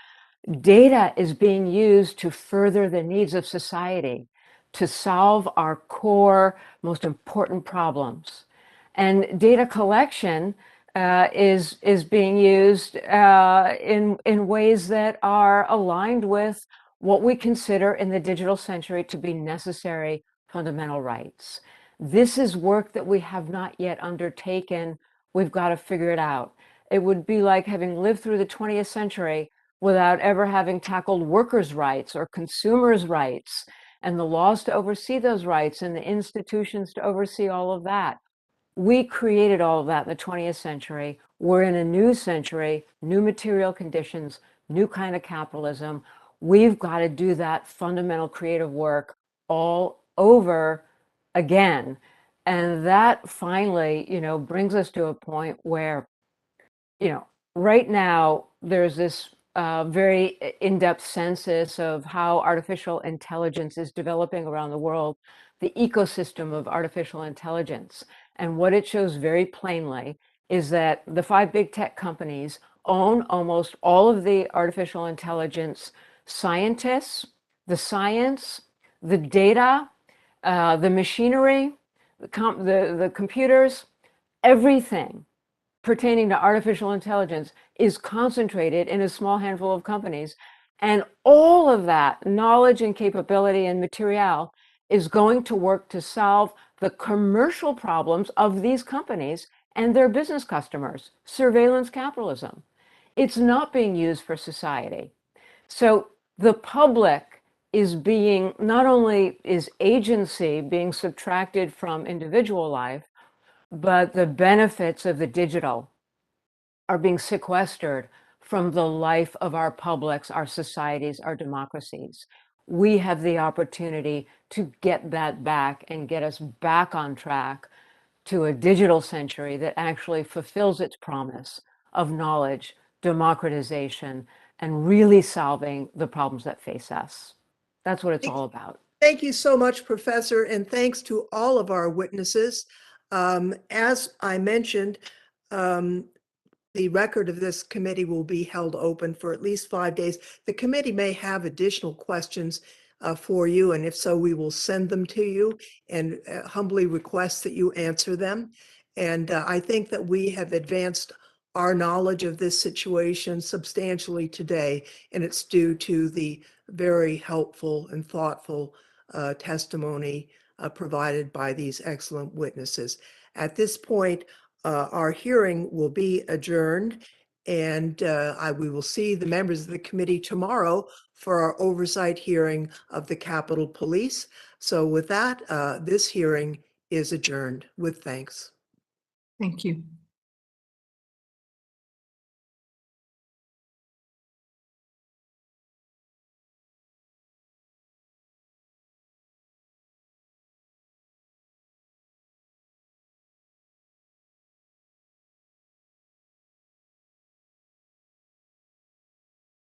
data is being used to further the needs of society, to solve our core, most important problems. And data collection is being used in ways that are aligned with what we consider in the digital century to be necessary fundamental rights. This is work that we have not yet undertaken. We've got to figure it out. It would be like having lived through the 20th century without ever having tackled workers' rights or consumers' rights and the laws to oversee those rights and the institutions to oversee all of that. We created all of that in the 20th century. We're in a new century, new material conditions, new kind of capitalism. We've got to do that fundamental creative work all over again. And that finally, brings us to a point where, right now there's this very in-depth census of how artificial intelligence is developing around the world, the ecosystem of artificial intelligence. And what it shows very plainly is that the 5 big tech companies own almost all of the artificial intelligence scientists, the science, the data, the machinery, the computers, everything pertaining to artificial intelligence is concentrated in a small handful of companies. And all of that knowledge and capability and material is going to work to solve the commercial problems of these companies and their business customers, surveillance capitalism. It's not being used for society. So the public is being, not only is agency being subtracted from individual life, but the benefits of the digital are being sequestered from the life of our publics, our societies, our democracies. We have the opportunity to get that back and get us back on track to a digital century that actually fulfills its promise of knowledge, democratization, and really solving the problems that face us. That's what it's all about. Thank you so much, Professor, and thanks to all of our witnesses. As I mentioned, the record of this committee will be held open for at least 5 days. The committee may have additional questions for you, and if so, we will send them to you and humbly request that you answer them. And I think that we have advanced our knowledge of this situation substantially today, and it's due to the very helpful and thoughtful testimony provided by these excellent witnesses. At this point, our hearing will be adjourned, and we will see the members of the committee tomorrow for our oversight hearing of the Capitol Police. So with that, this hearing is adjourned with thanks. Thank you.